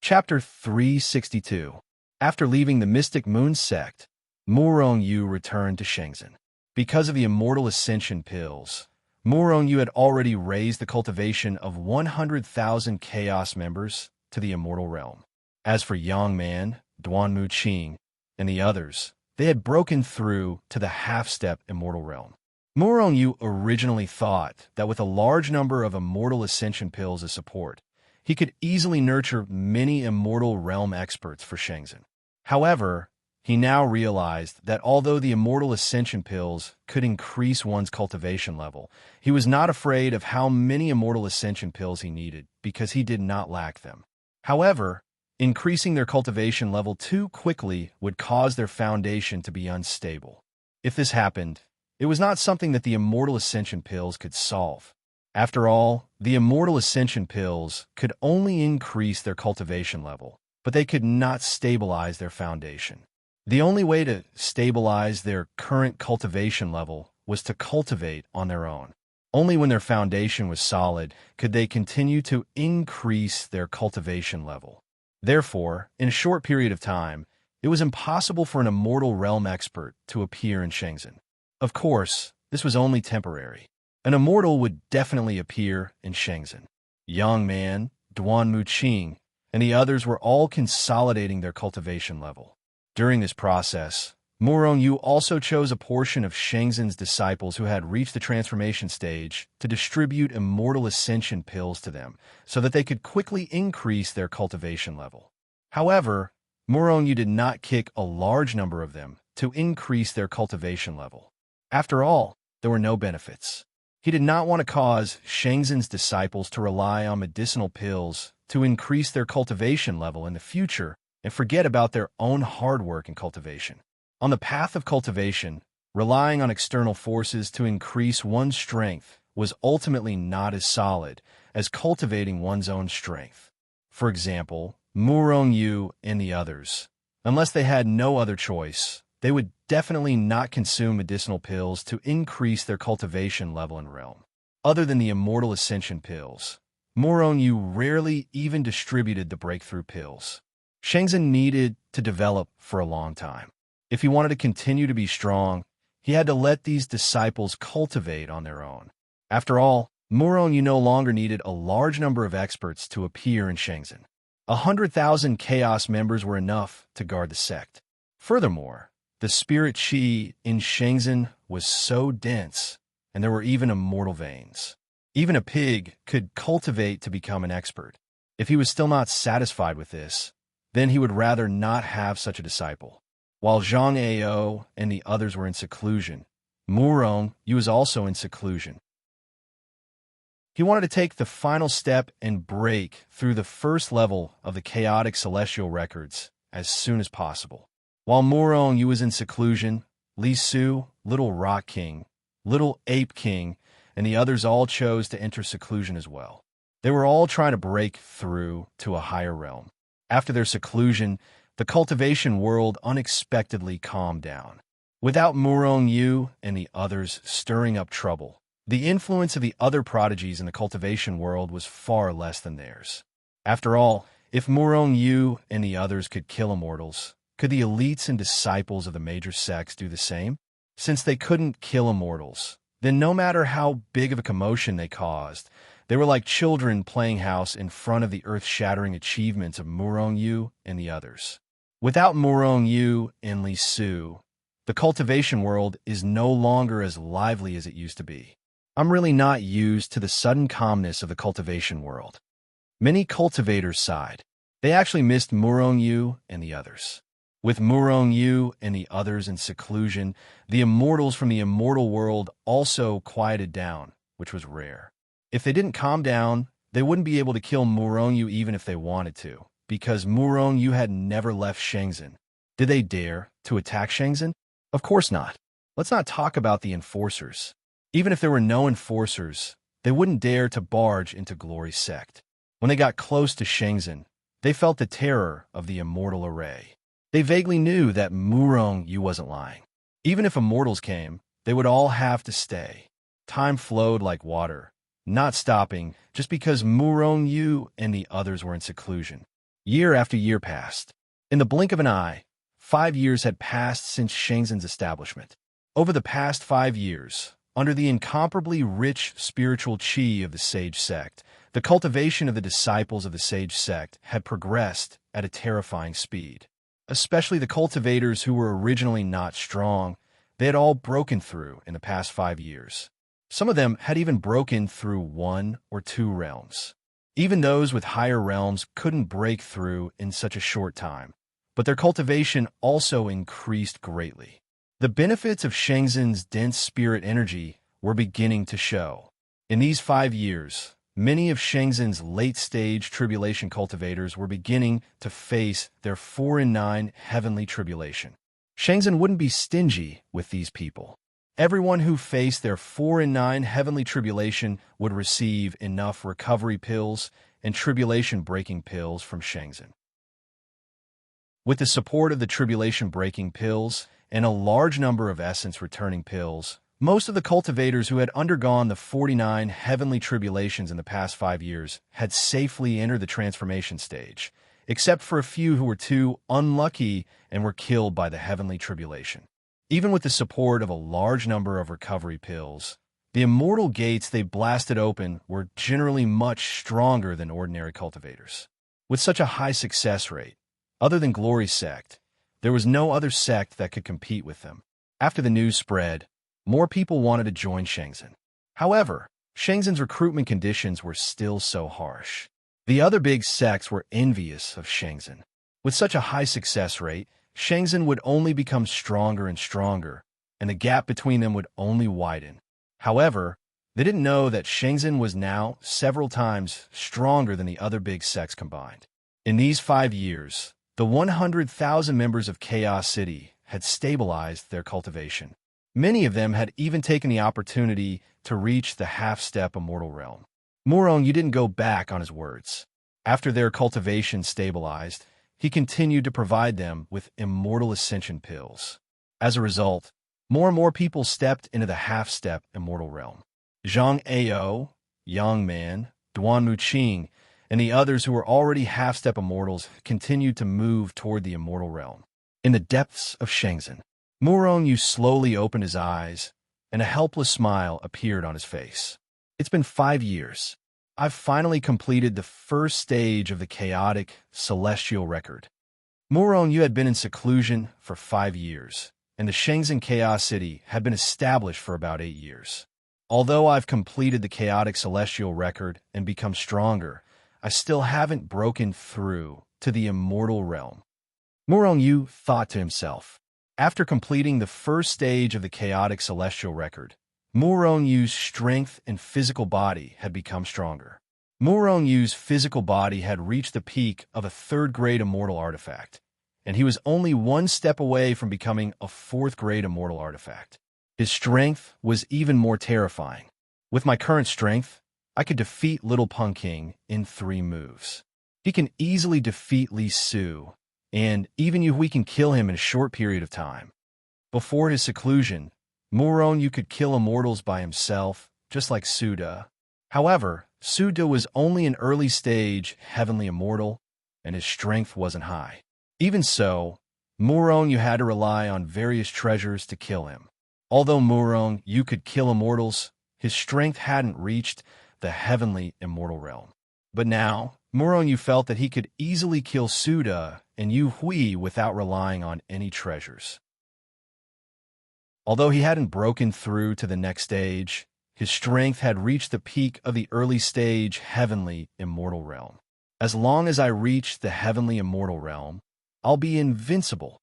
Chapter 362. After leaving the Mystic Moon sect, Murong Yu returned to Shenzhen. Because of the Immortal Ascension pills, Murong Yu had already raised the cultivation of 100,000 Chaos members to the Immortal Realm. As for Yang Man, Duanmu Qing, and the others, they had broken through to the half-step Immortal Realm. Murong Yu originally thought that with a large number of Immortal Ascension pills as support, he could easily nurture many Immortal Realm experts for Shenzhen. However, he now realized that although the Immortal Ascension pills could increase one's cultivation level, he was not afraid of how many Immortal Ascension pills he needed because he did not lack them. However, increasing their cultivation level too quickly would cause their foundation to be unstable. If this happened, it was not something that the Immortal Ascension pills could solve. After all, the Immortal Ascension pills could only increase their cultivation level, but they could not stabilize their foundation. The only way to stabilize their current cultivation level was to cultivate on their own. Only when their foundation was solid could they continue to increase their cultivation level. Therefore, in a short period of time, it was impossible for an Immortal Realm expert to appear in Shenzhen. Of course, this was only temporary. An immortal would definitely appear in Shenzhen. Yang Man, Duanmu Qing, and the others were all consolidating their cultivation level. During this process, Murong Yu also chose a portion of Shenzhen's disciples who had reached the transformation stage to distribute Immortal Ascension pills to them so that they could quickly increase their cultivation level. However, Murong Yu did not kick a large number of them to increase their cultivation level. After all, there were no benefits. He did not want to cause Shenzhen's disciples to rely on medicinal pills to increase their cultivation level in the future and forget about their own hard work in cultivation. On the path of cultivation, relying on external forces to increase one's strength was ultimately not as solid as cultivating one's own strength. For example, Murong Yu and the others, unless they had no other choice, they would definitely not consume medicinal pills to increase their cultivation level in Realm. Other than the Immortal Ascension pills, Murong Yu rarely even distributed the breakthrough pills. Shenzhen needed to develop for a long time. If he wanted to continue to be strong, he had to let these disciples cultivate on their own. After all, Murong Yu no longer needed a large number of experts to appear in Shenzhen. 100,000 Chaos members were enough to guard the sect. Furthermore, the spirit qi in Shenzhen was so dense, and there were even immortal veins. Even a pig could cultivate to become an expert. If he was still not satisfied with this, then he would rather not have such a disciple. While Zhang Ao and the others were in seclusion, Murong Yu was also in seclusion. He wanted to take the final step and break through the first level of the chaotic celestial records as soon as possible. While Murong Yu was in seclusion, Li Su, Little Rock King, Little Ape King, and the others all chose to enter seclusion as well. They were all trying to break through to a higher realm. After their seclusion, the cultivation world unexpectedly calmed down. Without Murong Yu and the others stirring up trouble, the influence of the other prodigies in the cultivation world was far less than theirs. After all, if Murong Yu and the others could kill immortals, could the elites and disciples of the major sects do the same? Since they couldn't kill immortals, then no matter how big of a commotion they caused, they were like children playing house in front of the earth-shattering achievements of Murong Yu and the others. Without Murong Yu and Li Su, the cultivation world is no longer as lively as it used to be. I'm really not used to the sudden calmness of the cultivation world. Many cultivators sighed. They actually missed Murong Yu and the others. With Murong Yu and the others in seclusion, the immortals from the immortal world also quieted down, which was rare. If they didn't calm down, they wouldn't be able to kill Murong Yu even if they wanted to, because Murong Yu had never left Shenzhen. Did they dare to attack Shenzhen? Of course not. Let's not talk about the enforcers. Even if there were no enforcers, they wouldn't dare to barge into Glory's sect. When they got close to Shenzhen, they felt the terror of the immortal array. They vaguely knew that Murong Yu wasn't lying. Even if immortals came, they would all have to stay. Time flowed like water, not stopping just because Murong Yu and the others were in seclusion. Year after year passed. In the blink of an eye, 5 years had passed since Shangzhen's establishment. Over the past 5 years, under the incomparably rich spiritual qi of the sage sect, the cultivation of the disciples of the sage sect had progressed at a terrifying speed. Especially the cultivators who were originally not strong, they had all broken through in the past 5 years. Some of them had even broken through 1 or 2 realms. Even those with higher realms couldn't break through in such a short time, but their cultivation also increased greatly. The benefits of Shangzhen's dense spirit energy were beginning to show. In these 5 years, many of Shangzhen's late-stage tribulation cultivators were beginning to face their 4 and 9 heavenly tribulation. Shangzhen wouldn't be stingy with these people. Everyone who faced their 4 and 9 heavenly tribulation would receive enough recovery pills and tribulation-breaking pills from Shangzhen. With the support of the tribulation-breaking pills and a large number of essence-returning pills, most of the cultivators who had undergone the 49 heavenly tribulations in the past 5 years had safely entered the transformation stage, except for a few who were too unlucky and were killed by the heavenly tribulation. Even with the support of a large number of recovery pills, the immortal gates they blasted open were generally much stronger than ordinary cultivators. With such a high success rate, other than Glory's sect, there was no other sect that could compete with them. After the news spread, more people wanted to join Shangzhen. However, Shangzhen's recruitment conditions were still so harsh. The other big sects were envious of Shangzhen. With such a high success rate, Shangzhen would only become stronger and stronger, and the gap between them would only widen. However, they didn't know that Shangzhen was now several times stronger than the other big sects combined. In these 5 years, the 100,000 members of Chaos City had stabilized their cultivation. Many of them had even taken the opportunity to reach the half-step immortal realm. Murong Yu didn't go back on his words. After their cultivation stabilized, he continued to provide them with immortal ascension pills. As a result, more and more people stepped into the half-step immortal realm. Zhang Ao, Yang Man, Duan Muqing, and the others who were already half-step immortals continued to move toward the immortal realm. In the depths of Shangzhen, Murong Yu slowly opened his eyes, and a helpless smile appeared on his face. It's been 5 years. I've finally completed the first stage of the chaotic celestial record. Murong Yu had been in seclusion for 5 years, and the Shangzhen Chaos City had been established for about 8 years. Although I've completed the chaotic celestial record and become stronger, I still haven't broken through to the immortal realm. Murong Yu thought to himself. After completing the first stage of the chaotic celestial record, Murong Yu's strength and physical body had become stronger. Murong Yu's physical body had reached the peak of a 3rd-grade immortal artifact, and he was only 1 step away from becoming a 4th-grade immortal artifact. His strength was even more terrifying. With my current strength, I could defeat Little Punking in 3 moves. He can easily defeat Li Su, and even if we can kill him in a short period of time. Before his seclusion, Murong Yu could kill immortals by himself, just like Suda. However, Suda was only an early-stage heavenly immortal, and his strength wasn't high. Even so, Murong Yu had to rely on various treasures to kill him. Although Murong Yu could kill immortals, his strength hadn't reached the heavenly immortal realm. But now, Murong Yu felt that he could easily kill Suda and Yu Hui without relying on any treasures. Although he hadn't broken through to the next stage, his strength had reached the peak of the early-stage heavenly immortal realm. As long as I reach the heavenly immortal realm, I'll be invincible.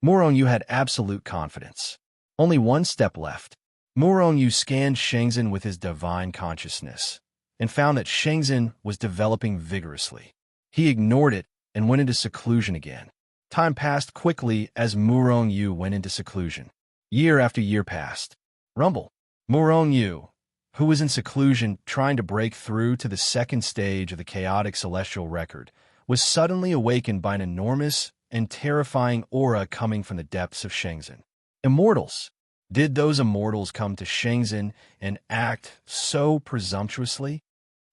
Murong Yu had absolute confidence. Only 1 step left. Murong Yu scanned Shangzhen with his divine consciousness and found that Shangzhen was developing vigorously. He ignored it and went into seclusion again. Time passed quickly as Murong Yu went into seclusion. Year after year passed. Rumble. Murong Yu, who was in seclusion trying to break through to the 2nd stage of the chaotic celestial record, was suddenly awakened by an enormous and terrifying aura coming from the depths of Shangzhen. Immortals. Did those immortals come to Shangzhen and act so presumptuously?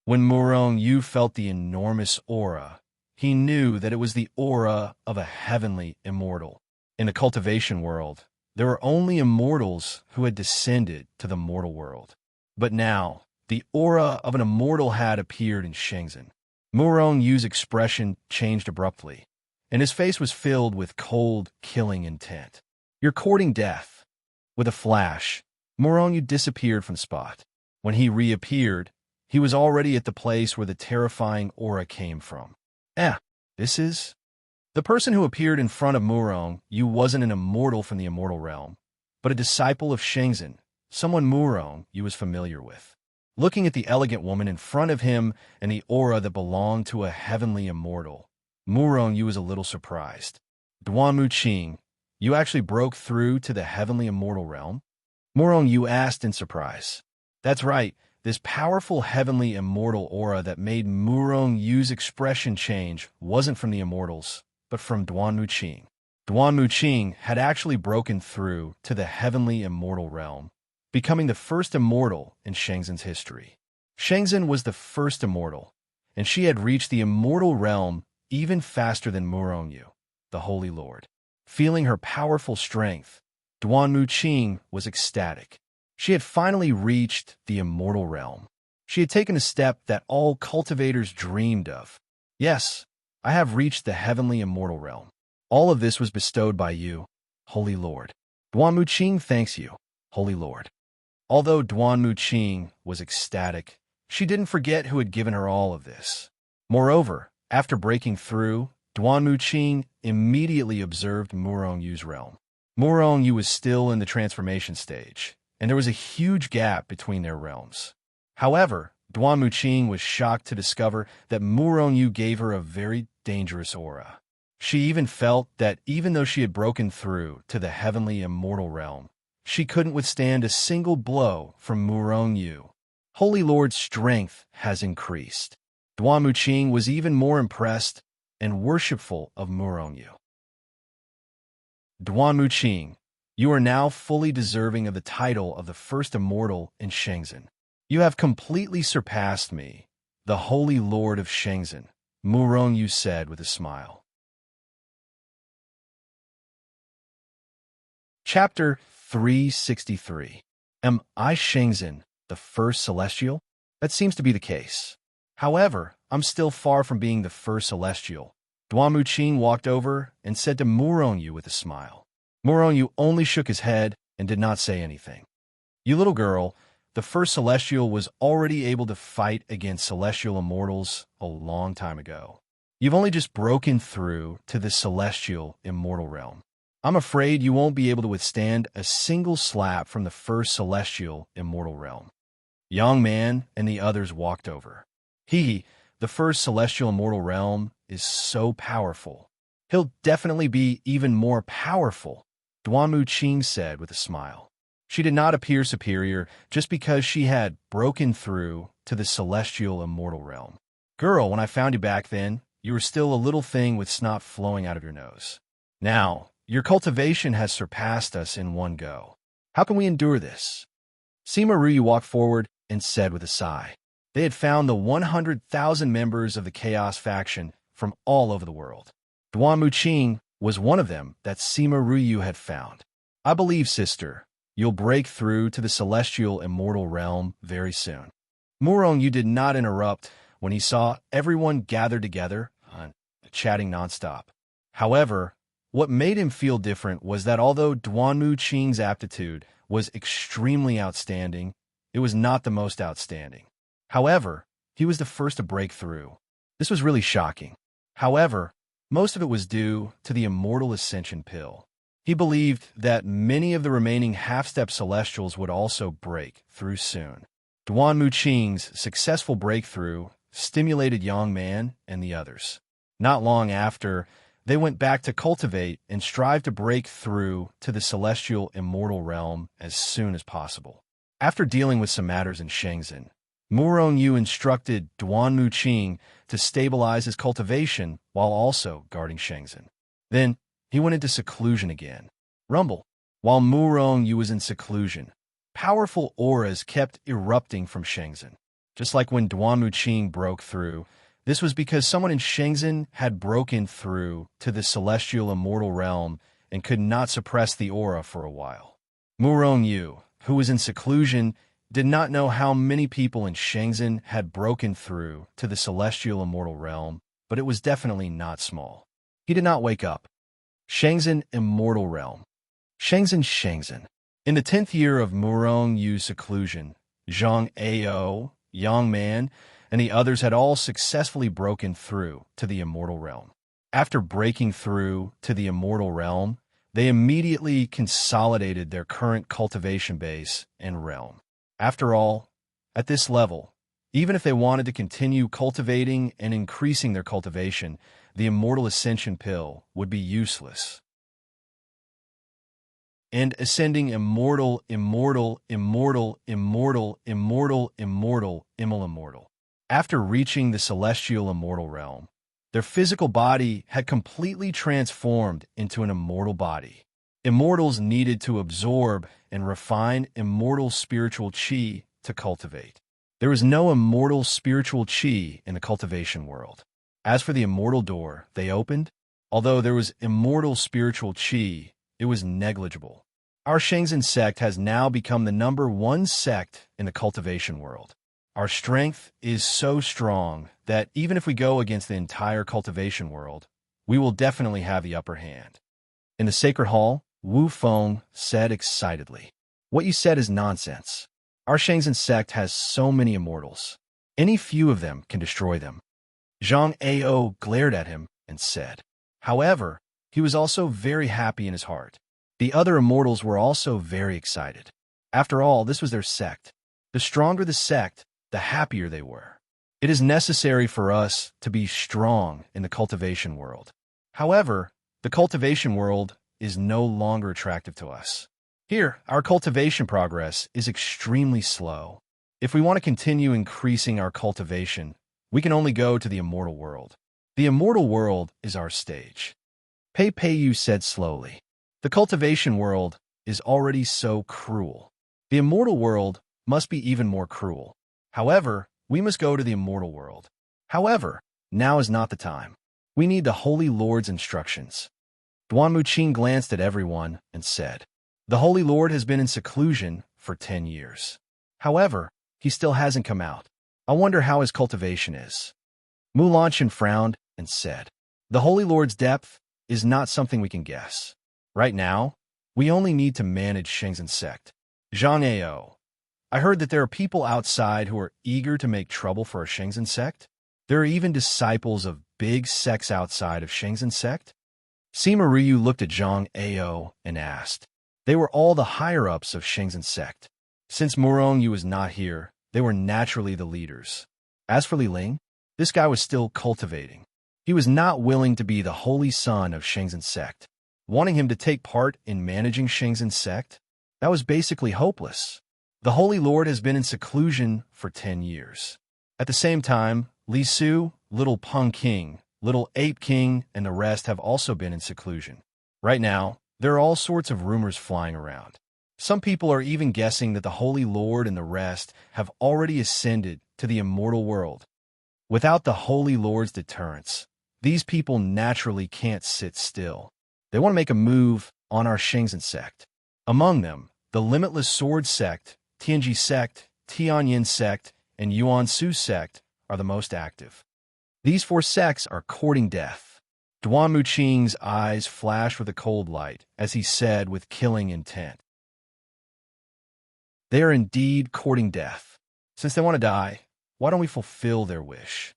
When Murong Yu felt the enormous aura, he knew that it was the aura of a heavenly immortal. In the cultivation world, there were only immortals who had descended to the mortal world. But now, the aura of an immortal had appeared in Shenzhen. Murong Yu's expression changed abruptly, and his face was filled with cold, killing intent. "You're courting death." With a flash, Murong Yu disappeared from the spot. When he reappeared, he was already at the place where the terrifying aura came from. This is... The person who appeared in front of Murong Yu wasn't an immortal from the immortal realm, but a disciple of Shenzhen, someone Murong Yu was familiar with. Looking at the elegant woman in front of him and the aura that belonged to a heavenly immortal, Murong Yu was a little surprised. "Duan Muqing, you actually broke through to the heavenly immortal realm?" Murong Yu asked in surprise. That's right, this powerful heavenly immortal aura that made Murong Yu's expression change wasn't from the immortals, but from Duan Muqing. Duan Muqing had actually broken through to the heavenly immortal realm, becoming the first immortal in Shenzhen's history. Shenzhen was the first immortal, and she had reached the immortal realm even faster than Murong Yu, the Holy Lord. Feeling her powerful strength, Duan Muqing was ecstatic. She had finally reached the immortal realm. She had taken a step that all cultivators dreamed of. "Yes, I have reached the heavenly immortal realm. All of this was bestowed by you, Holy Lord. Duan Muqing thanks you, Holy Lord." Although Duan Muqing was ecstatic, she didn't forget who had given her all of this. Moreover, after breaking through, Duan Muqing immediately observed Murong Yu's realm. Murong Yu was still in the transformation stage, and there was a huge gap between their realms. However, Duan Muqing was shocked to discover that Murong Yu gave her a very dangerous aura. She even felt that even though she had broken through to the heavenly immortal realm, she couldn't withstand a single blow from Murong Yu. Holy Lord's strength has increased. Duan Muqing was even more impressed and worshipful of Murong Yu. "Duan Muqing, you are now fully deserving of the title of the first immortal in Shenzhen. You have completely surpassed me, the Holy Lord of Shenzhen," Murong Yu said with a smile. Chapter 363. Am I Shenzhen, the first celestial? That seems to be the case. However, I'm still far from being the first celestial. Duan Muqing walked over and said to Murong Yu with a smile. Murong Yu only shook his head and did not say anything. "You little girl, the first celestial was already able to fight against celestial immortals a long time ago. You've only just broken through to the celestial immortal realm. I'm afraid you won't be able to withstand a single slap from the first celestial immortal realm." Young man and the others walked over. The first celestial immortal realm is so powerful. He'll definitely be even more powerful, Duan Muqing said with a smile. She did not appear superior just because she had broken through to the celestial immortal realm. "Girl, when I found you back then, you were still a little thing with snot flowing out of your nose. Now, your cultivation has surpassed us in one go. How can we endure this?" Sima Ruyu walked forward and said with a sigh. They had found the 100,000 members of the Chaos faction from all over the world. Duan Muqing was one of them that Sima Ruyu had found. "I believe, sister, you'll break through to the celestial immortal realm very soon." Murong Yu did not interrupt when he saw everyone gathered together, chatting nonstop. However, what made him feel different was that although Duan Muqing's aptitude was extremely outstanding, it was not the most outstanding. However, he was the first to break through. This was really shocking. However, most of it was due to the immortal ascension pill. He believed that many of the remaining half-step celestials would also break through soon. Duan Muqing's successful breakthrough stimulated Young Man and the others. Not long after, they went back to cultivate and strive to break through to the celestial immortal realm as soon as possible. After dealing with some matters in Shenzhen, Murong Yu instructed Duan Muqing to stabilize his cultivation while also guarding Shenzhen. Then, he went into seclusion again. Rumble. While Murong Yu was in seclusion, powerful auras kept erupting from Shenzhen. Just like when Duan Muqing broke through, This was because someone in Shenzhen had broken through to the celestial immortal realm and could not suppress the aura for a while. Murong Yu, who was in seclusion, did not know how many people in Shenzhen had broken through to the celestial immortal realm, but it was definitely not small. He did not wake up. Shenzhen Immortal Realm. Shenzhen. In the 10th year of Murong Yu's seclusion, Zhang Ao, Yang Man, and the others had all successfully broken through to the immortal realm. After breaking through to the immortal realm, they immediately consolidated their current cultivation base and realm. After all, at this level, even if they wanted to continue cultivating and increasing their cultivation, the immortal ascension pill would be useless. And ascending immortal. After reaching the celestial immortal realm, their physical body had completely transformed into an immortal body. Immortals needed to absorb and refine immortal spiritual chi to cultivate. There was no immortal spiritual chi in the cultivation world. As for the immortal door they opened, although there was immortal spiritual chi, it was negligible. Our Shenzhen sect has now become the #1 sect in the cultivation world. Our strength is so strong that even if we go against the entire cultivation world, we will definitely have the upper hand. In the sacred hall, Wu Feng said excitedly, "What you said is nonsense. Our Shenzhen sect has so many immortals. Any few of them can destroy them." Zhang Ao glared at him and said. However, he was also very happy in his heart. The other immortals were also very excited. After all, this was their sect. The stronger the sect, the happier they were. It is necessary for us to be strong in the cultivation world. However, the cultivation world is no longer attractive to us. Here, our cultivation progress is extremely slow. If we want to continue increasing our cultivation, we can only go to the immortal world. The immortal world is our stage. Pei Yu said slowly. The cultivation world is already so cruel. The immortal world must be even more cruel. However, we must go to the immortal world. However, now is not the time. We need the Holy Lord's instructions. Duan Muqing glanced at everyone and said, "The Holy Lord has been in seclusion for 10 years. However, he still hasn't come out. I wonder how his cultivation is." Mu Lanshan frowned and said, "The Holy Lord's depth is not something we can guess. Right now, we only need to manage Shenzhen sect." Zhang Ao, I heard that there are people outside who are eager to make trouble for our Shenzhen sect. There are even disciples of big sects outside of Shenzhen sect. Sima Ryu looked at Zhang Ao and asked. They were all the higher-ups of Shenzhen sect. Since Murong Yu was not here, they were naturally the leaders. As for Li Ling, this guy was still cultivating. He was not willing to be the holy son of Shenzhen sect. Wanting him to take part in managing Shenzhen sect, that was basically hopeless. The Holy Lord has been in seclusion for 10 years. At the same time, Li Su, Little Peng King, Little Ape King, and the rest have also been in seclusion. Right now, there are all sorts of rumors flying around. Some people are even guessing that the Holy Lord and the rest have already ascended to the immortal world. Without the Holy Lord's deterrence, these people naturally can't sit still. They want to make a move on our Shenzhen sect. Among them, the Limitless Sword sect, Tianji sect, Tianyin sect, and Yuan Su sect are the most active. These 4 sects are courting death. Duan Muqing's eyes flashed with a cold light as he said with killing intent. They are indeed courting death. Since they want to die, why don't we fulfill their wish?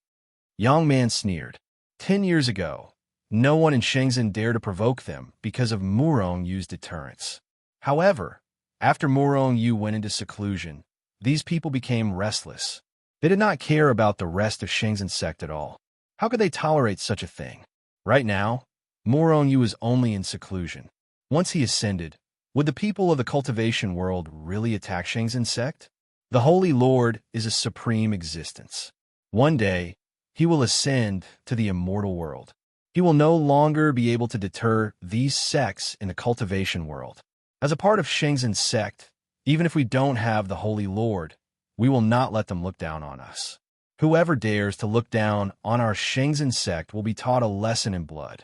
Young Man sneered. 10 years ago, no one in Shenzhen dared to provoke them because of Murong Yu's deterrence. However, after Murong Yu went into seclusion, these people became restless. They did not care about the rest of Shenzhen sect at all. How could they tolerate such a thing? Right now, Murong Yu is only in seclusion. Once he ascended, would the people of the cultivation world really attack Shenzhen sect? The Holy Lord is a supreme existence. One day, he will ascend to the immortal world. He will no longer be able to deter these sects in the cultivation world. As a part of Shenzhen sect, even if we don't have the Holy Lord, we will not let them look down on us. Whoever dares to look down on our Shangzhen sect will be taught a lesson in blood.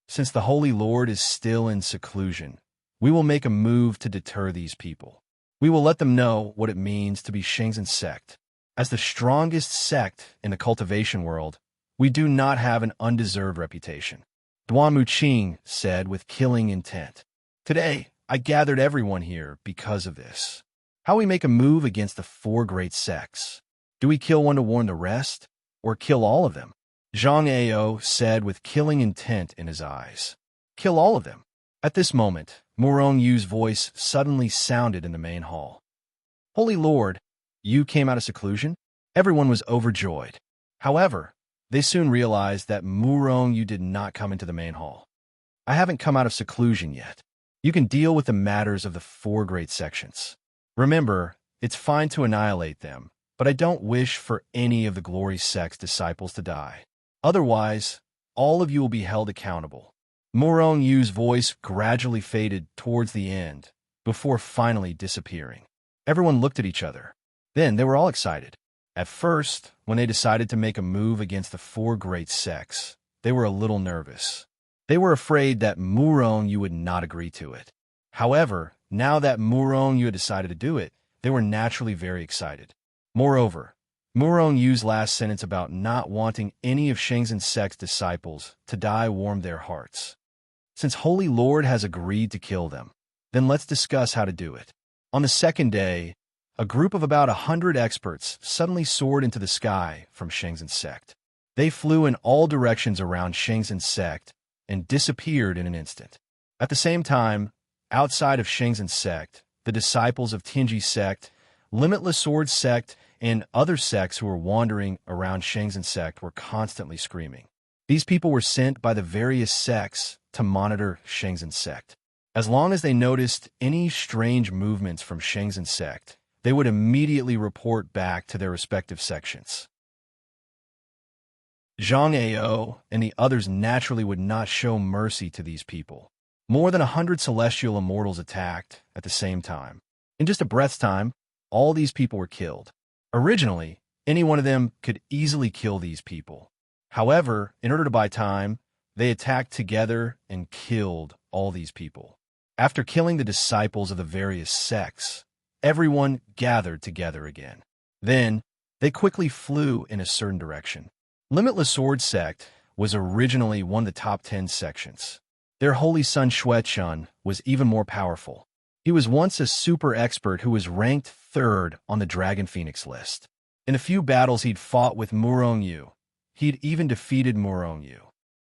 Since the Holy Lord is still in seclusion, we will make a move to deter these people. We will let them know what it means to be Shangzhen sect. As the strongest sect in the cultivation world, we do not have an undeserved reputation. Duan Muqing said with killing intent. Today, I gathered everyone here because of this. How we make a move against the four great sects? Do we kill one to warn the rest, or kill all of them? Zhang Ao said with killing intent in his eyes. Kill all of them. At this moment, Murong Yu's voice suddenly sounded in the main hall. Holy Lord, you came out of seclusion? Everyone was overjoyed. However, they soon realized that Murong Yu did not come into the main hall. I haven't come out of seclusion yet. You can deal with the matters of the four great sections. Remember, it's fine to annihilate them, but I don't wish for any of the glory sect's disciples to die. Otherwise, all of you will be held accountable. Murong Yu's voice gradually faded towards the end, before finally disappearing. Everyone looked at each other. Then they were all excited. At first, when they decided to make a move against the four great sects, they were a little nervous. They were afraid that Murong Yu would not agree to it. However, now that Murong Yu had decided to do it, they were naturally very excited. Moreover, Murong Yu's last sentence about not wanting any of Shangzhen sect's disciples to die warmed their hearts. Since Holy Lord has agreed to kill them, then let's discuss how to do it. On the second day, a group of about 100 experts suddenly soared into the sky from Shangzhen sect. They flew in all directions around Shangzhen sect and disappeared in an instant. At the same time, outside of Shangzhen sect, the disciples of Tianji sect, Limitless Sword sect, and other sects who were wandering around Shangzhen sect were constantly screaming. These people were sent by the various sects to monitor Shangzhen sect. As long as they noticed any strange movements from Shangzhen sect, they would immediately report back to their respective sections. Zhang Ao and the others naturally would not show mercy to these people. More than 100 celestial immortals attacked at the same time. In just a breath's time, all these people were killed. Originally, any one of them could easily kill these people. However, in order to buy time, they attacked together and killed all these people. After killing the disciples of the various sects, everyone gathered together again. Then, they quickly flew in a certain direction. Limitless Sword sect was originally one of the top 10 sections. Their holy son Xuechun was even more powerful. He was once a super expert who was ranked 3rd on the Dragon Phoenix list. In a few battles he'd fought with Murong Yu, he'd even defeated Murong Yu.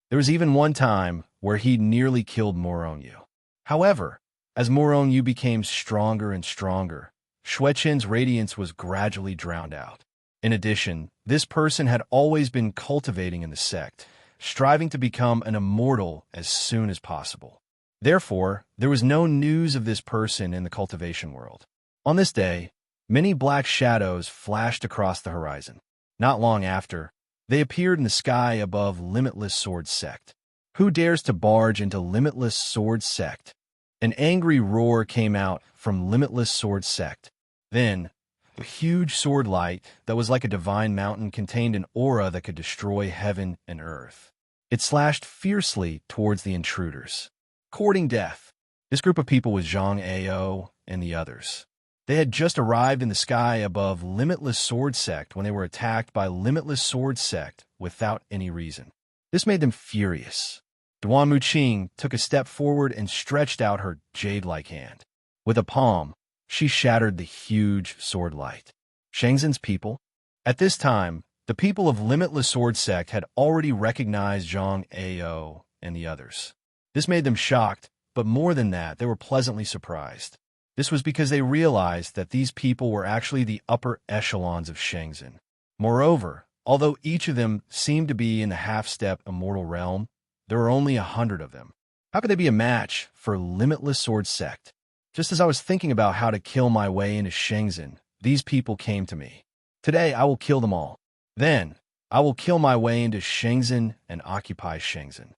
There was even one time where he'd nearly killed Murong Yu. However, as Murong Yu became stronger and stronger, Xuechun's radiance was gradually drowned out. In addition, this person had always been cultivating in the sect, striving to become an immortal as soon as possible. Therefore, there was no news of this person in the cultivation world. On this day, many black shadows flashed across the horizon. Not long after, they appeared in the sky above Limitless Sword sect. Who dares to barge into Limitless Sword sect? An angry roar came out from Limitless Sword sect. Then, a huge sword light that was like a divine mountain contained an aura that could destroy heaven and earth. It slashed fiercely towards the intruders. Courting death. This group of people was Zhang Ao and the others. They had just arrived in the sky above Limitless Sword sect when they were attacked by Limitless Sword sect without any reason. This made them furious. Duan Muqing took a step forward and stretched out her jade-like hand. With a palm, she shattered the huge sword light. Shangzhen's people? At this time, the people of Limitless Sword sect had already recognized Zhang Ao and the others. This made them shocked, but more than that, they were pleasantly surprised. This was because they realized that these people were actually the upper echelons of Shangzhen. Moreover, although each of them seemed to be in the half-step immortal realm, there were only 100 of them. How could they be a match for Limitless Sword sect? Just as I was thinking about how to kill my way into Shangzhen, these people came to me. Today, I will kill them all. Then, I will kill my way into Shangzhen and occupy Shangzhen.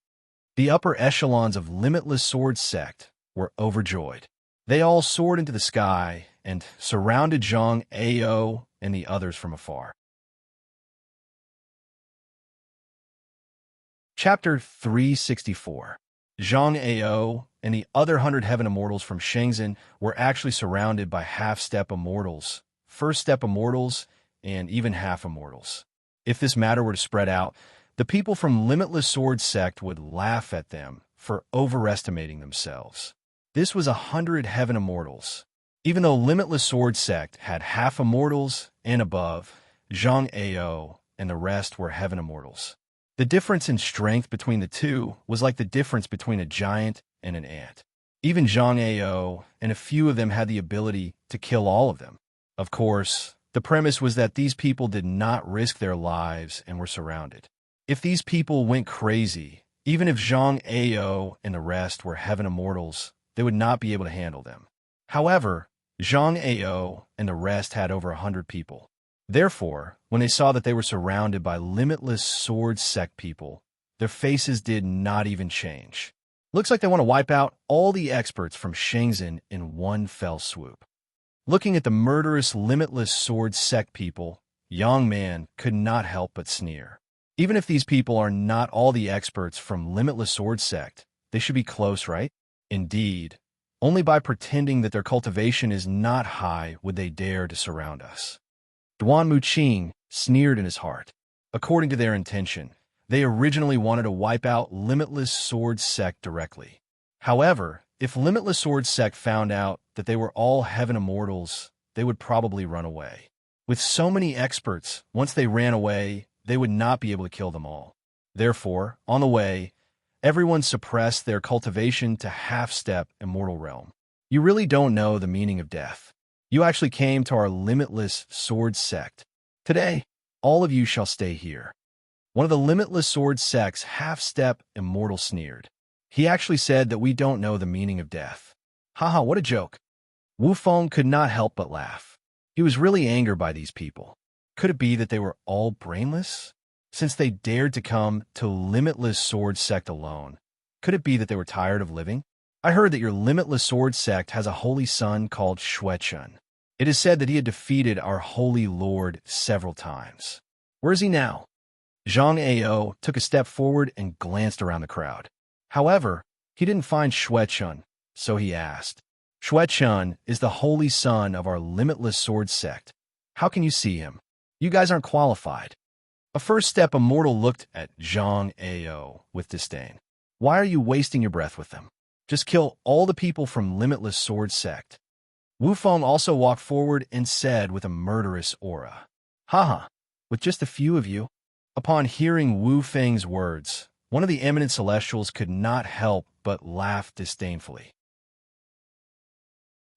The upper echelons of Limitless Sword sect were overjoyed. They all soared into the sky and surrounded Zhang Ao and the others from afar. Chapter 364. Zhang Ao and the other 100 Heaven Immortals from Shenzhen were actually surrounded by half-step immortals, first-step immortals, and even half-immortals. If this matter were to spread out, the people from Limitless Sword Sect would laugh at them for overestimating themselves. This was 100 Heaven Immortals. Even though Limitless Sword Sect had half-immortals and above, Zhang Ao and the rest were Heaven Immortals. The difference in strength between the two was like the difference between a giant and an ant. Even Zhang Ao and a few of them had the ability to kill all of them. Of course, the premise was that these people did not risk their lives and were surrounded. If these people went crazy, even if Zhang Ao and the rest were Heaven Immortals, they would not be able to handle them. However, Zhang Ao and the rest had over 100 people. Therefore, when they saw that they were surrounded by Limitless Sword Sect people, their faces did not even change. Looks like they want to wipe out all the experts from Shenzhen in one fell swoop. Looking at the murderous Limitless Sword Sect people, Young Man could not help but sneer. Even if these people are not all the experts from Limitless Sword Sect, they should be close, right? Indeed, only by pretending that their cultivation is not high would they dare to surround us. Duan Muqing sneered in his heart. According to their intention, they originally wanted to wipe out Limitless Sword Sect directly. However, if Limitless Sword Sect found out that they were all Heaven Immortals, they would probably run away. With so many experts, once they ran away, they would not be able to kill them all. Therefore, on the way, everyone suppressed their cultivation to half-step immortal realm. You really don't know the meaning of death. You actually came to our Limitless Sword Sect. Today, all of you shall stay here. One of the Limitless Sword Sect's half-step immortal sneered. He actually said that we don't know the meaning of death. Haha, what a joke. Wu Feng could not help but laugh. He was really angered by these people. Could it be that they were all brainless? Since they dared to come to Limitless Sword Sect alone, could it be that they were tired of living? I heard that your Limitless Sword Sect has a holy son called Xuechun. It is said that he had defeated our holy lord several times. Where is he now? Zhang Ao took a step forward and glanced around the crowd. However, he didn't find Xuechun, so he asked, Xuechun is the holy son of our Limitless Sword Sect. How can you see him? You guys aren't qualified. A first-step immortal looked at Zhang Ao with disdain. Why are you wasting your breath with them? Just kill all the people from Limitless Sword Sect. Wu Feng also walked forward and said with a murderous aura, Haha, with just a few of you. Upon hearing Wu Feng's words, one of the eminent celestials could not help but laugh disdainfully.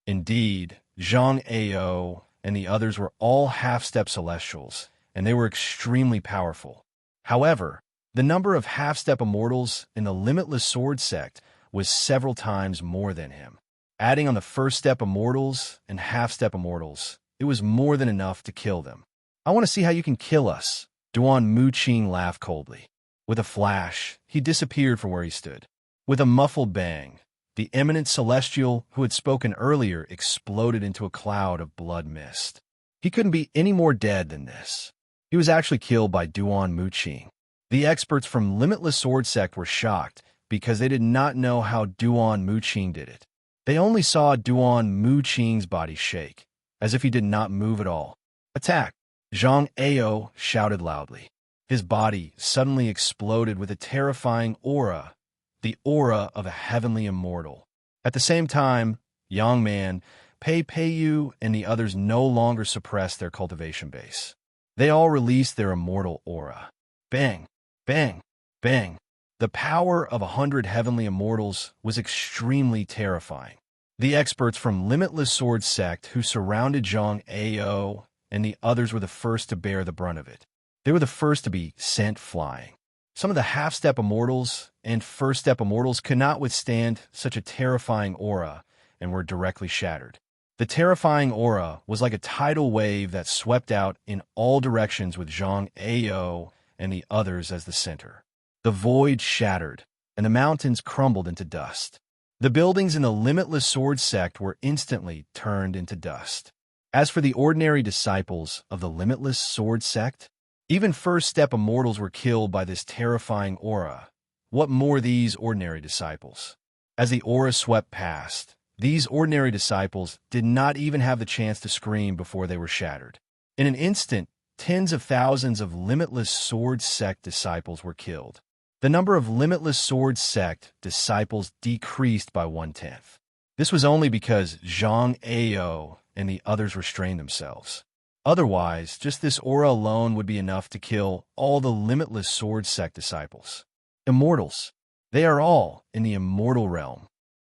Indeed, Zhang Ao and the others were all half-step celestials, and they were extremely powerful. However, the number of half-step immortals in the Limitless Sword Sect was several times more than him. Adding on the first-step immortals and half-step immortals, it was more than enough to kill them. I want to see how you can kill us. Duan Muqing laughed coldly. With a flash, he disappeared from where he stood. With a muffled bang, the eminent celestial who had spoken earlier exploded into a cloud of blood mist. He couldn't be any more dead than this. He was actually killed by Duan Muqing. The experts from Limitless Sword Sect were shocked because they did not know how Duan Muqing did it. They only saw Duan Muqing's body shake, as if he did not move at all. Attack! Zhang Ao shouted loudly. His body suddenly exploded with a terrifying aura, the aura of a heavenly immortal. At the same time, Young Man, Pei-Yu, and the others no longer suppressed their cultivation base. They all released their immortal aura. Bang! Bang! Bang! The power of 100 heavenly immortals was extremely terrifying. The experts from Limitless Sword Sect who surrounded Zhang Ao and the others were the first to bear the brunt of it. They were the first to be sent flying. Some of the half-step immortals and first-step immortals could not withstand such a terrifying aura and were directly shattered. The terrifying aura was like a tidal wave that swept out in all directions with Zhang Ao and the others as the center. The void shattered, and the mountains crumbled into dust. The buildings in the Limitless Sword Sect were instantly turned into dust. As for the ordinary disciples of the Limitless Sword Sect, Even first-step immortals were killed by this terrifying aura. What more these ordinary disciples? As the aura swept past, these ordinary disciples did not even have the chance to scream before they were shattered. In an instant, tens of thousands of Limitless Sword Sect disciples were killed. The number of Limitless Sword Sect disciples decreased by 1/10. This was only because Zhang Ao and the others restrained themselves. Otherwise, just this aura alone would be enough to kill all the Limitless Sword Sect disciples. Immortals. They are all in the immortal realm.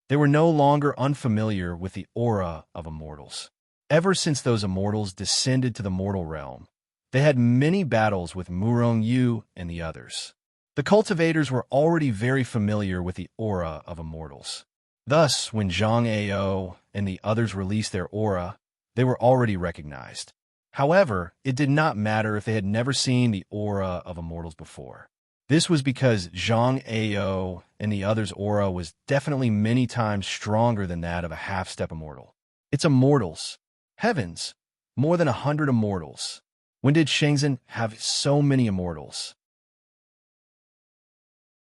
They were no longer unfamiliar with the aura of immortals. Ever since those immortals descended to the mortal realm, they had many battles with Murong Yu and the others. The cultivators were already very familiar with the aura of immortals. Thus, when Zhang Ao and the others released their aura, they were already recognized. However, it did not matter if they had never seen the aura of immortals before. This was because Zhang Ao and the others' aura was definitely many times stronger than that of a half-step immortal. It's immortals. Heavens, more than 100 immortals. When did Shenzhen have so many immortals?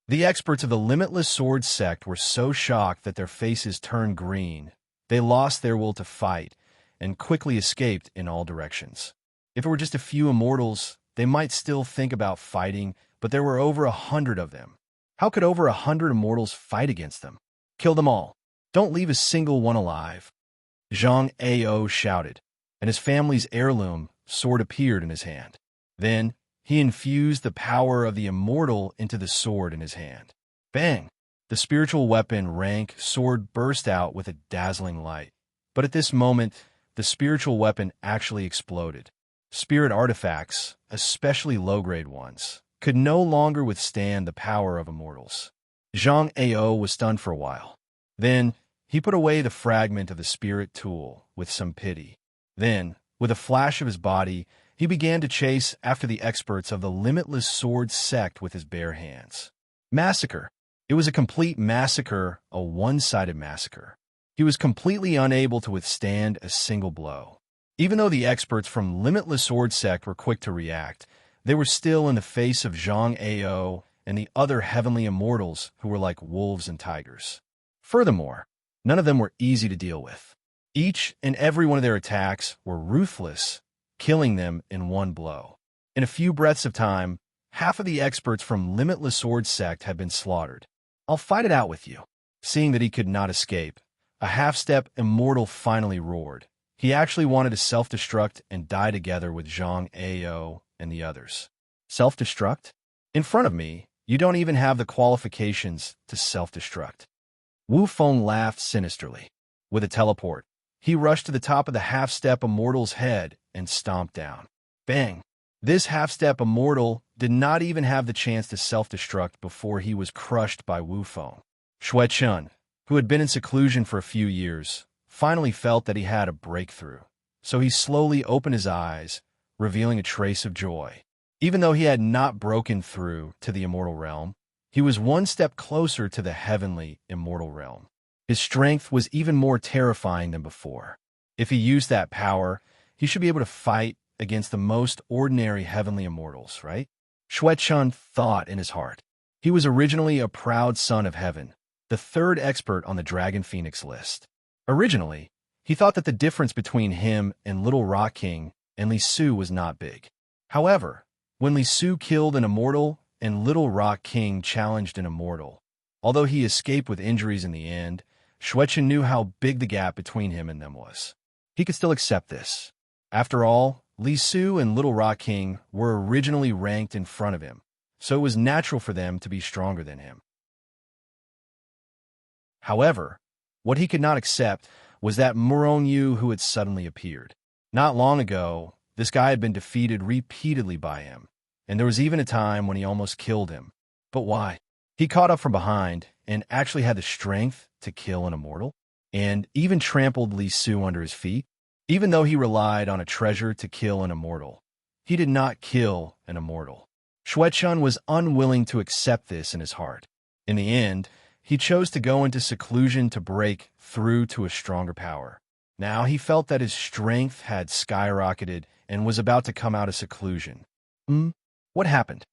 The experts of the Limitless Sword Sect were so shocked that their faces turned green. They lost their will to fight and quickly escaped in all directions. If it were just a few immortals, they might still think about fighting, but there were over 100 of them. How could over 100 immortals fight against them? Kill them all. Don't leave a single one alive. Zhang Ao shouted, and his family's heirloom sword appeared in his hand. Then, he infused the power of the immortal into the sword in his hand. Bang! The spiritual weapon rank sword burst out with a dazzling light. But at this moment, the spiritual weapon actually exploded. Spirit artifacts, especially low-grade ones, could no longer withstand the power of immortals. Zhang Ao was stunned for a while. Then, he put away the fragment of the spirit tool with some pity. Then, with a flash of his body, he began to chase after the experts of the Limitless Sword Sect with his bare hands. Massacre. It was a complete massacre, a one-sided massacre. He was completely unable to withstand a single blow. Even though the experts from Limitless Sword Sect were quick to react, they were still in the face of Zhang Ao and the other heavenly immortals who were like wolves and tigers. Furthermore, none of them were easy to deal with. Each and every one of their attacks were ruthless, killing them in one blow. In a few breaths of time, half of the experts from Limitless Sword Sect had been slaughtered. I'll fight it out with you. Seeing that he could not escape, a half-step immortal finally roared. He actually wanted to self-destruct and die together with Zhang Ao and the others. Self-destruct? In front of me, you don't even have the qualifications to self-destruct. Wu Feng laughed sinisterly. With a teleport, he rushed to the top of the half-step immortal's head and stomped down. Bang! This half-step immortal did not even have the chance to self-destruct before he was crushed by Wu Feng. Shui Chun, who had been in seclusion for a few years, finally felt that he had a breakthrough. So he slowly opened his eyes, revealing a trace of joy. Even though he had not broken through to the immortal realm, he was one step closer to the heavenly immortal realm. His strength was even more terrifying than before. If he used that power, he should be able to fight against the most ordinary heavenly immortals, right? Shui Chun thought in his heart. He was originally a proud son of heaven, the third expert on the Dragon Phoenix list. Originally, he thought that the difference between him and Little Rock King and Li Su was not big. However, when Li Su killed an immortal and Little Rock King challenged an immortal, although he escaped with injuries in the end, Shui Chun knew how big the gap between him and them was. He could still accept this. After all, Li Su and Little Rock King were originally ranked in front of him, so it was natural for them to be stronger than him. However, what he could not accept was that Murong Yu who had suddenly appeared. Not long ago, this guy had been defeated repeatedly by him, and there was even a time when he almost killed him. But why? He caught up from behind and actually had the strength to kill an immortal, and even trampled Li Su under his feet. Even though he relied on a treasure to kill an immortal, he did not kill an immortal. Shui Chun was unwilling to accept this in his heart. In the end, he chose to go into seclusion to break through to a stronger power. Now he felt that his strength had skyrocketed and was about to come out of seclusion. Hmm? What happened?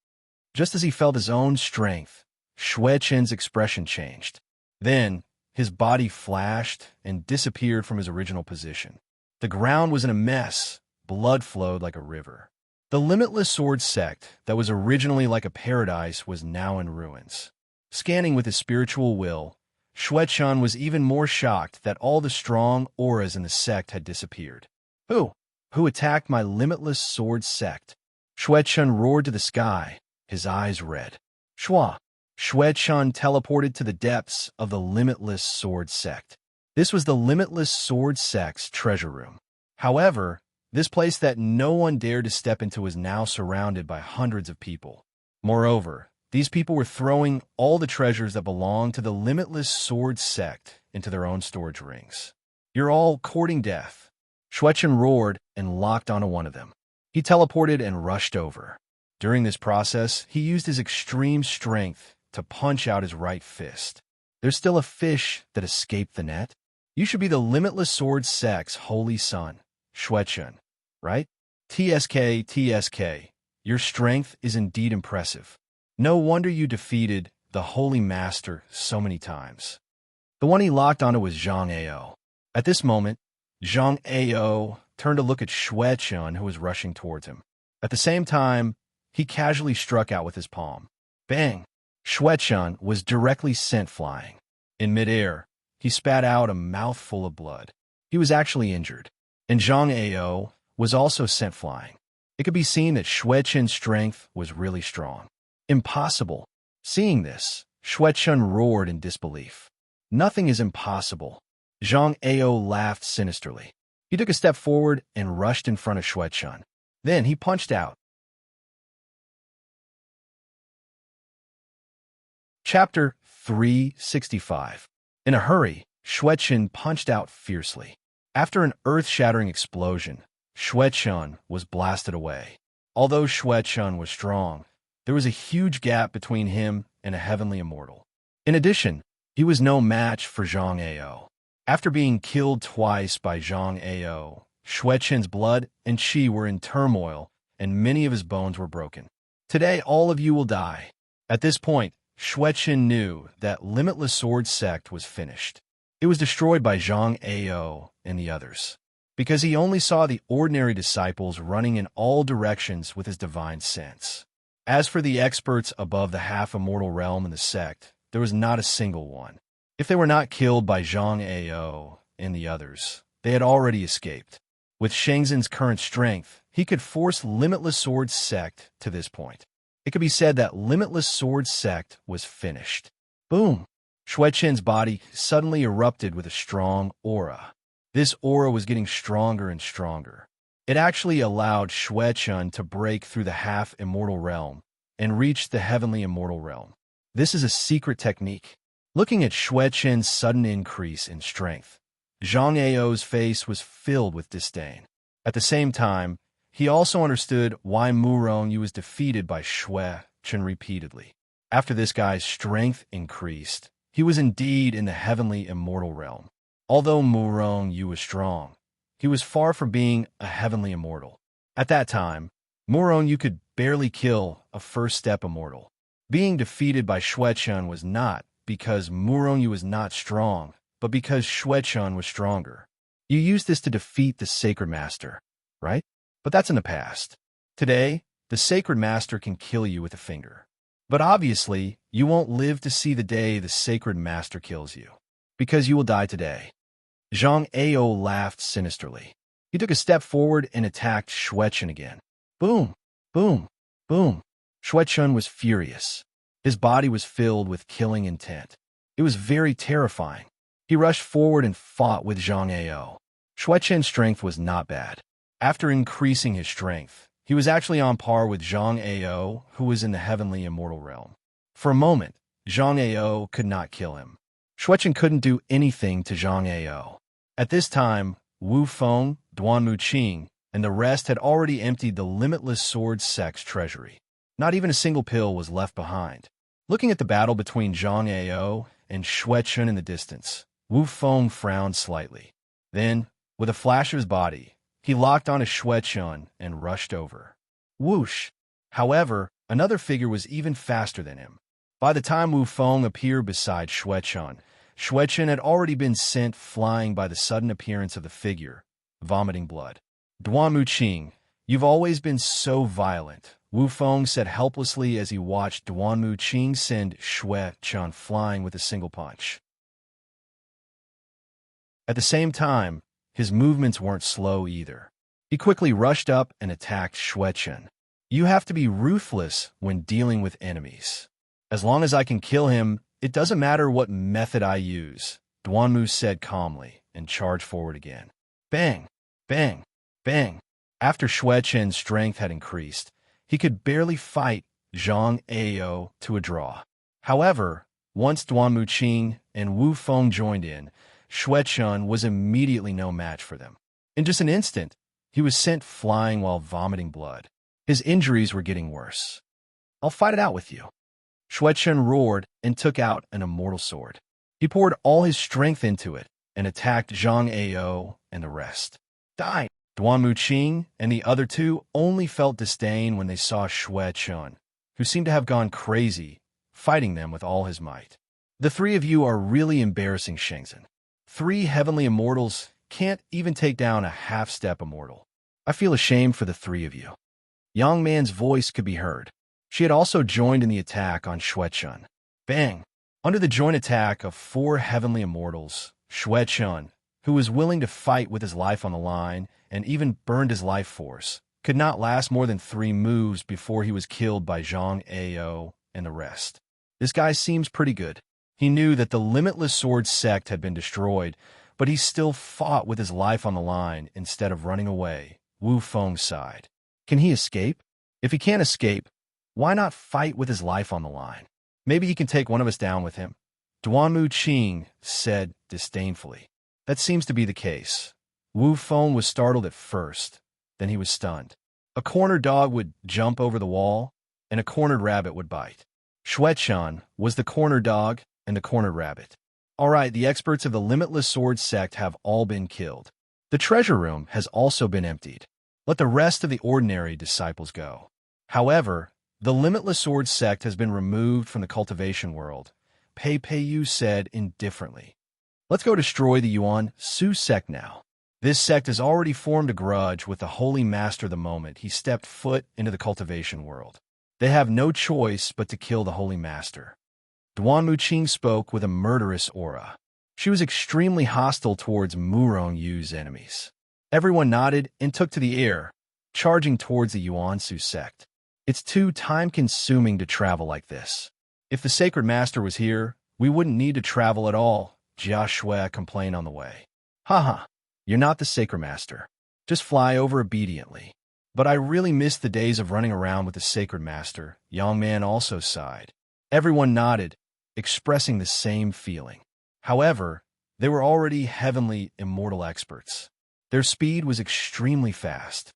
Just as he felt his own strength, Xue Chen's expression changed. Then, his body flashed and disappeared from his original position. The ground was in a mess. Blood flowed like a river. The limitless sword sect that was originally like a paradise was now in ruins. Scanning with his spiritual will, Xue Chen was even more shocked that all the strong auras in the sect had disappeared. Who? Who attacked my limitless sword sect? Xue Chen roared to the sky, his eyes red. Shua! Xue Chen teleported to the depths of the limitless sword sect. This was the limitless sword sect's treasure room. However, this place that no one dared to step into was now surrounded by hundreds of people. Moreover, these people were throwing all the treasures that belonged to the limitless sword sect into their own storage rings. You're all courting death. Xue Chen roared and locked onto one of them. He teleported and rushed over. During this process, he used his extreme strength to punch out his right fist. There's still a fish that escaped the net. You should be the limitless sword sect's holy son, Xue Chen, right? TSK, your strength is indeed impressive. No wonder you defeated the Holy Master so many times. The one he locked onto was Zhang Ao. At this moment, Zhang Ao turned to look at Xue Chen, who was rushing towards him. At the same time, he casually struck out with his palm. Bang! Xue Chen was directly sent flying. In midair, he spat out a mouthful of blood. He was actually injured. And Zhang Ao was also sent flying. It could be seen that Xue Chen's strength was really strong. Impossible. Seeing this, Xue Chen roared in disbelief. Nothing is impossible. Zhang Ao laughed sinisterly. He took a step forward and rushed in front of Xue Chen. Then he punched out. Chapter 365. In a hurry, Xue Chen punched out fiercely. After an earth-shattering explosion, Xue Chen was blasted away. Although Xue Chen was strong, there was a huge gap between him and a heavenly immortal. In addition, he was no match for Zhang Ao. After being killed twice by Zhang Ao, Xue Chen's blood and qi were in turmoil, and many of his bones were broken. Today, all of you will die. At this point, Xue Chen knew that Limitless Sword Sect was finished. It was destroyed by Zhang Ao and the others, because he only saw the ordinary disciples running in all directions with his divine sense. As for the experts above the half-immortal realm in the sect, there was not a single one. If they were not killed by Zhang Ao and the others, they had already escaped. With Shengzhen's current strength, he could force Limitless Sword Sect to this point. It could be said that Limitless Sword Sect was finished. Boom! Xue Chen's body suddenly erupted with a strong aura. This aura was getting stronger and stronger. It actually allowed Xue Chen to break through the half-immortal realm and reach the heavenly immortal realm. This is a secret technique. Looking at Xue Chen's sudden increase in strength, Zhang Ao's face was filled with disdain. At the same time, he also understood why Mu Rongyu was defeated by Xue Chen repeatedly. After this guy's strength increased, he was indeed in the heavenly immortal realm. Although Mu Rongyu was strong, he was far from being a heavenly immortal. At that time, Mu Rongyu could barely kill a first-step immortal. Being defeated by Xue Chen was not because Mu Rongyu was not strong, but because Xue Chen was stronger. You used this to defeat the Sacred Master, right? But that's in the past. Today, the Sacred Master can kill you with a finger. But obviously, you won't live to see the day the Sacred Master kills you, because you will die today. Zhang Ao laughed sinisterly. He took a step forward and attacked Xue Chen again. Boom! Boom! Boom! Xue Chen was furious. His body was filled with killing intent. It was very terrifying. He rushed forward and fought with Zhang Ao. Xue Chen's strength was not bad. After increasing his strength, he was actually on par with Zhang Ao, who was in the heavenly immortal realm. For a moment, Zhang Ao could not kill him. Xue Chen couldn't do anything to Zhang Ao. At this time, Wu Feng, Duan Muqing, and the rest had already emptied the Limitless Sword Sect's treasury. Not even a single pill was left behind. Looking at the battle between Zhang Ao and Xue Chen in the distance, Wu Feng frowned slightly. Then, with a flash of his body, he locked onto Xue Chen and rushed over. Whoosh! However, another figure was even faster than him. By the time Wu Feng appeared beside Xuechen had already been sent flying by the sudden appearance of the figure, vomiting blood. Duan Muqing, you've always been so violent, Wu Feng said helplessly as he watched Duan Muqing send Xuechen flying with a single punch. At the same time, his movements weren't slow either. He quickly rushed up and attacked Xuechen. You have to be ruthless when dealing with enemies. As long as I can kill him, it doesn't matter what method I use, Duanmu said calmly and charged forward again. Bang! Bang! Bang! After Xuechen's strength had increased, he could barely fight Zhang Ao to a draw. However, once Duan Muqing and Wu Feng joined in, Xuechen was immediately no match for them. In just an instant, he was sent flying while vomiting blood. His injuries were getting worse. I'll fight it out with you. Xuechen roared and took out an immortal sword. He poured all his strength into it and attacked Zhang Ao and the rest. Die! Duan Muqing and the other two only felt disdain when they saw Xuechen, who seemed to have gone crazy, fighting them with all his might. The three of you are really embarrassing, Shengzhen. 3 heavenly immortals can't even take down a half-step immortal. I feel ashamed for the 3 of you. Young Man's voice could be heard. She had also joined in the attack on Xuechen. Bang! Under the joint attack of 4 heavenly immortals, Xuechen, who was willing to fight with his life on the line and even burned his life force, could not last more than 3 moves before he was killed by Zhang Ao and the rest. This guy seems pretty good. He knew that the Limitless Sword sect had been destroyed, but he still fought with his life on the line instead of running away. Wu Feng sighed. Can he escape? If he can't escape, why not fight with his life on the line? Maybe he can take one of us down with him. Duan Muqing said disdainfully. That seems to be the case. Wu Feng was startled at first, then he was stunned. A cornered dog would jump over the wall, and a cornered rabbit would bite. Xuechen was the cornered dog and the cornered rabbit. All right, the experts of the Limitless Sword sect have all been killed. The treasure room has also been emptied. Let the rest of the ordinary disciples go. However, the Limitless Sword sect has been removed from the cultivation world, Pei Yu said indifferently. Let's go destroy the Yuan Su sect now. This sect has already formed a grudge with the Holy Master the moment he stepped foot into the cultivation world. They have no choice but to kill the Holy Master. Duan Muqing spoke with a murderous aura. She was extremely hostile towards Murong Yu's enemies. Everyone nodded and took to the air, charging towards the Yuan Su sect. It's too time-consuming to travel like this. If the Sacred Master was here, we wouldn't need to travel at all, Jia Shui complained on the way. Haha, you're not the Sacred Master. Just fly over obediently. But I really miss the days of running around with the Sacred Master, Young Man also sighed. Everyone nodded, expressing the same feeling. However, they were already heavenly immortal experts. Their speed was extremely fast.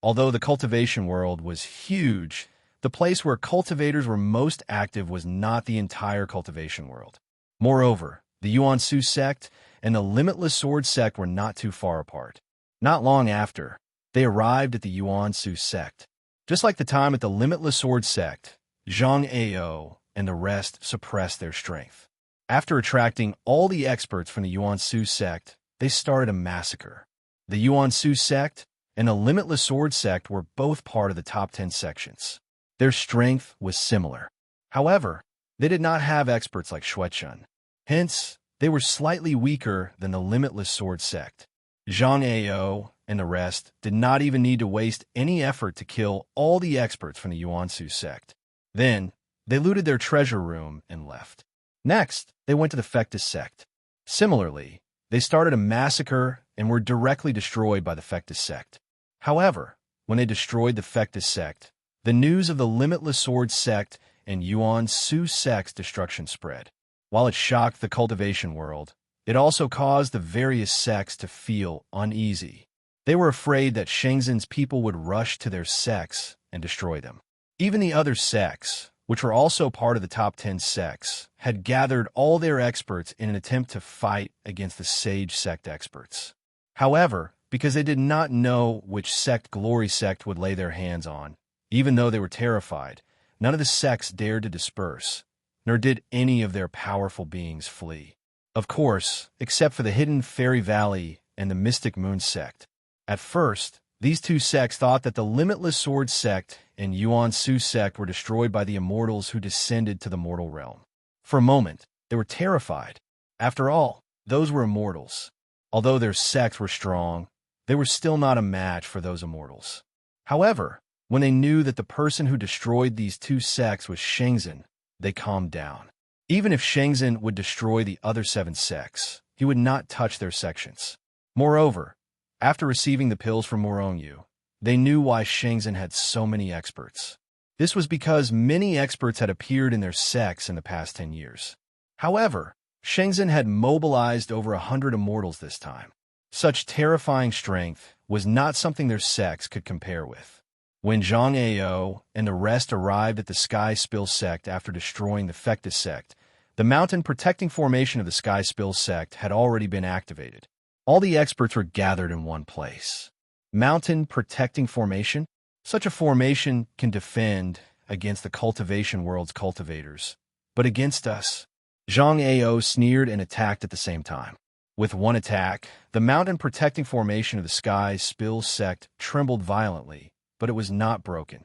Although the cultivation world was huge, the place where cultivators were most active was not the entire cultivation world. Moreover, the Yuan Su sect and the Limitless Sword sect were not too far apart. Not long after, they arrived at the Yuan Su sect. Just like the time at the Limitless Sword sect, Zhang Ao and the rest suppressed their strength. After attracting all the experts from the Yuan Su sect, they started a massacre. The Yuan Su sect and the Limitless Sword sect were both part of the top 10 sections. Their strength was similar. However, they did not have experts like Xuechen. Hence, they were slightly weaker than the Limitless Sword sect. Zhang Ao and the rest did not even need to waste any effort to kill all the experts from the Yuan Su sect. Then, they looted their treasure room and left. Next, they went to the Fectus sect. Similarly, they started a massacre and were directly destroyed by the Fectus sect. However, when they destroyed the Fectus sect, the news of the Limitless Sword sect and Yuan Su sect's destruction spread. While it shocked the cultivation world, it also caused the various sects to feel uneasy. They were afraid that Shengzhen's people would rush to their sects and destroy them. Even the other sects, which were also part of the top 10 sects, had gathered all their experts in an attempt to fight against the Sage sect experts. However, because they did not know which sect Glory Sect would lay their hands on. Even though they were terrified, none of the sects dared to disperse, nor did any of their powerful beings flee. Of course, except for the hidden Fairy Valley and the Mystic Moon Sect. At first, these two sects thought that the Limitless Sword Sect and Yuan Su Sect were destroyed by the immortals who descended to the mortal realm. For a moment, they were terrified. After all, those were immortals. Although their sects were strong, they were still not a match for those immortals. However, when they knew that the person who destroyed these two sects was Shenzhen, they calmed down. Even if Shenzhen would destroy the other 7 sects, he would not touch their sections. Moreover, after receiving the pills from Morongyu, they knew why Shenzhen had so many experts. This was because many experts had appeared in their sects in the past 10 years. However, Shenzhen had mobilized over 100 immortals this time. Such terrifying strength was not something their sects could compare with. When Zhang Ao and the rest arrived at the Sky Spill Sect after destroying the Fectus Sect, the mountain protecting formation of the Sky Spill Sect had already been activated. All the experts were gathered in one place. Mountain protecting formation? Such a formation can defend against the cultivation world's cultivators. But against us? Zhang Ao sneered and attacked at the same time. With one attack, the mountain protecting formation of the Sky Spill Sect trembled violently, but it was not broken.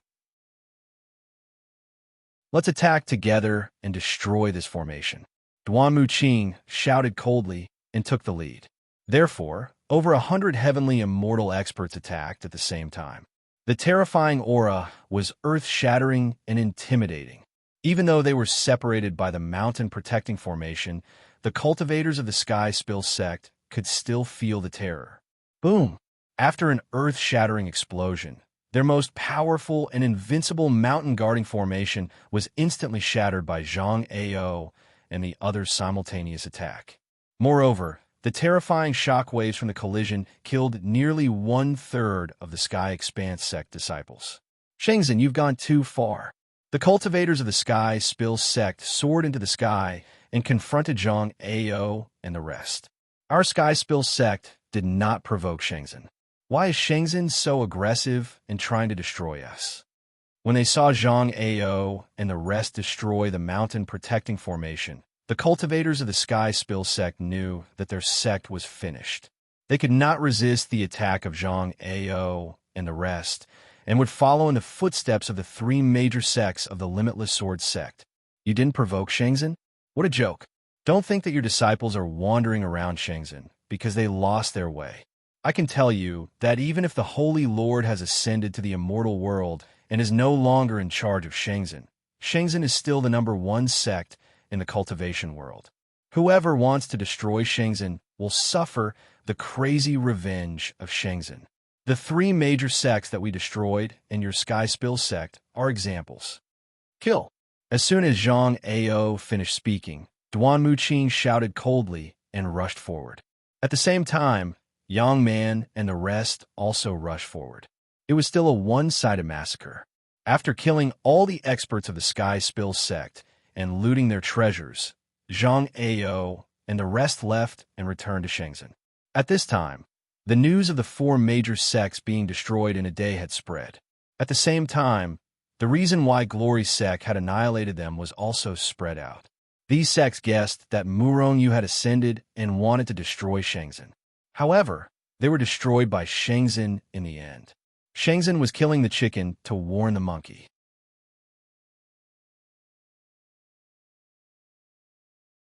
Let's attack together and destroy this formation. Duan Muqing shouted coldly and took the lead. Therefore, over 100 heavenly immortal experts attacked at the same time. The terrifying aura was earth-shattering and intimidating. Even though they were separated by the mountain protecting formation, the cultivators of the Sky Spill Sect could still feel the terror. Boom! After an earth-shattering explosion, their most powerful and invincible mountain-guarding formation was instantly shattered by Zhang Ao and the other's simultaneous attack. Moreover, the terrifying shockwaves from the collision killed nearly 1/3 of the Sky Expanse Sect disciples. Shenzhen, you've gone too far. The cultivators of the Sky Spill Sect soared into the sky and confronted Zhang Ao and the rest. Our Sky Spill Sect did not provoke Shenzhen. Why is Shenzhen so aggressive and trying to destroy us? When they saw Zhang Ao and the rest destroy the mountain protecting formation, the cultivators of the Sky Spill Sect knew that their sect was finished. They could not resist the attack of Zhang Ao and the rest, and would follow in the footsteps of the 3 major sects of the Limitless Sword Sect. You didn't provoke Shenzhen? What a joke. Don't think that your disciples are wandering around Shenzhen because they lost their way. I can tell you that even if the Holy Lord has ascended to the immortal world and is no longer in charge of Shenzhen, Shenzhen is still the #1 sect in the cultivation world. Whoever wants to destroy Shenzhen will suffer the crazy revenge of Shenzhen. The 3 major sects that we destroyed and your Sky Spill Sect are examples. Kill. As soon as Zhang Ao finished speaking, Duan Muqing shouted coldly and rushed forward. At the same time, Yang Man and the rest also rushed forward. It was still a one-sided massacre. After killing all the experts of the Sky Spill Sect and looting their treasures, Zhang Ao and the rest left and returned to Shenzhen. At this time, the news of the 4 major sects being destroyed in a day had spread. At the same time, the reason why Glory Sect had annihilated them was also spread out. These sects guessed that Morongyu had ascended and wanted to destroy Shenzhen. However, they were destroyed by Shenzhen in the end. Shenzhen was killing the chicken to warn the monkey.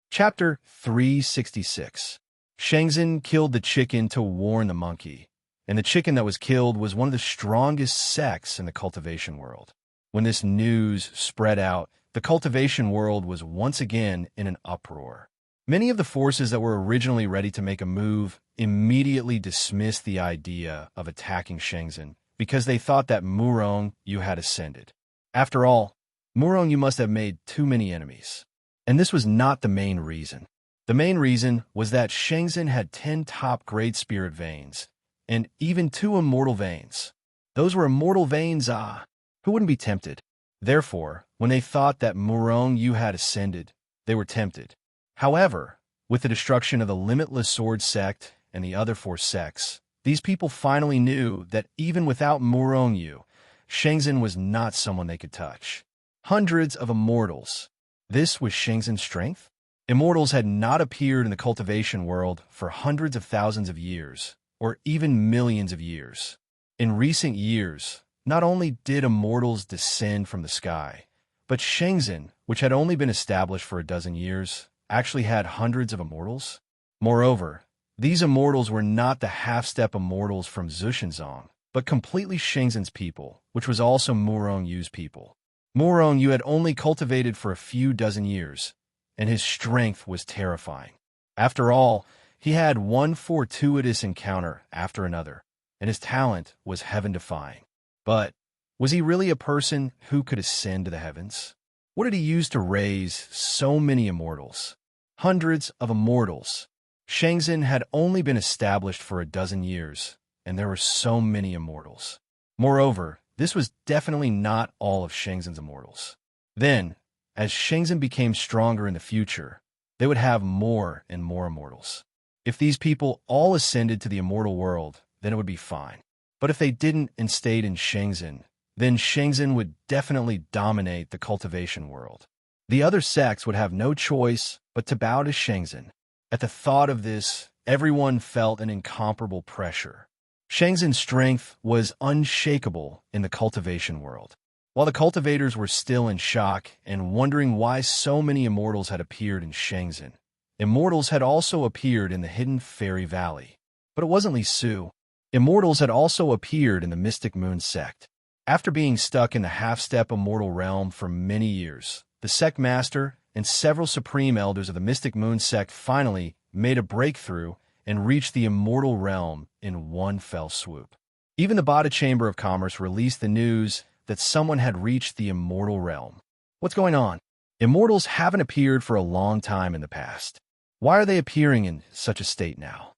Chapter 366. Shenzhen killed the chicken to warn the monkey, and the chicken that was killed was one of the strongest sects in the cultivation world. When this news spread out, the cultivation world was once again in an uproar. Many of the forces that were originally ready to make a move immediately dismissed the idea of attacking Shenzhen because they thought that Morongyu had ascended. After all, Morongyu must have made too many enemies. And this was not the main reason. The main reason was that Shenzhen had 10 top Great Spirit veins, and even 2 immortal veins. Those were immortal veins, who wouldn't be tempted? Therefore, when they thought that Morongyu had ascended, they were tempted. However, with the destruction of the Limitless Sword Sect and the other 4 sects, These people finally knew that even without Murongyu, Shenzhen was not someone they could touch. Hundreds of immortals. This was Shenzhen's strength? Immortals had not appeared in the cultivation world for hundreds of thousands of years, or even millions of years. In recent years, not only did immortals descend from the sky, but Shenzhen, which had only been established for a dozen years, actually had hundreds of immortals. Moreover, these immortals were not the half-step immortals from Zushenzong, but completely Shenzhen's people, which was also Murongyu's people. Murongyu had only cultivated for a few dozen years, and his strength was terrifying. After all, he had one fortuitous encounter after another, and his talent was heaven-defying. But was he really a person who could ascend to the heavens? What did he use to raise so many immortals? Hundreds of immortals. Shenzhen had only been established for a dozen years, and there were so many immortals. Moreover, this was definitely not all of Shenzhen's immortals. Then, as Shenzhen became stronger in the future, they would have more and more immortals. If these people all ascended to the immortal world, then it would be fine. But if they didn't and stayed in Shenzhen, then Shenzhen would definitely dominate the cultivation world. The other sects would have no choice but to bow to Shenzhen. At the thought of this, everyone felt an incomparable pressure. Shenzhen's strength was unshakable in the cultivation world. While the cultivators were still in shock and wondering why so many immortals had appeared in Shenzhen, immortals had also appeared in the hidden Fairy Valley. But it wasn't Li Su. Immortals had also appeared in the Mystic Moon sect. After being stuck in the half-step immortal realm for many years, the sect master and several supreme elders of the Mystic Moon sect finally made a breakthrough and reached the immortal realm in one fell swoop. Even the Bada Chamber of Commerce released the news that someone had reached the immortal realm. What's going on? Immortals haven't appeared for a long time in the past. Why are they appearing in such a state now?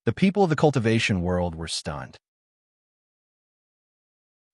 The people of the cultivation world were stunned.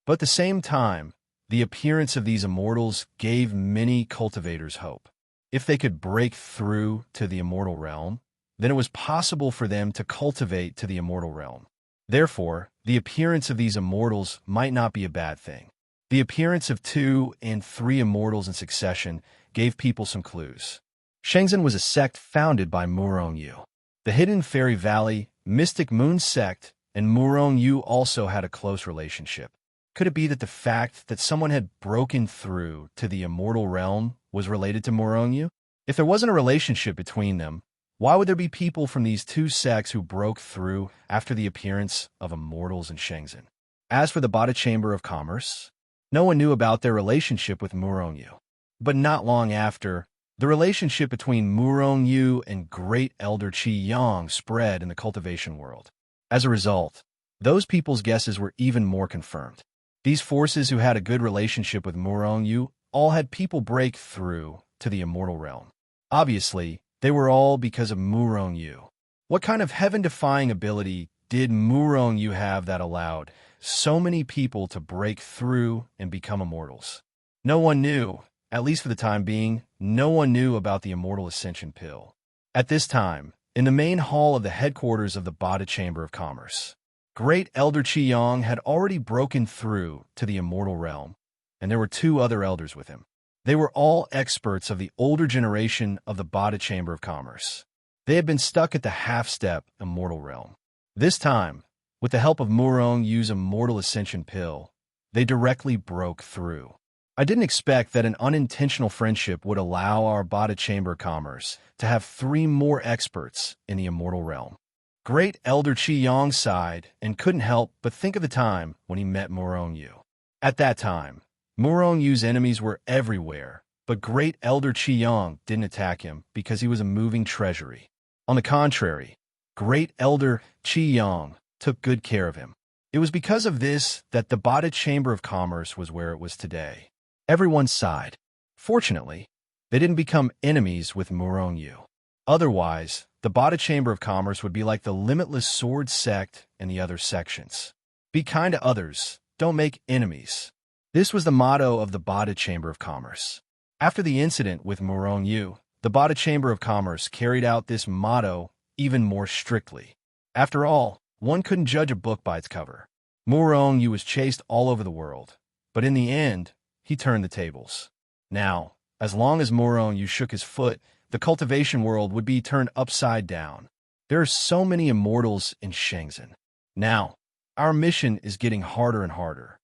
But at the same time, the appearance of these immortals gave many cultivators hope. If they could break through to the immortal realm, then it was possible for them to cultivate to the immortal realm. Therefore, the appearance of these immortals might not be a bad thing. The appearance of 2 and 3 immortals in succession gave people some clues. Shenzhen was a sect founded by Murongyu. The hidden Fairy Valley, Mystic Moon sect, and Murongyu also had a close relationship. Could it be that the fact that someone had broken through to the immortal realm was related to Murongyu? If there wasn't a relationship between them, why would there be people from these 2 sects who broke through after the appearance of immortals in Shenzhen? As for the Bada Chamber of Commerce, no one knew about their relationship with Murongyu. But not long after, the relationship between Murongyu and Great Elder Qi Yang spread in the cultivation world. As a result, those people's guesses were even more confirmed. These forces who had a good relationship with Murongyu all had people break through to the immortal realm. Obviously, they were all because of Murongyu. What kind of heaven-defying ability did Murongyu have that allowed so many people to break through and become immortals? No one knew. At least for the time being, no one knew about the Immortal Ascension Pill. At this time, in the main hall of the headquarters of the Bada Chamber of Commerce, Great Elder Qi Yang had already broken through to the immortal realm, and there were 2 other elders with him. They were all experts of the older generation of the Bada Chamber of Commerce. They had been stuck at the half-step immortal realm. This time, with the help of Murongyu's Immortal Ascension Pill, they directly broke through. I didn't expect that an unintentional friendship would allow our Bada Chamber of Commerce to have 3 more experts in the immortal realm. Great Elder Qi Yang sighed and couldn't help but think of the time when he met Murongyu. At that time, Murongyu's enemies were everywhere, but Great Elder Qi Yang didn't attack him because he was a moving treasury. On the contrary, Great Elder Qi Yang took good care of him. It was because of this that the Bada Chamber of Commerce was where it was today. Everyone sighed. Fortunately, they didn't become enemies with Murongyu. Otherwise, the Bada Chamber of Commerce would be like the Limitless Sword sect and the other sections. Be kind to others, don't make enemies. This was the motto of the Bada Chamber of Commerce. After the incident with Murongyu, the Bada Chamber of Commerce carried out this motto even more strictly. After all, one couldn't judge a book by its cover. Murong Yu was chased all over the world, but in the end, he turned the tables. Now, as long as Murong Yu shook his foot, the cultivation world would be turned upside down. There are so many immortals in Shenzhen. Now, our mission is getting harder and harder.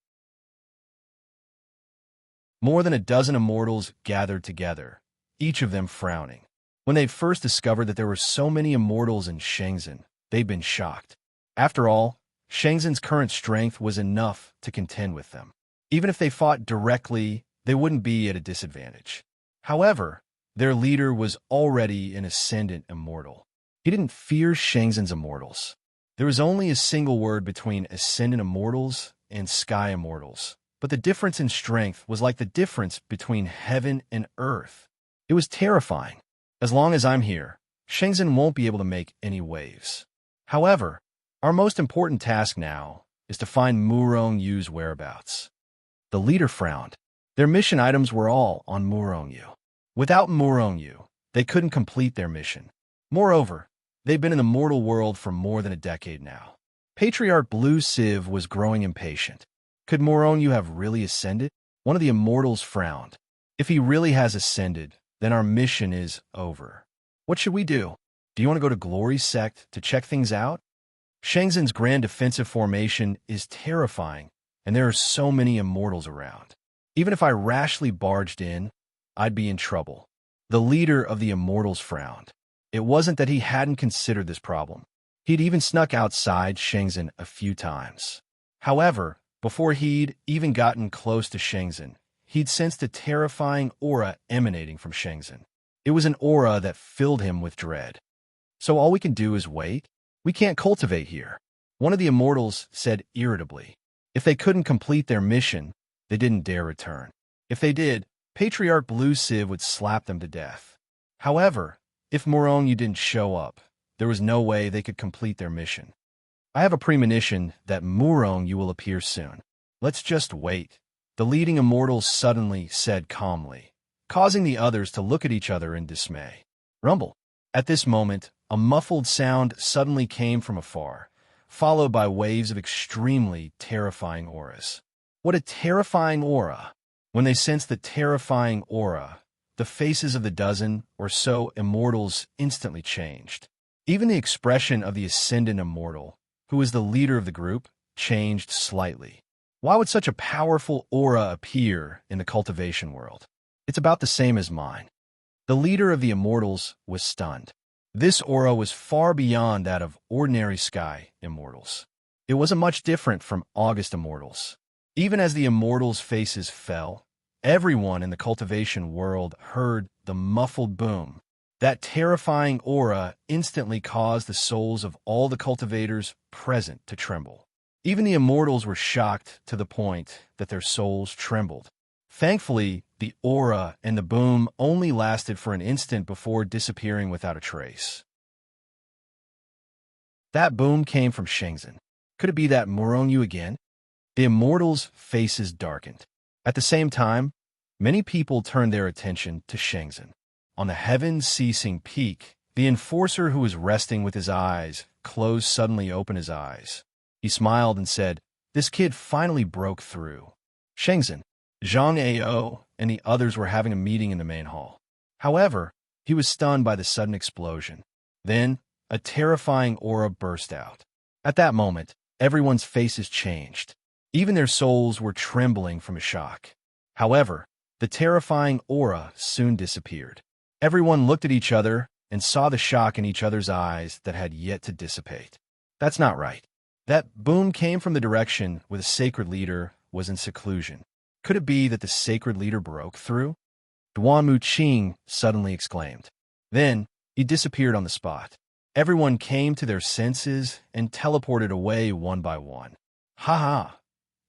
More than a dozen immortals gathered together, each of them frowning. When they first discovered that there were so many immortals in Shenzhen, they'd been shocked. After all, Shenzhen's current strength was enough to contend with them. Even if they fought directly, they wouldn't be at a disadvantage. However, their leader was already an ascendant immortal. He didn't fear Shenzhen's immortals. There was only a single word between ascendant immortals and sky immortals, but the difference in strength was like the difference between heaven and earth. It was terrifying. As long as I'm here, Shenzhen won't be able to make any waves. However, our most important task now is to find Murong Yu's whereabouts. The leader frowned. Their mission items were all on Murong Yu. Without Murong Yu, they couldn't complete their mission. Moreover, they've been in the mortal world for more than a decade now. Patriarch Blue Siv was growing impatient. Could Murong Yu have really ascended? One of the immortals frowned. If he really has ascended, then our mission is over. What should we do? Do you want to go to Glory Sect to check things out? Shenzhen's grand defensive formation is terrifying, and there are so many immortals around. Even if I rashly barged in, I'd be in trouble. The leader of the immortals frowned. It wasn't that he hadn't considered this problem. He'd even snuck outside Shenzhen a few times. However, before he'd even gotten close to Shenzhen, he'd sensed a terrifying aura emanating from Shenzhen. It was an aura that filled him with dread. So all we can do is wait? We can't cultivate here. One of the immortals said irritably. If they couldn't complete their mission, they didn't dare return. If they did, Patriarch Blue Siv would slap them to death. However, if Murong Yu didn't show up, there was no way they could complete their mission. I have a premonition that Murong Yu will appear soon. Let's just wait, the leading immortal suddenly said calmly, causing the others to look at each other in dismay. Rumble. At this moment, a muffled sound suddenly came from afar, followed by waves of extremely terrifying auras. What a terrifying aura! When they sensed the terrifying aura, the faces of the dozen or so immortals instantly changed. Even the expression of the ascendant immortal, who was the leader of the group, changed slightly. Why would such a powerful aura appear in the cultivation world? It's about the same as mine. The leader of the immortals was stunned. This aura was far beyond that of ordinary sky immortals. It wasn't much different from August immortals. Even as the immortals' faces fell, everyone in the cultivation world heard the muffled boom. That terrifying aura instantly caused the souls of all the cultivators present to tremble. Even the immortals were shocked to the point that their souls trembled. Thankfully, the aura and the boom only lasted for an instant before disappearing without a trace. That boom came from Shenzhen. Could it be that Murong Yu again? The immortals' faces darkened. At the same time, many people turned their attention to Shenzhen. On the heaven-ceasing peak, the enforcer who was resting with his eyes closed suddenly opened his eyes. He smiled and said, "This kid finally broke through." Shenzhen, Zhang Ao, and the others were having a meeting in the main hall. However, he was stunned by the sudden explosion. Then, a terrifying aura burst out. At that moment, everyone's faces changed. Even their souls were trembling from a shock. However, the terrifying aura soon disappeared. Everyone looked at each other and saw the shock in each other's eyes that had yet to dissipate. That's not right. That boom came from the direction where the sacred leader was in seclusion. Could it be that the sacred leader broke through? Duan Muqing suddenly exclaimed. Then, he disappeared on the spot. Everyone came to their senses and teleported away one by one. Ha ha!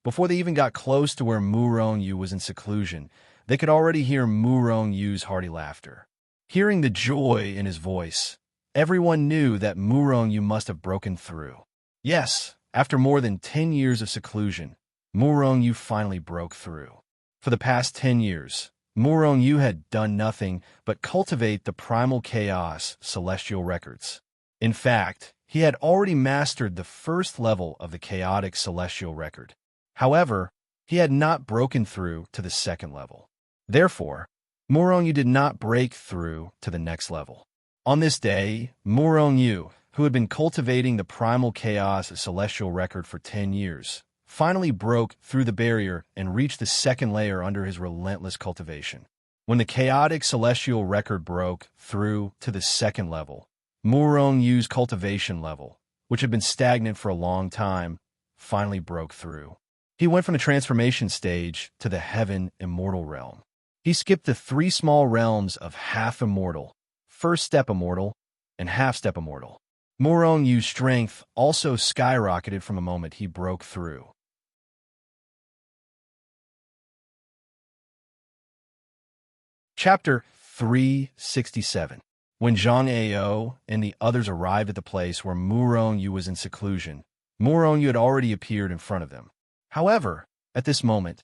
Before they even got close to where Murong Yu was in seclusion, they could already hear Murong Yu's hearty laughter. Hearing the joy in his voice, everyone knew that Murong Yu must have broken through. Yes, after more than 10 years of seclusion, Murong Yu finally broke through. For the past 10 years, Murong Yu had done nothing but cultivate the primal chaos celestial records. In fact, He had already mastered the first level of the chaotic celestial record. However, he had not broken through to the second level. Therefore, Morong Yu did not break through to the next level. On this day, Morong Yu, who had been cultivating the primal chaos celestial record for 10 years, finally broke through the barrier and reached the second layer under his relentless cultivation. When the chaotic celestial record broke through to the second level, Morong Yu's cultivation level, which had been stagnant for a long time, finally broke through. He went from the transformation stage to the heaven immortal realm. He skipped the 3 small realms of half immortal, first step immortal, and half step immortal. Morong Yu's strength also skyrocketed from the moment he broke through. Chapter 367. When Zhang Ao and the others arrived at the place where Morong Yu was in seclusion, Morong Yu had already appeared in front of them. However, at this moment,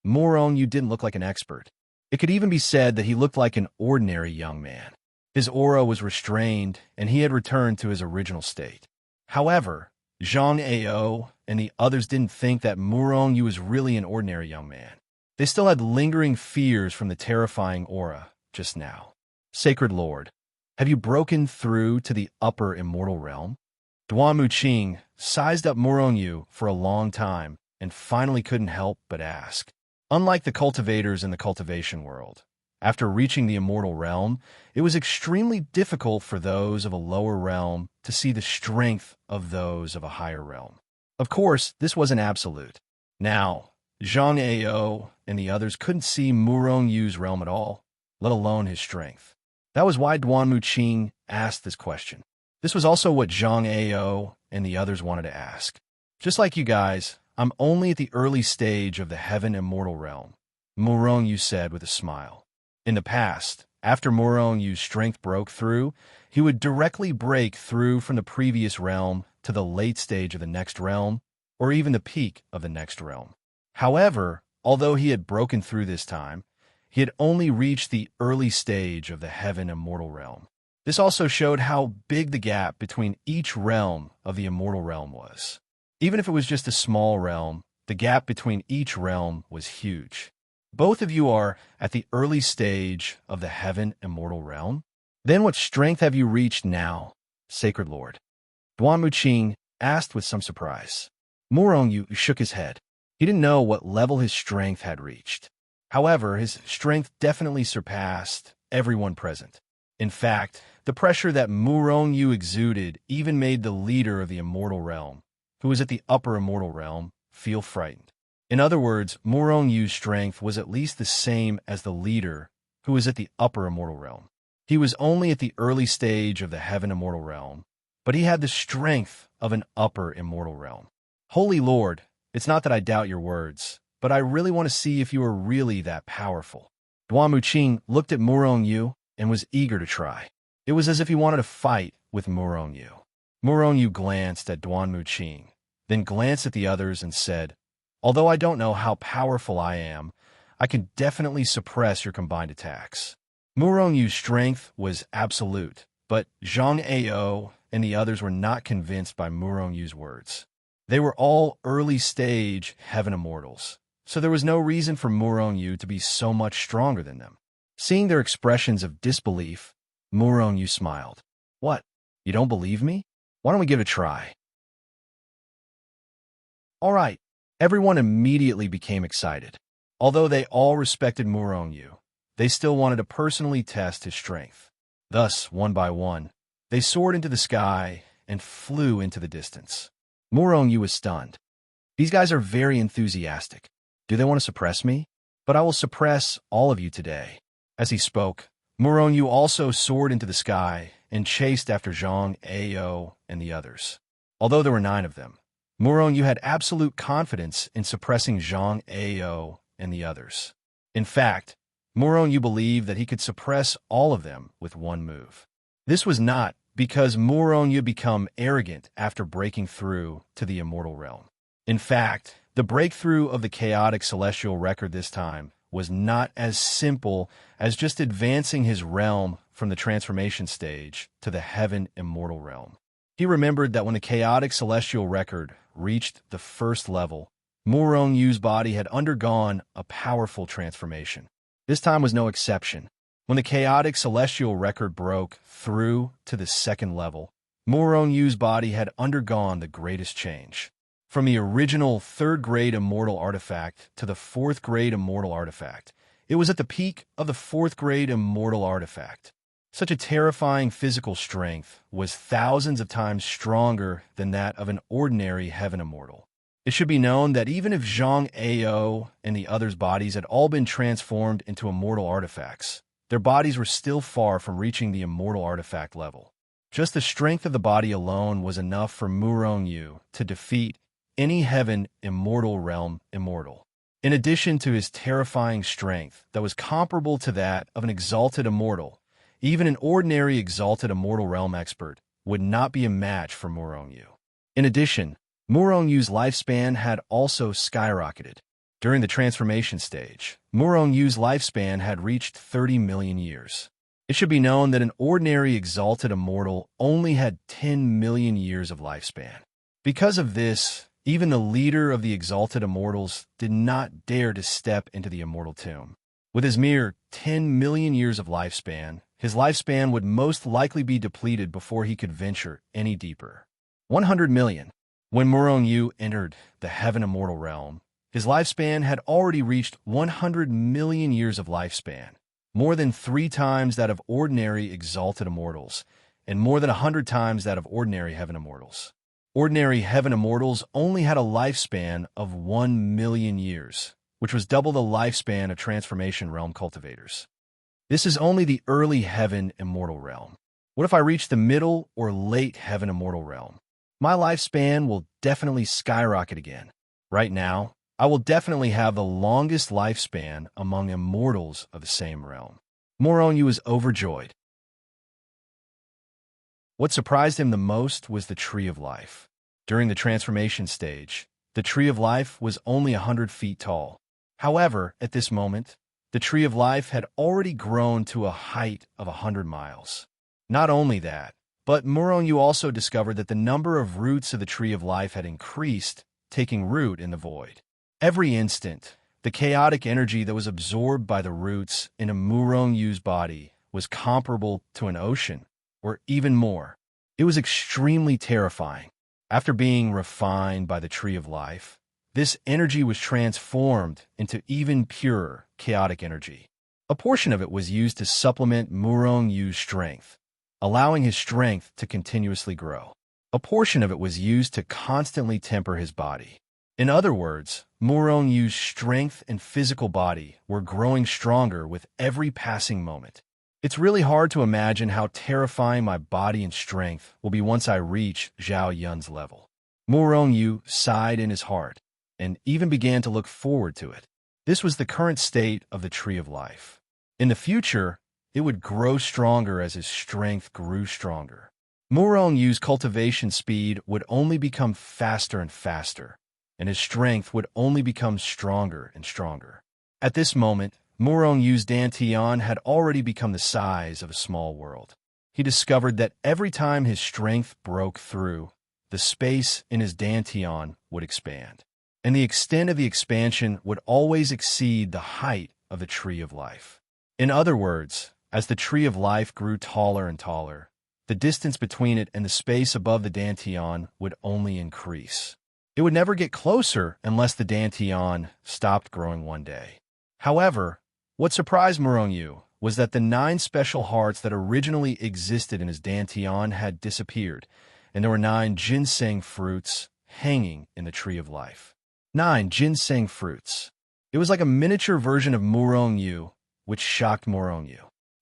Morong Yu didn't look like an expert. It could even be said that he looked like an ordinary young man. His aura was restrained, and he had returned to his original state. However, Zhang Ao and the others didn't think that Morong Yu was really an ordinary young man. They still had lingering fears from the terrifying aura just now. Sacred Lord, have you broken through to the upper immortal realm? Duan Muqing sized up Morong Yu for a long time and finally couldn't help but ask. Unlike the cultivators in the cultivation world, after reaching the immortal realm, it was extremely difficult for those of a lower realm to see the strength of those of a higher realm. Of course, this wasn't absolute. Now, Zhang Ao and the others couldn't see Morong Yu's realm at all, let alone his strength. That was why Duan Muqing asked this question. This was also what Zhang Ao and the others wanted to ask. Just like you guys, I'm only at the early stage of the heaven immortal realm, Morong Yu said with a smile. In the past, after Morong Yu's strength broke through, he would directly break through from the previous realm to the late stage of the next realm, or even the peak of the next realm. However, although he had broken through this time, he had only reached the early stage of the heaven immortal realm. This also showed how big the gap between each realm of the immortal realm was. Even if it was just a small realm, the gap between each realm was huge. Both of you are at the early stage of the heaven immortal realm. Then what strength have you reached now, Sacred Lord? Duan Muqing asked with some surprise. Morong Yu shook his head. He didn't know what level his strength had reached. However, his strength definitely surpassed everyone present. In fact, the pressure that Morong Yu exuded even made the leader of the immortal realm, who was at the upper immortal realm, feel frightened. In other words, Morong Yu's strength was at least the same as the leader who was at the upper immortal realm. He was only at the early stage of the heaven immortal realm, but he had the strength of an upper immortal realm. Holy Lord, it's not that I doubt your words, but I really want to see if you are really that powerful. Duan Muqing looked at Morong Yu and was eager to try. It was as if he wanted to fight with Morong Yu. Morong Yu glanced at Duan Muqing, then glanced at the others and said, although I don't know how powerful I am, I can definitely suppress your combined attacks. Morong Yu's strength was absolute, but Zhang Ao and the others were not convinced by Morong Yu's words. They were all early-stage heaven immortals, so there was no reason for Morong Yu to be so much stronger than them. Seeing their expressions of disbelief, Morong Yu smiled. What? You don't believe me? Why don't we give it a try? All right. Everyone immediately became excited. Although they all respected Morong Yu, they still wanted to personally test his strength. Thus, one by one, they soared into the sky and flew into the distance. Morong Yu was stunned. These guys are very enthusiastic. Do they want to suppress me? But I will suppress all of you today. As he spoke, Morong Yu also soared into the sky and chased after Zhang Ao and the others. Although there were 9 of them, Morong Yu had absolute confidence in suppressing Zhang Ao and the others. In fact, Morong Yu believed that he could suppress all of them with one move. This was not because Morong Yu become arrogant after breaking through to the immortal realm. In fact, the breakthrough of the chaotic celestial record this time was not as simple as just advancing his realm from the transformation stage to the heaven immortal realm. He remembered that when the chaotic celestial record reached the first level, Murong Yu's body had undergone a powerful transformation. This time was no exception. When the chaotic celestial record broke through to the second level, Murong Yu's body had undergone the greatest change. From the original third-grade immortal artifact to the fourth-grade immortal artifact, it was at the peak of the fourth-grade immortal artifact. Such a terrifying physical strength was thousands of times stronger than that of an ordinary heaven immortal. It should be known that even if Zhang Ao and the others' bodies had all been transformed into immortal artifacts, their bodies were still far from reaching the immortal artifact level. Just the strength of the body alone was enough for Murong Yu to defeat any heaven immortal realm immortal. In addition to his terrifying strength that was comparable to that of an exalted immortal, even an ordinary exalted immortal realm expert would not be a match for Murong Yu. In addition, Murong Yu's lifespan had also skyrocketed. During the transformation stage, Murong Yu's lifespan had reached 30 million years. It should be known that an ordinary exalted immortal only had 10 million years of lifespan. Because of this, even the leader of the exalted immortals did not dare to step into the immortal tomb. With his mere 10 million years of lifespan, his lifespan would most likely be depleted before he could venture any deeper. 100 million. When Murong Yu entered the heaven immortal realm, his lifespan had already reached 100 million years of lifespan, more than 3 times that of ordinary exalted immortals, and more than 100 times that of ordinary heaven immortals. Ordinary heaven immortals only had a lifespan of 1 million years, which was double the lifespan of transformation realm cultivators. This is only the early heaven immortal realm. What if I reach the middle or late heaven immortal realm? My lifespan will definitely skyrocket again. Right now, I will definitely have the longest lifespan among immortals of the same realm. Murong Yu was overjoyed. What surprised him the most was the Tree of Life. During the transformation stage, the Tree of Life was only 100 feet tall. However, at this moment, the Tree of Life had already grown to a height of 100 miles. Not only that, but Murong Yu also discovered that the number of roots of the Tree of Life had increased, taking root in the void. Every instant, the chaotic energy that was absorbed by the roots in a Murong Yu's body was comparable to an ocean, or even more. It was extremely terrifying. After being refined by the Tree of Life, this energy was transformed into even purer, chaotic energy. A portion of it was used to supplement Murong Yu's strength, allowing his strength to continuously grow. A portion of it was used to constantly temper his body. In other words, Murong Yu's strength and physical body were growing stronger with every passing moment. It's really hard to imagine how terrifying my body and strength will be once I reach Zhao Yun's level. Murong Yu sighed in his heart and even began to look forward to it. This was the current state of the Tree of Life. In the future, it would grow stronger as his strength grew stronger. Murong Yu's cultivation speed would only become faster and faster, and his strength would only become stronger and stronger. At this moment, Murong Yu's Dantian had already become the size of a small world. He discovered that every time his strength broke through, the space in his Dantian would expand, and the extent of the expansion would always exceed the height of the Tree of Life. In other words, as the Tree of Life grew taller and taller, the distance between it and the space above the Dantian would only increase. It would never get closer unless the Dantian stopped growing one day. However, what surprised Murong Yu was that the 9 special hearts that originally existed in his Dantian had disappeared, and there were 9 ginseng fruits hanging in the Tree of Life. 9 ginseng fruits. It was like a miniature version of Murong Yu, which shocked Murong Yu.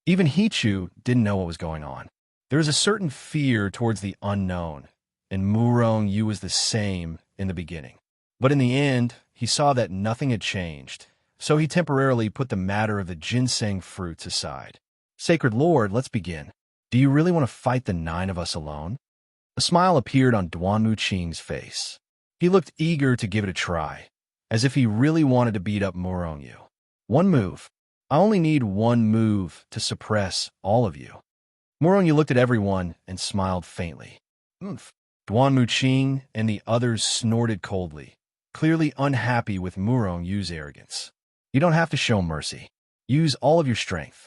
Even Hichu didn't know what was going on. There was a certain fear towards the unknown, and Murong Yu was the same in the beginning. But in the end, he saw that nothing had changed, so he temporarily put the matter of the ginseng fruits aside. Sacred Lord, let's begin. Do you really want to fight the 9 of us alone? A smile appeared on Duanmu Qing's face. He looked eager to give it a try, as if he really wanted to beat up Murong Yu. 1 move. I only need 1 move to suppress all of you. Murong Yu looked at everyone and smiled faintly. Umph. Duan Muqing and the others snorted coldly, clearly unhappy with Murong Yu's arrogance. You don't have to show mercy. Use all of your strength.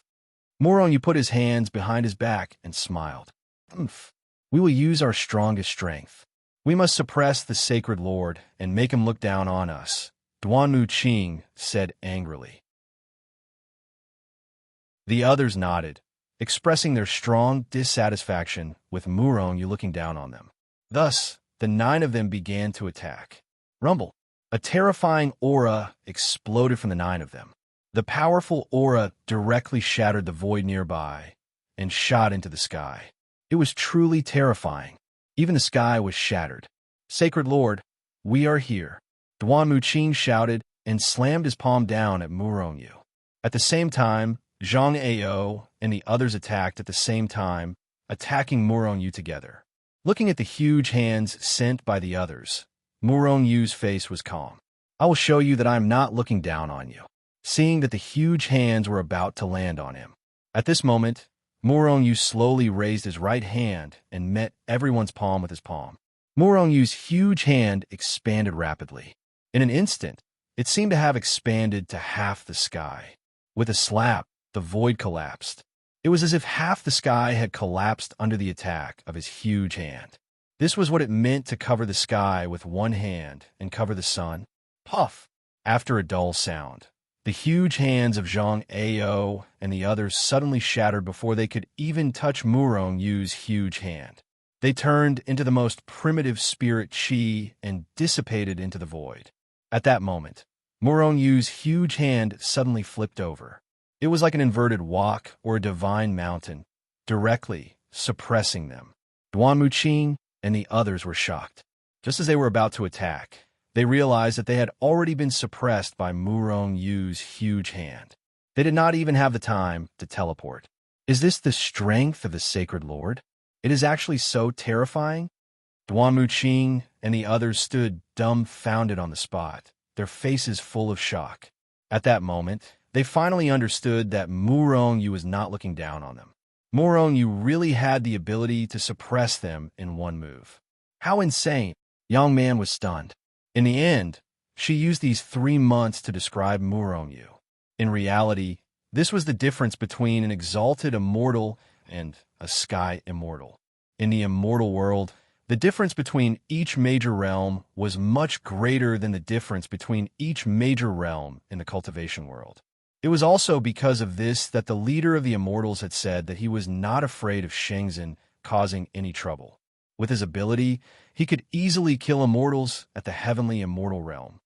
Murong Yu put his hands behind his back and smiled. Umph. We will use our strongest strength. We must suppress the sacred lord and make him look down on us, Duan Muqing said angrily. The others nodded, expressing their strong dissatisfaction with Murong Yu looking down on them. Thus, the 9 of them began to attack. Rumble. A terrifying aura exploded from the 9 of them. The powerful aura directly shattered the void nearby and shot into the sky. It was truly terrifying. Even the sky was shattered. Sacred Lord, we are here. Duan Muqing shouted and slammed his palm down at Murong Yu. At the same time, Zhang Ao and the others attacked at the same time, attacking Murong Yu together. Looking at the huge hands sent by the others, Murong Yu's face was calm. I will show you that I am not looking down on you. Seeing that the huge hands were about to land on him. At this moment, Murong Yu slowly raised his right hand and met everyone's palm with his palm. Murong Yu's huge hand expanded rapidly. In an instant, it seemed to have expanded to half the sky. With a slap, the void collapsed. It was as if half the sky had collapsed under the attack of his huge hand. This was what it meant to cover the sky with one hand and cover the sun. Puff! After a dull sound, the huge hands of Zhang Ao and the others suddenly shattered before they could even touch Murong Yu's huge hand. They turned into the most primitive spirit chi and dissipated into the void. At that moment, Murong Yu's huge hand suddenly flipped over. It was like an inverted wok or a divine mountain, directly suppressing them. Duan Muqing and the others were shocked. Just as they were about to attack, they realized that they had already been suppressed by Murong Yu's huge hand. They did not even have the time to teleport. Is this the strength of the Sacred Lord? It is actually so terrifying. Duan Muqing and the others stood dumbfounded on the spot, their faces full of shock. At that moment, they finally understood that Murong Yu was not looking down on them. Murong Yu really had the ability to suppress them in one move. How insane! Young Man was stunned. In the end, she used these 3 months to describe Murong Yu. In reality, this was the difference between an exalted immortal and a sky immortal. In the immortal world, the difference between each major realm was much greater than the difference between each major realm in the cultivation world. It was also because of this that the leader of the immortals had said that he was not afraid of Shenzhen causing any trouble. With his ability, he could easily kill immortals at the heavenly immortal realm.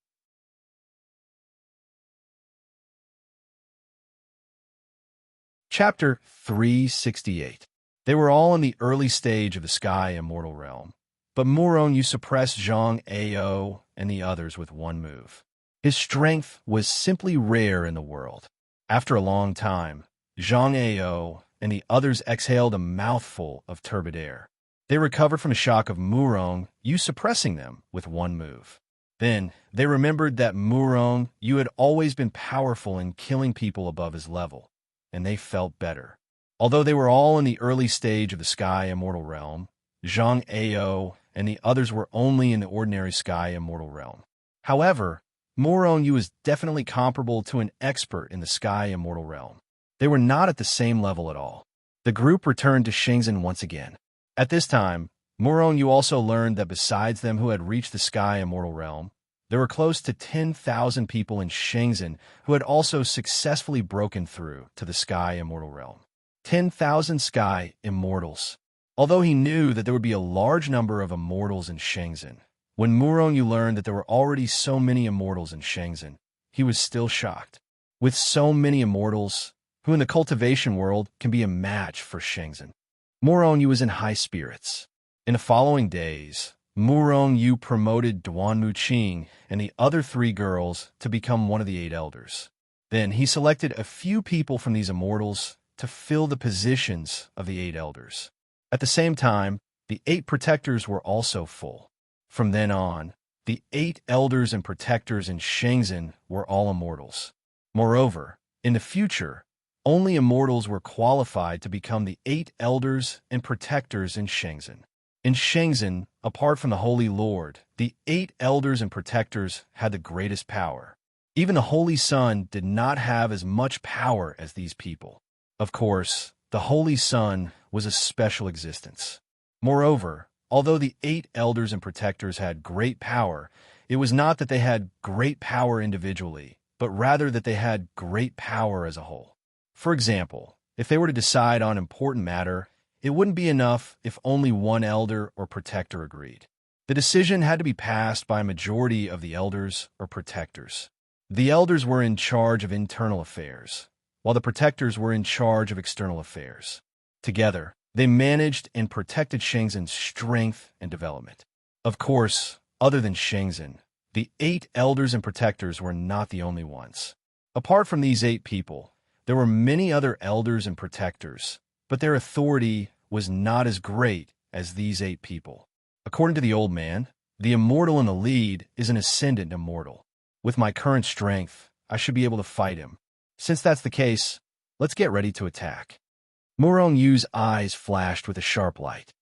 Chapter 368. They were all in the early stage of the sky immortal realm, but Murong Yu suppressed Zhang Ao and the others with one move. His strength was simply rare in the world. After a long time, Zhang Ao and the others exhaled a mouthful of turbid air. They recovered from the shock of Murong Yu suppressing them with one move. Then, they remembered that Murong Yu had always been powerful in killing people above his level, and they felt better. Although they were all in the early stage of the sky immortal realm, Zhang Ao and the others were only in the ordinary sky immortal realm. However, Murong Yu was definitely comparable to an expert in the sky immortal realm. They were not at the same level at all. The group returned to Shenzhen once again. At this time, Murong Yu also learned that besides them who had reached the sky immortal realm, there were close to 10,000 people in Shenzhen who had also successfully broken through to the sky immortal realm. 10,000 sky immortals. Although he knew that there would be a large number of immortals in Shenzhen, when Murong Yu learned that there were already so many immortals in Shenzhen, he was still shocked. With so many immortals, who in the cultivation world can be a match for Shenzhen, Murong Yu was in high spirits. In the following days, Murong Yu promoted Duan Muqing and the other 3 girls to become one of the 8 elders. Then he selected a few people from these immortals to fill the positions of the 8 elders. At the same time, the 8 protectors were also full. From then on, the 8 elders and protectors in Shenzhen were all immortals. Moreover, in the future, only immortals were qualified to become the 8 elders and protectors in Shenzhen. In Shenzhen, apart from the Holy Lord, the 8 elders and protectors had the greatest power. Even the Holy Sun did not have as much power as these people. Of course, the Holy Sun was a special existence. Moreover, although the 8 elders and protectors had great power, it was not that they had great power individually, but rather that they had great power as a whole. For example, if they were to decide on an important matter, it wouldn't be enough if only one elder or protector agreed. The decision had to be passed by a majority of the elders or protectors. The elders were in charge of internal affairs, while the protectors were in charge of external affairs. Together, they managed and protected Shenzhen's strength and development. Of course, other than Shenzhen, the 8 elders and protectors were not the only ones. Apart from these 8 people, there were many other elders and protectors, but their authority was not as great as these 8 people. According to the old man, the immortal in the lead is an ascendant immortal. With my current strength, I should be able to fight him. Since that's the case, let's get ready to attack. Murong Yu's eyes flashed with a sharp light.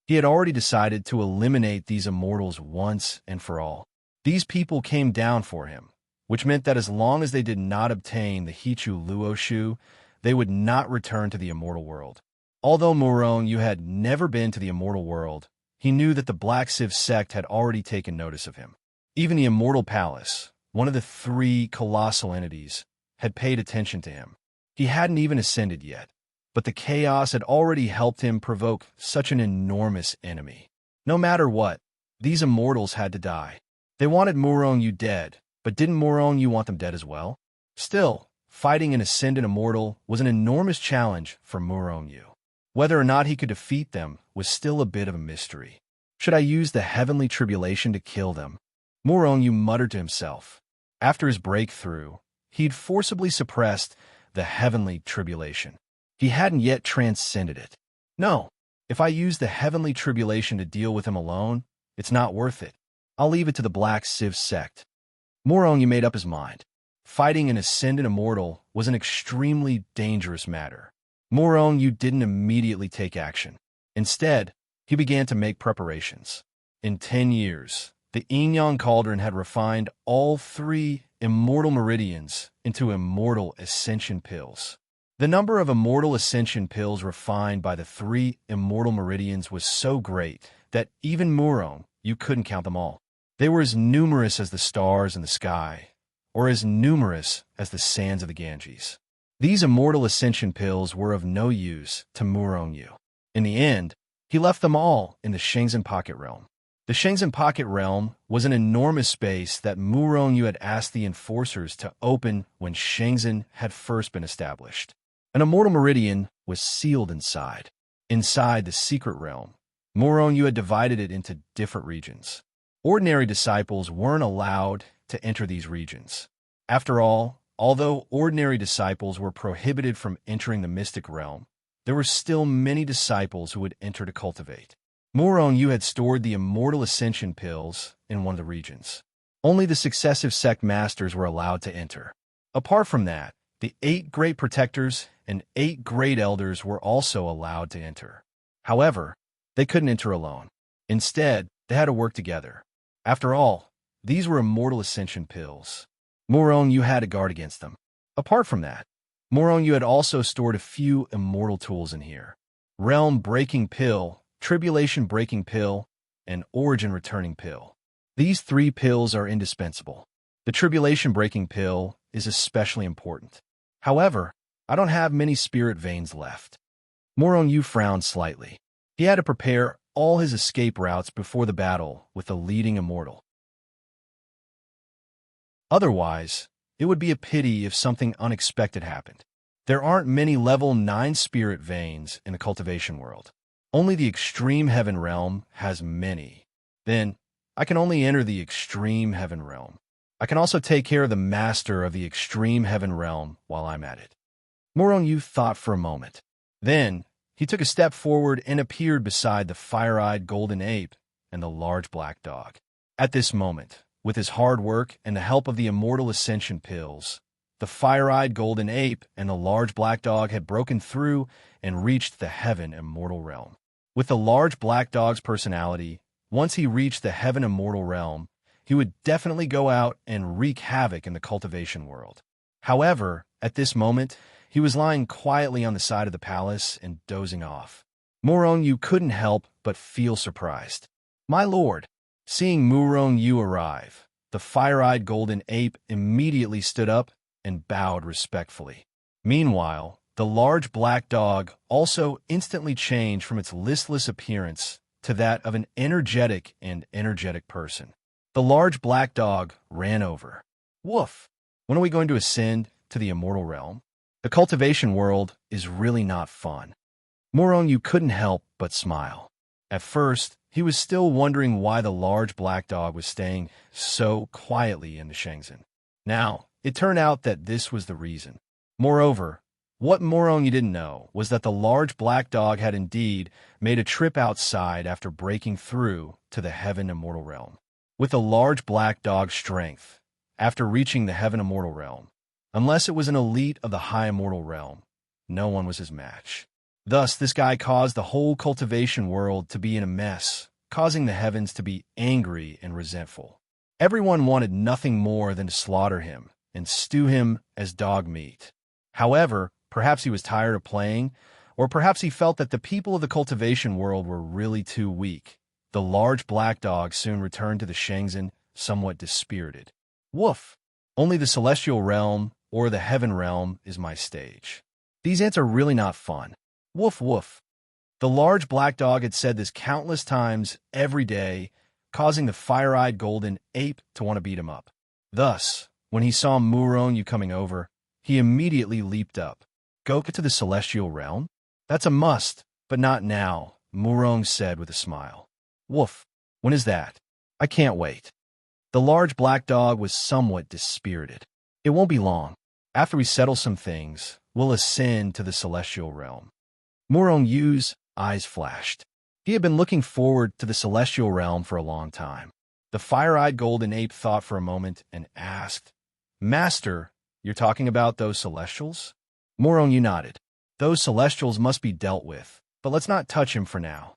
He had already decided to eliminate these immortals once and for all. These people came down for him, which meant that as long as they did not obtain the Hichu Luoshu, they would not return to the immortal world. Although Murong Yu had never been to the immortal world, he knew that the Black Civ sect had already taken notice of him. Even the Immortal Palace, one of the 3 colossal entities, had paid attention to him. He hadn't even ascended yet, but the chaos had already helped him provoke such an enormous enemy. No matter what, these immortals had to die. They wanted Murong Yu dead, but didn't Murong Yu want them dead as well? Still, fighting an ascendant immortal was an enormous challenge for Murong Yu. Whether or not he could defeat them was still a bit of a mystery. Should I use the heavenly tribulation to kill them? Murong Yu muttered to himself. After his breakthrough, he'd forcibly suppressed the heavenly tribulation. He hadn't yet transcended it. No, if I use the heavenly tribulation to deal with him alone, it's not worth it. I'll leave it to the Black Civ sect. Murong Yu made up his mind. Fighting an ascendant immortal was an extremely dangerous matter. Murong Yu didn't immediately take action. Instead, he began to make preparations. In 10 years, the Yin-Yang Cauldron had refined all 3 immortal meridians into immortal ascension pills. The number of immortal ascension pills refined by the 3 immortal meridians was so great that even Murong Yu couldn't count them all. They were as numerous as the stars in the sky, or as numerous as the sands of the Ganges. These immortal ascension pills were of no use to Murong Yu. In the end, he left them all in the Shenzhen Pocket Realm. The Shenzhen Pocket Realm was an enormous space that Murong Yu had asked the enforcers to open when Shenzhen had first been established. An immortal meridian was sealed inside. Inside the secret realm, Murong Yu had divided it into different regions. Ordinary disciples weren't allowed to enter these regions. After all, although ordinary disciples were prohibited from entering the mystic realm, there were still many disciples who would enter to cultivate. Murong Yu had stored the immortal ascension pills in one of the regions. Only the successive sect masters were allowed to enter. Apart from that, the 8 great protectors and 8 great elders were also allowed to enter. However, they couldn't enter alone. Instead, they had to work together. After all, these were immortal ascension pills. Murong Yu had to guard against them. Apart from that, Murong Yu had also stored a few immortal tools in here. Realm-breaking pill, tribulation-breaking pill, and origin-returning pill. These 3 pills are indispensable. The tribulation-breaking pill is especially important. However, I don't have many spirit veins left. Murong Yu frowned slightly. He had to prepare all his escape routes before the battle with the leading immortal. Otherwise, it would be a pity if something unexpected happened. There aren't many level 9 spirit veins in the cultivation world. Only the extreme heaven realm has many. Then, I can only enter the extreme heaven realm. I can also take care of the master of the extreme heaven realm while I'm at it. Murong Yu thought for a moment. Then, he took a step forward and appeared beside the fire-eyed golden ape and the large black dog. At this moment, with his hard work and the help of the immortal ascension pills, the fire-eyed golden ape and the large black dog had broken through and reached the heaven immortal realm. With the large black dog's personality, once he reached the heaven immortal realm, he would definitely go out and wreak havoc in the cultivation world. However, at this moment, he was lying quietly on the side of the palace and dozing off. Morong Yu couldn't help but feel surprised. "My lord!" Seeing Morong Yu arrive, the fire-eyed golden ape immediately stood up and bowed respectfully. Meanwhile, the large black dog also instantly changed from its listless appearance to that of an energetic person. The large black dog ran over. "Woof! When are we going to ascend to the immortal realm? The cultivation world is really not fun." Morong Yu couldn't help but smile. At first, he was still wondering why the large black dog was staying so quietly in the Shenzhen. Now, it turned out that this was the reason. Moreover, what Morong Yu didn't know was that the large black dog had indeed made a trip outside after breaking through to the heaven immortal realm. With the large black dog's strength, after reaching the heaven immortal realm, unless it was an elite of the high immortal realm, no one was his match. Thus, this guy caused the whole cultivation world to be in a mess, causing the heavens to be angry and resentful. Everyone wanted nothing more than to slaughter him and stew him as dog meat. However, perhaps he was tired of playing, or perhaps he felt that the people of the cultivation world were really too weak. The large black dog soon returned to the Shenzhen, somewhat dispirited. "Woof! Only the celestial realm or the heaven realm is my stage. These ants are really not fun. Woof woof." The large black dog had said this countless times every day, causing the fire-eyed golden ape to want to beat him up. Thus, when he saw Morong Yu coming over, he immediately leaped up. "Go to the celestial realm? That's a must, but not now," Morong said with a smile. "Woof! When is that? I can't wait." The large black dog was somewhat dispirited. "It won't be long. After we settle some things, we'll ascend to the celestial realm." Morong Yu's eyes flashed. He had been looking forward to the celestial realm for a long time. The fire-eyed golden ape thought for a moment and asked, "Master, you're talking about those celestials?" Morong Yu nodded. "Those celestials must be dealt with, but let's not touch him for now.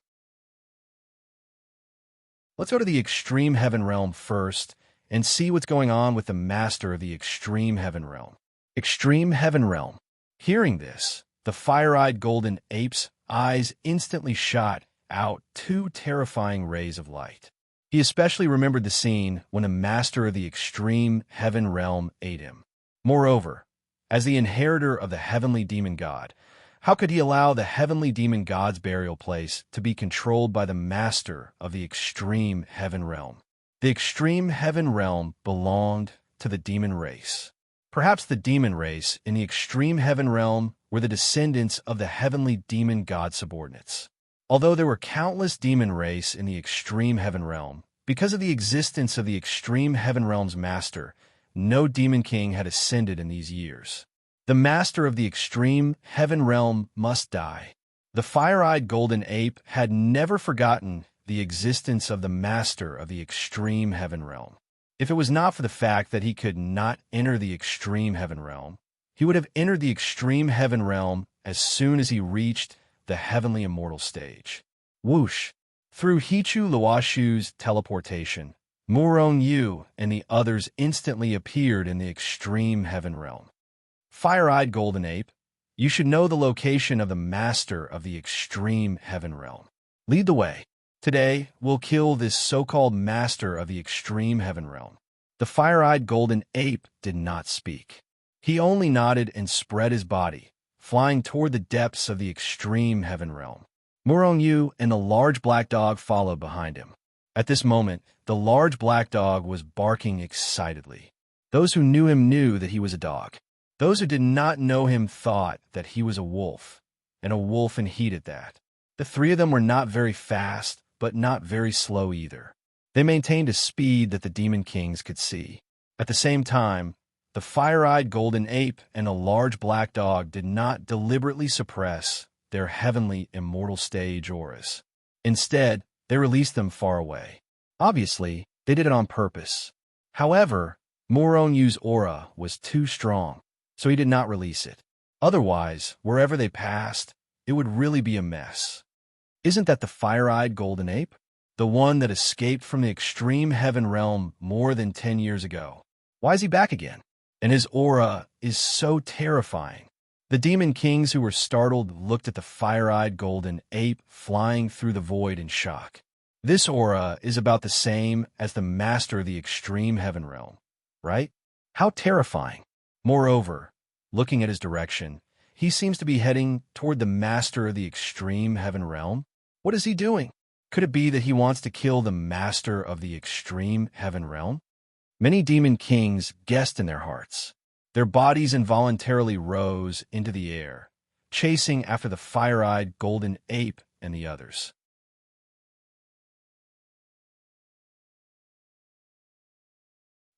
Let's go to the extreme heaven realm first and see what's going on with the master of the extreme heaven realm." Extreme heaven realm. Hearing this, the fire-eyed golden ape's eyes instantly shot out two terrifying rays of light. He especially remembered the scene when the master of the extreme heaven realm ate him. Moreover, as the inheritor of the heavenly demon god, how could he allow the heavenly demon god's burial place to be controlled by the master of the extreme heaven realm? The extreme heaven realm belonged to the demon race. Perhaps the demon race in the extreme heaven realm were the descendants of the heavenly demon god subordinates. Although there were countless demon race in the extreme heaven realm, because of the existence of the extreme heaven realm's master, no demon king had ascended in these years. The master of the extreme heaven realm must die. The fire-eyed golden ape had never forgotten the existence of the master of the extreme heaven realm. If it was not for the fact that he could not enter the extreme heaven realm, he would have entered the extreme heaven realm as soon as he reached the heavenly immortal stage. Whoosh! Through Hichu Luoshu's teleportation, Morong Yu and the others instantly appeared in the extreme heaven realm. Fire-eyed golden ape, you should know the location of the master of the extreme heaven realm. Lead the way. Today, we'll kill this so-called master of the extreme heaven realm. The fire-eyed golden ape did not speak. He only nodded and spread his body, flying toward the depths of the extreme heaven realm. Morong Yu and the large black dog followed behind him. At this moment, the large black dog was barking excitedly. Those who knew him knew that he was a dog. Those who did not know him thought that he was a wolf, and a wolf in heat at that. The three of them were not very fast, but not very slow either. They maintained a speed that the demon kings could see. At the same time, the fire-eyed golden ape and a large black dog did not deliberately suppress their heavenly immortal stage auras. Instead, they released them far away. Obviously, they did it on purpose. However, Morong Yu's aura was too strong, so he did not release it. Otherwise, wherever they passed, it would really be a mess. Isn't that the fire-eyed golden ape? The one that escaped from the extreme heaven realm more than 10 years ago. Why is he back again? And his aura is so terrifying. The demon kings who were startled looked at the fire-eyed golden ape flying through the void in shock. This aura is about the same as the master of the extreme heaven realm, right? How terrifying. Moreover, looking at his direction, he seems to be heading toward the master of the extreme heaven realm. What is he doing? Could it be that he wants to kill the master of the extreme heaven realm? Many demon kings guessed in their hearts. Their bodies involuntarily rose into the air, chasing after the fire-eyed golden ape and the others.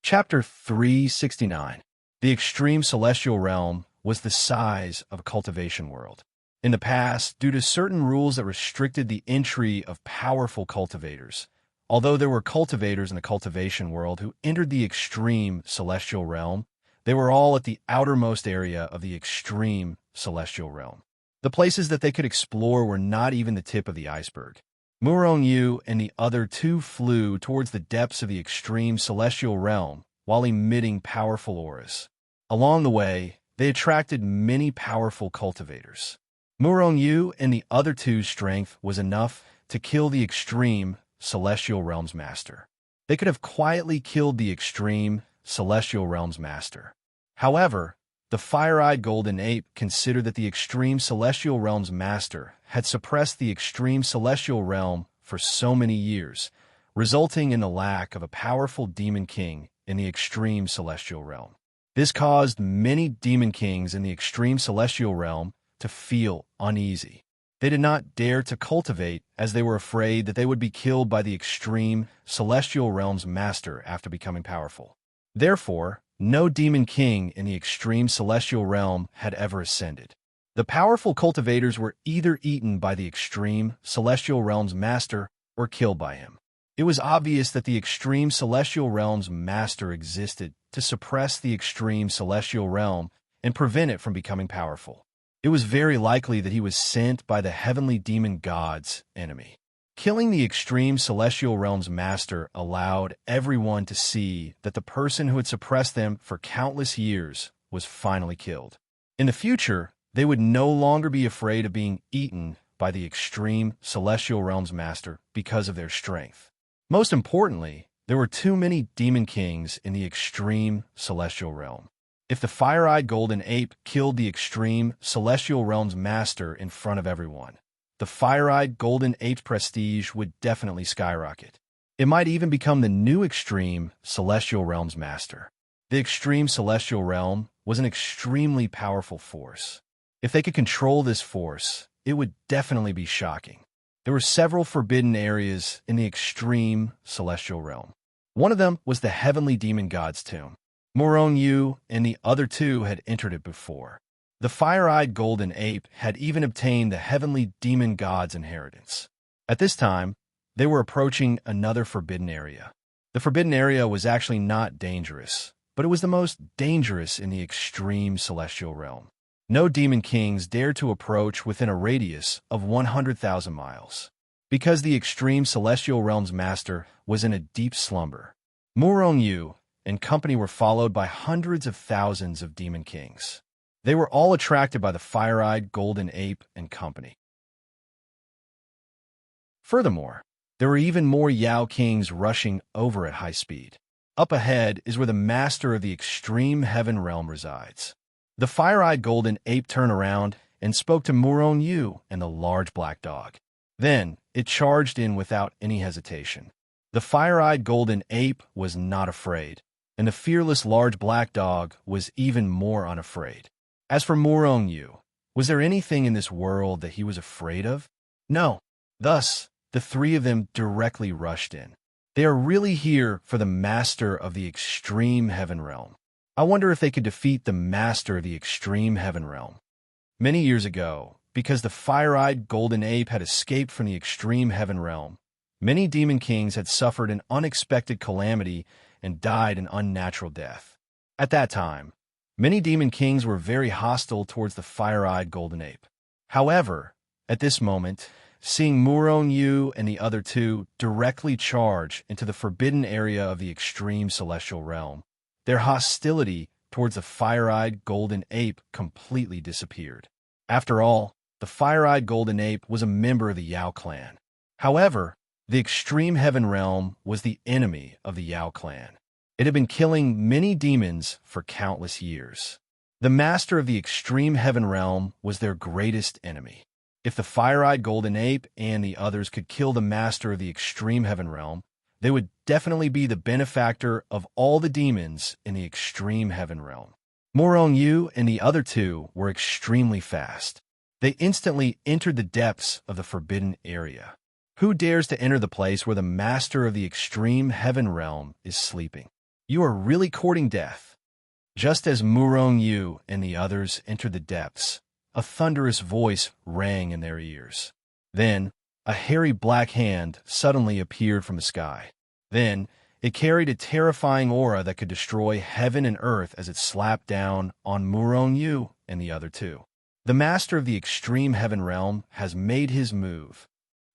Chapter 369. The extreme celestial realm was the size of a cultivation world. In the past, due to certain rules that restricted the entry of powerful cultivators, although there were cultivators in the cultivation world who entered the extreme celestial realm, they were all at the outermost area of the extreme celestial realm. The places that they could explore were not even the tip of the iceberg. Murong Yu and the other two flew towards the depths of the extreme celestial realm while emitting powerful auras. Along the way, they attracted many powerful cultivators. Murong Yu and the other two's strength was enough to kill the extreme celestial realm's master. They could have quietly killed the extreme celestial realm's master. However, the fire-eyed golden ape considered that the extreme celestial realm's master had suppressed the extreme celestial realm for so many years, resulting in the lack of a powerful demon king in the extreme celestial realm. This caused many demon kings in the extreme celestial realm to feel uneasy. They did not dare to cultivate as they were afraid that they would be killed by the extreme celestial realm's master after becoming powerful. Therefore, no demon king in the extreme celestial realm had ever ascended. The powerful cultivators were either eaten by the extreme celestial realm's master or killed by him. It was obvious that the extreme celestial realm's master existed to suppress the extreme celestial realm and prevent it from becoming powerful. It was very likely that he was sent by the heavenly demon god's enemy. Killing the extreme celestial realm's master allowed everyone to see that the person who had suppressed them for countless years was finally killed. In the future, they would no longer be afraid of being eaten by the extreme celestial realm's master because of their strength. Most importantly, there were too many demon kings in the extreme celestial realm. If the fire-eyed golden ape killed the extreme celestial realm's master in front of everyone, the fire-eyed golden ape's prestige would definitely skyrocket. It might even become the new extreme celestial realm's master. The extreme celestial realm was an extremely powerful force. If they could control this force, it would definitely be shocking. There were several forbidden areas in the extreme celestial realm. One of them was the heavenly demon god's tomb. Murong Yu and the other two had entered it before. The fire-eyed golden ape had even obtained the heavenly demon god's inheritance. At this time, they were approaching another forbidden area. The forbidden area was actually not dangerous, but it was the most dangerous in the extreme celestial realm. No demon kings dared to approach within a radius of 100,000 miles, because the extreme celestial realm's master was in a deep slumber. Murong Yu and company were followed by hundreds of thousands of demon kings. They were all attracted by the fire-eyed golden ape and company. Furthermore, there were even more Yao kings rushing over at high speed. Up ahead is where the master of the extreme heaven realm resides. The fire-eyed golden ape turned around and spoke to Murong Yu and the large black dog. Then it charged in without any hesitation. The fire-eyed golden ape was not afraid, and the fearless large black dog was even more unafraid. As for Murong Yu, was there anything in this world that he was afraid of? No. Thus, the three of them directly rushed in. They are really here for the master of the extreme heaven realm. I wonder if they could defeat the master of the extreme heaven realm. Many years ago, because the fire-eyed golden ape had escaped from the extreme heaven realm, many demon kings had suffered an unexpected calamity and died an unnatural death. At that time, many demon kings were very hostile towards the fire-eyed golden ape. However, at this moment, seeing Murong Yu and the other two directly charge into the forbidden area of the extreme celestial realm. Their hostility towards the fire-eyed golden ape completely disappeared. After all, the fire-eyed golden ape was a member of the Yao clan. However, the extreme heaven realm was the enemy of the Yao clan. It had been killing many demons for countless years. The master of the extreme heaven realm was their greatest enemy. If the fire-eyed golden ape and the others could kill the master of the extreme heaven realm, they would definitely be the benefactor of all the demons in the extreme heaven realm. Murong Yu and the other two were extremely fast. They instantly entered the depths of the forbidden area. Who dares to enter the place where the master of the extreme heaven realm is sleeping? You are really courting death. Just as Murong Yu and the others entered the depths, a thunderous voice rang in their ears. Then, a hairy black hand suddenly appeared from the sky. Then, it carried a terrifying aura that could destroy heaven and earth as it slapped down on Murong Yu and the other two. The master of the extreme heaven realm has made his move.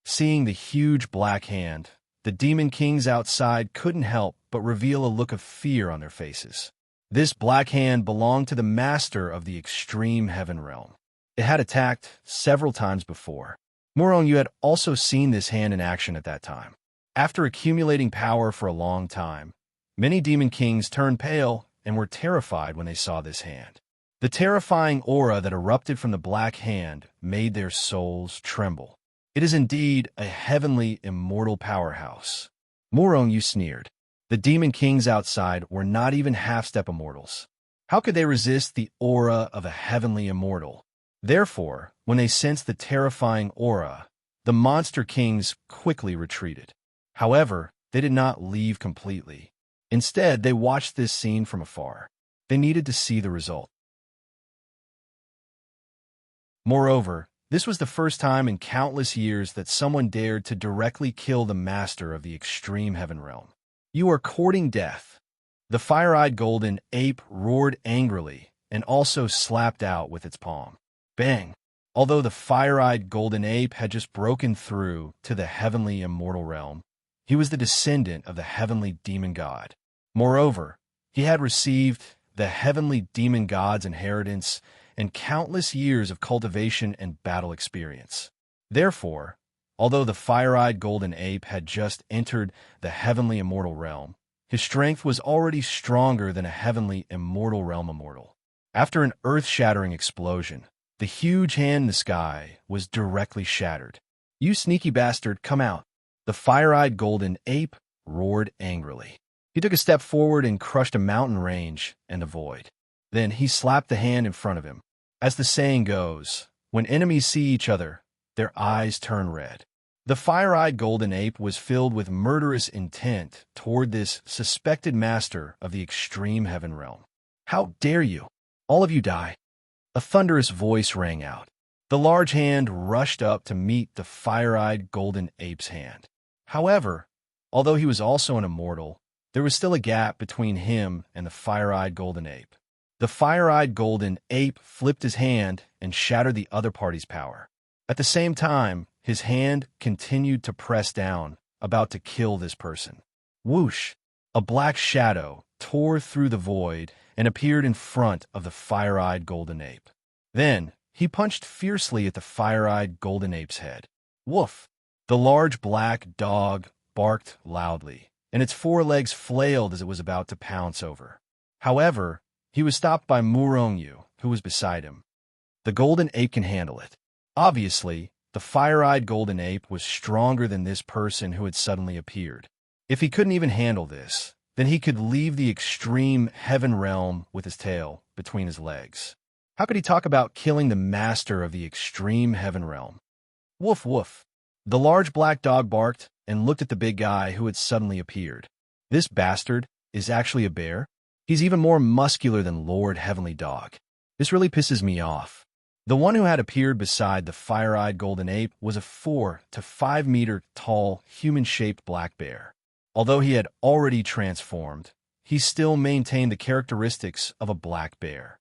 Seeing the huge black hand, the demon kings outside couldn't help but reveal a look of fear on their faces. This black hand belonged to the master of the extreme heaven realm. It had attacked several times before. Murong Yu had also seen this hand in action at that time. After accumulating power for a long time, many demon kings turned pale and were terrified when they saw this hand. The terrifying aura that erupted from the black hand made their souls tremble. It is indeed a heavenly, immortal powerhouse. Murong Yu sneered. The demon kings outside were not even half-step immortals. How could they resist the aura of a heavenly immortal? Therefore, when they sensed the terrifying aura, the monster kings quickly retreated. However, they did not leave completely. Instead, they watched this scene from afar. They needed to see the result. Moreover, this was the first time in countless years that someone dared to directly kill the master of the extreme heaven realm. You are courting death. The fire-eyed golden ape roared angrily and also slapped out with its palm. Bang! Although the fire-eyed golden ape had just broken through to the heavenly immortal realm, he was the descendant of the heavenly demon god. Moreover, he had received the heavenly demon god's inheritance and countless years of cultivation and battle experience. Therefore, although the fire-eyed golden ape had just entered the heavenly immortal realm, his strength was already stronger than a heavenly immortal realm immortal. After an earth-shattering explosion, the huge hand in the sky was directly shattered. "You sneaky bastard, come out!" The fire-eyed golden ape roared angrily. He took a step forward and crushed a mountain range and the void. Then he slapped the hand in front of him. As the saying goes, when enemies see each other, their eyes turn red. The fire-eyed golden ape was filled with murderous intent toward this suspected master of the extreme heaven realm. "How dare you! All of you die!" A thunderous voice rang out. The large hand rushed up to meet the fire-eyed golden ape's hand. However, although he was also an immortal, there was still a gap between him and the fire-eyed golden ape. The fire-eyed golden ape flipped his hand and shattered the other party's power. At the same time, his hand continued to press down, about to kill this person. Whoosh! A black shadow tore through the void and appeared in front of the fire-eyed golden ape. Then, he punched fiercely at the fire-eyed golden ape's head. Woof! The large black dog barked loudly, and its forelegs flailed as it was about to pounce over. However, he was stopped by Murong Yu, who was beside him. The golden ape can handle it. Obviously, the fire-eyed golden ape was stronger than this person who had suddenly appeared. If he couldn't even handle this, then he could leave the extreme heaven realm with his tail between his legs. How could he talk about killing the master of the extreme heaven realm? Woof woof. The large black dog barked and looked at the big guy who had suddenly appeared. This bastard is actually a bear? He's even more muscular than Lord Heavenly Dog. This really pisses me off. The one who had appeared beside the fire-eyed golden ape was a 4 to 5 meter tall, human-shaped black bear. Although he had already transformed, he still maintained the characteristics of a black bear.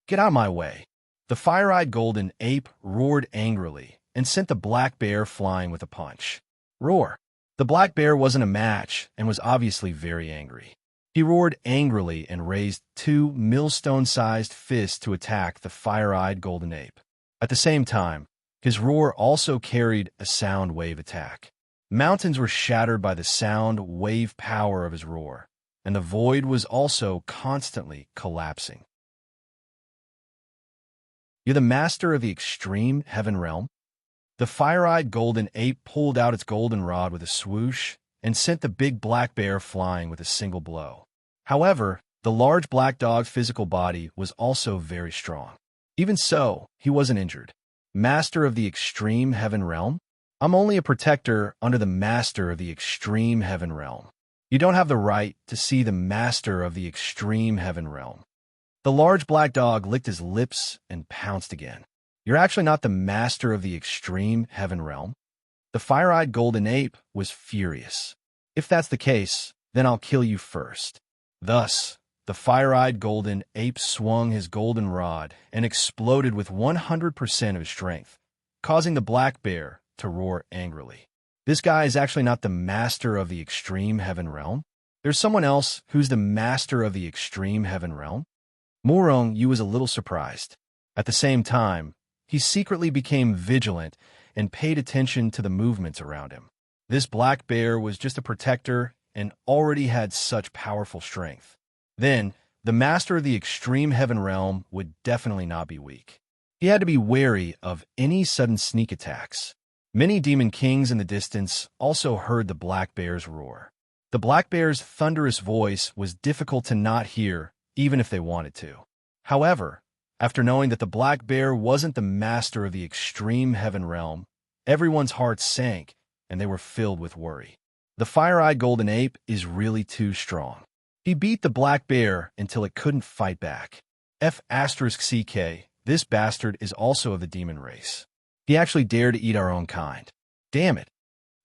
"Get out of my way!" The fire-eyed golden ape roared angrily and sent the black bear flying with a punch. Roar! The black bear wasn't a match and was obviously very angry. He roared angrily and raised two millstone-sized fists to attack the fire-eyed golden ape. At the same time, his roar also carried a sound wave attack. Mountains were shattered by the sound wave power of his roar, and the void was also constantly collapsing. You're the master of the extreme heaven realm? The fire-eyed golden ape pulled out its golden rod with a swoosh and sent the big black bear flying with a single blow. However, the large black dog's physical body was also very strong. Even so, he wasn't injured. Master of the extreme heaven realm? I'm only a protector under the master of the extreme heaven realm. You don't have the right to see the master of the extreme heaven realm. The large black dog licked his lips and pounced again. You're actually not the master of the extreme heaven realm. The fire-eyed golden ape was furious. If that's the case, then I'll kill you first. Thus, the fire-eyed golden ape swung his golden rod and exploded with 100% of his strength, causing the black bear to roar angrily. This guy is actually not the master of the extreme heaven realm. There's someone else who's the master of the extreme heaven realm. Murong Yu was a little surprised. At the same time, he secretly became vigilant and paid attention to the movements around him. This black bear was just a protector and already had such powerful strength. Then, the master of the extreme heaven realm would definitely not be weak. He had to be wary of any sudden sneak attacks. Many demon kings in the distance also heard the black bear's roar. The black bear's thunderous voice was difficult to not hear, even if they wanted to. However, after knowing that the black bear wasn't the master of the extreme heaven realm, everyone's hearts sank, and they were filled with worry. The fire-eyed golden ape is really too strong. He beat the black bear until it couldn't fight back. F***CK, this bastard is also of the demon race. He actually dared to eat our own kind. Damn it.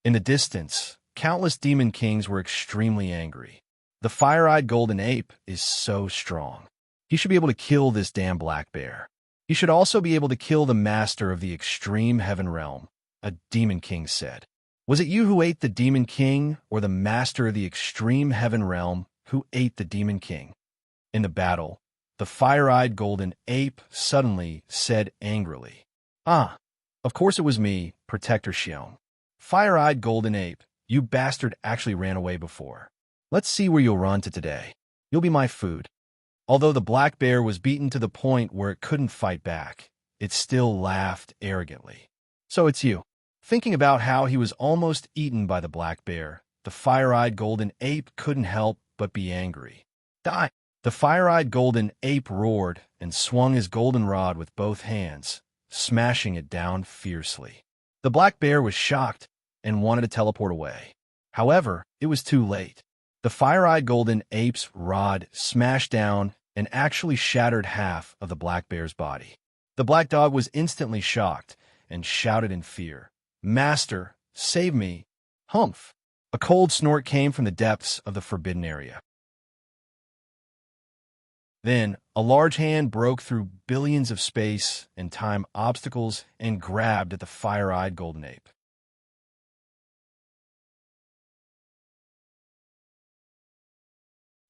In the distance, countless demon kings were extremely angry. The fire-eyed golden ape is so strong. He should be able to kill this damn black bear. He should also be able to kill the master of the extreme heaven realm, a demon king said. Was it you who ate the demon king, or the master of the extreme heaven realm who ate the demon king? In the battle, the fire-eyed golden ape suddenly said angrily, of course it was me, Protector Xiong. Fire-eyed golden ape, you bastard actually ran away before. Let's see where you'll run to today. You'll be my food. Although the black bear was beaten to the point where it couldn't fight back, it still laughed arrogantly. So it's you. Thinking about how he was almost eaten by the black bear, the fire-eyed golden ape couldn't help but be angry. Die! The fire-eyed golden ape roared and swung his golden rod with both hands, smashing it down fiercely. The black bear was shocked and wanted to teleport away. However, it was too late. The fire-eyed golden ape's rod smashed down and actually shattered half of the black bear's body. The black dog was instantly shocked and shouted in fear, "Master, save me!" Humph! A cold snort came from the depths of the forbidden area. Then, a large hand broke through billions of space and time obstacles and grabbed at the fire-eyed golden ape.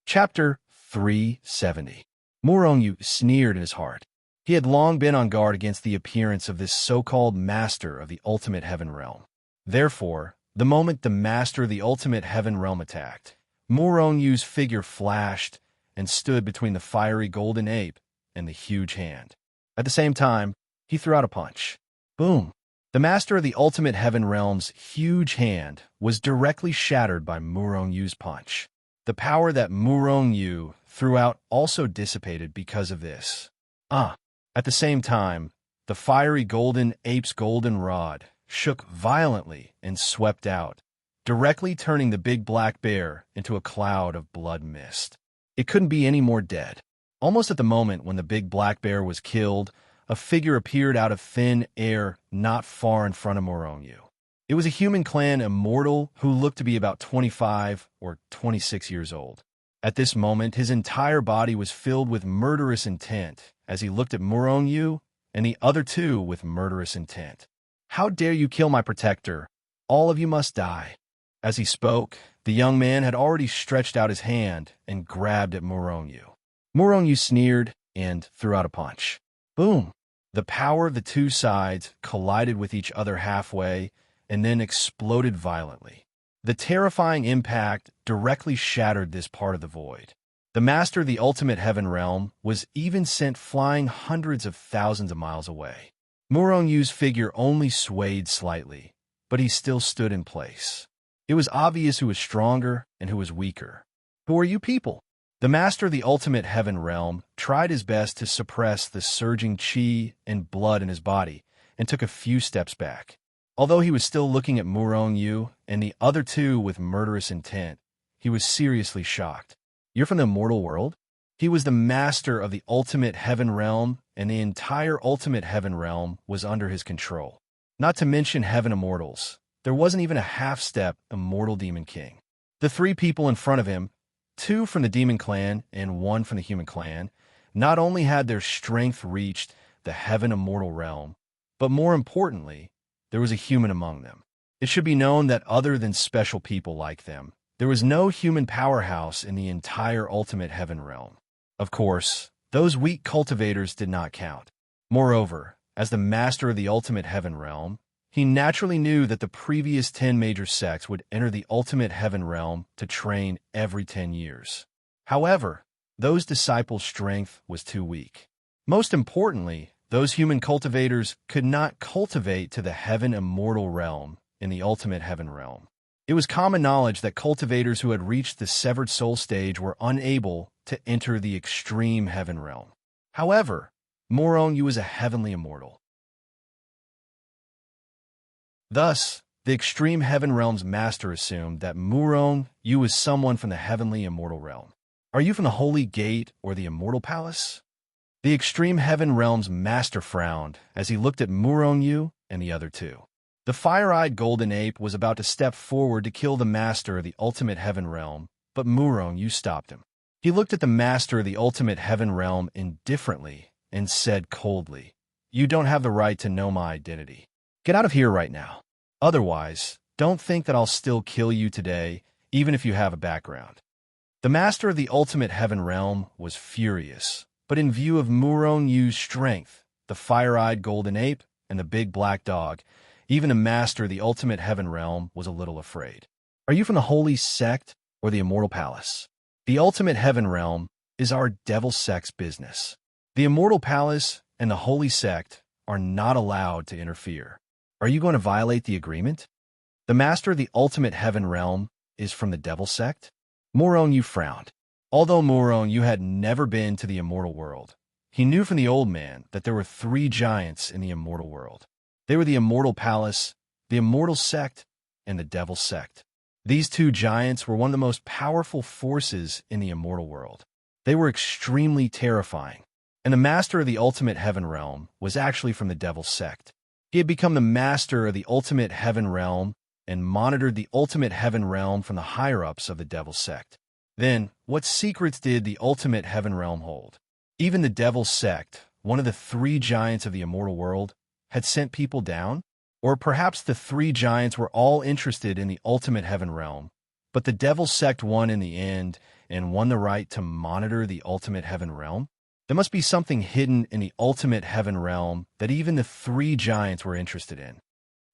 Chapter 370. Murong Yu sneered in his heart. He had long been on guard against the appearance of this so-called master of the ultimate heaven realm. Therefore, the moment the master of the ultimate heaven realm attacked, Murong Yu's figure flashed and stood between the fiery golden ape and the huge hand. At the same time, he threw out a punch. Boom! The master of the ultimate heaven realm's huge hand was directly shattered by Murong Yu's punch. The power that Murong Yu threw out also dissipated because of this. At the same time, the fiery golden ape's golden rod shook violently and swept out, directly turning the big black bear into a cloud of blood mist. It couldn't be any more dead. Almost at the moment when the big black bear was killed, a figure appeared out of thin air not far in front of Murong Yu. It was a human clan immortal who looked to be about 25 or 26 years old. At this moment, his entire body was filled with murderous intent as he looked at Murong Yu and the other two with murderous intent. How dare you kill my protector? All of you must die." As he spoke, the young man had already stretched out his hand and grabbed at Muronyu. Muronyu sneered and threw out a punch. Boom! The power of the two sides collided with each other halfway and then exploded violently. The terrifying impact directly shattered this part of the void. The master of the ultimate heaven realm was even sent flying hundreds of thousands of miles away. Murongyu's figure only swayed slightly, but he still stood in place. It was obvious who was stronger and who was weaker. "Who are you people?" The master of the ultimate heaven realm tried his best to suppress the surging chi and blood in his body and took a few steps back. Although he was still looking at Murong-yu and the other two with murderous intent, he was seriously shocked. "You're from the immortal world?" He was the master of the ultimate heaven realm, and the entire ultimate heaven realm was under his control. Not to mention heaven immortals. There wasn't even a half-step immortal demon king. The three people in front of him, two from the demon clan and one from the human clan, not only had their strength reached the heaven immortal realm, but more importantly, there was a human among them. It should be known that other than special people like them, there was no human powerhouse in the entire ultimate heaven realm. Of course, those weak cultivators did not count. Moreover, as the master of the ultimate heaven realm, he naturally knew that the previous 10 major sects would enter the ultimate heaven realm to train every 10 years. However, those disciples' strength was too weak. Most importantly, those human cultivators could not cultivate to the heaven immortal realm in the ultimate heaven realm. It was common knowledge that cultivators who had reached the severed soul stage were unable to enter the extreme heaven realm. However, Murong-yu was a heavenly immortal. Thus, the extreme heaven realm's master assumed that Murong-yu was someone from the heavenly immortal realm. "Are you from the Holy Gate or the Immortal Palace?" The extreme heaven realm's master frowned as he looked at Murong-yu and the other two. The fire-eyed golden ape was about to step forward to kill the master of the ultimate heaven realm, but Murong-yu stopped him. He looked at the master of the ultimate heaven realm indifferently and said coldly, "You don't have the right to know my identity. Get out of here right now. Otherwise, don't think that I'll still kill you today, even if you have a background." The master of the ultimate heaven realm was furious, but in view of Murong-yu's strength, the fire-eyed golden ape, and the big black dog, even the master of the ultimate heaven realm was a little afraid. "Are you from the Holy Sect or the Immortal Palace?" The ultimate heaven realm is our devil sect's business. The Immortal Palace and the Holy Sect are not allowed to interfere. "Are you going to violate the agreement?" The master of the ultimate heaven realm is from the devil sect? Murong-yu frowned. Although Murong-yu had never been to the immortal world, he knew from the old man that there were 3 giants in the immortal world. They were the Immortal Palace, the Immortal Sect, and the Devil Sect. These 2 giants were one of the most powerful forces in the immortal world. They were extremely terrifying, and the master of the ultimate heaven realm was actually from the Devil Sect. He had become the master of the ultimate heaven realm and monitored the ultimate heaven realm from the higher-ups of the Devil Sect. Then, what secrets did the ultimate heaven realm hold? Even the Devil Sect, one of the 3 giants of the immortal world, had sent people down? Or perhaps the 3 giants were all interested in the ultimate heaven realm, but the Devil Sect won in the end and won the right to monitor the ultimate heaven realm? There must be something hidden in the ultimate heaven realm that even the 3 giants were interested in.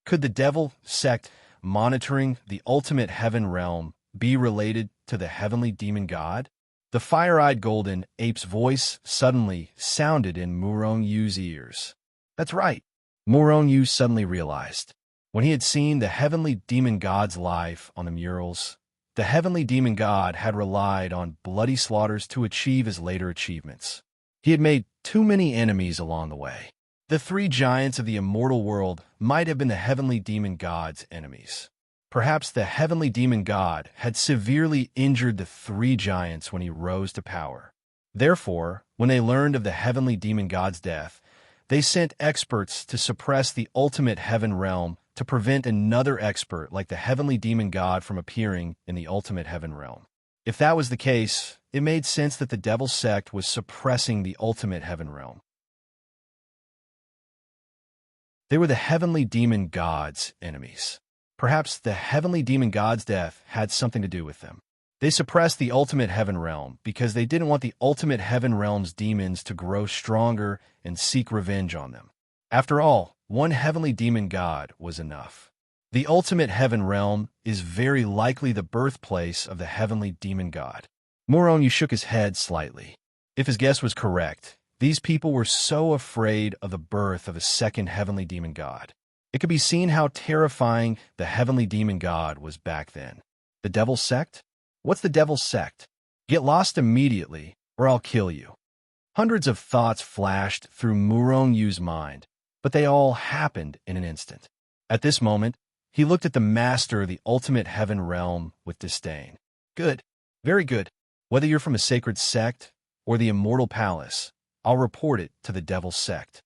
Could the Devil Sect monitoring the ultimate heaven realm be related to the heavenly demon god? The fire-eyed golden ape's voice suddenly sounded in Murong-yu's ears. That's right. Murong-yu suddenly realized. When he had seen the heavenly demon god's life on the murals, the heavenly demon god had relied on bloody slaughters to achieve his later achievements. He had made too many enemies along the way. The 3 giants of the immortal world might have been the heavenly demon god's enemies. Perhaps the heavenly demon god had severely injured the 3 giants when he rose to power. Therefore, when they learned of the heavenly demon god's death, they sent experts to suppress the ultimate heaven realm to prevent another expert like the heavenly demon god from appearing in the ultimate heaven realm. If that was the case, it made sense that the Devil Sect was suppressing the ultimate heaven realm. They were the heavenly demon gods' enemies. Perhaps the heavenly demon god's death had something to do with them. They suppressed the ultimate heaven realm because they didn't want the ultimate heaven realm's demons to grow stronger and seek revenge on them. After all, one heavenly demon god was enough. The ultimate heaven realm is very likely the birthplace of the heavenly demon god. Moronu shook his head slightly. If his guess was correct, these people were so afraid of the birth of a second heavenly demon god. It could be seen how terrifying the heavenly demon god was back then. The Devil's Sect? What's the Devil's Sect? Get lost immediately, or I'll kill you. Hundreds of thoughts flashed through Murongyu's mind, but they all happened in an instant. At this moment, he looked at the master of the ultimate heaven realm with disdain. Good. Very good. Whether you're from a sacred sect or the immortal palace, I'll report it to the Devil's Sect.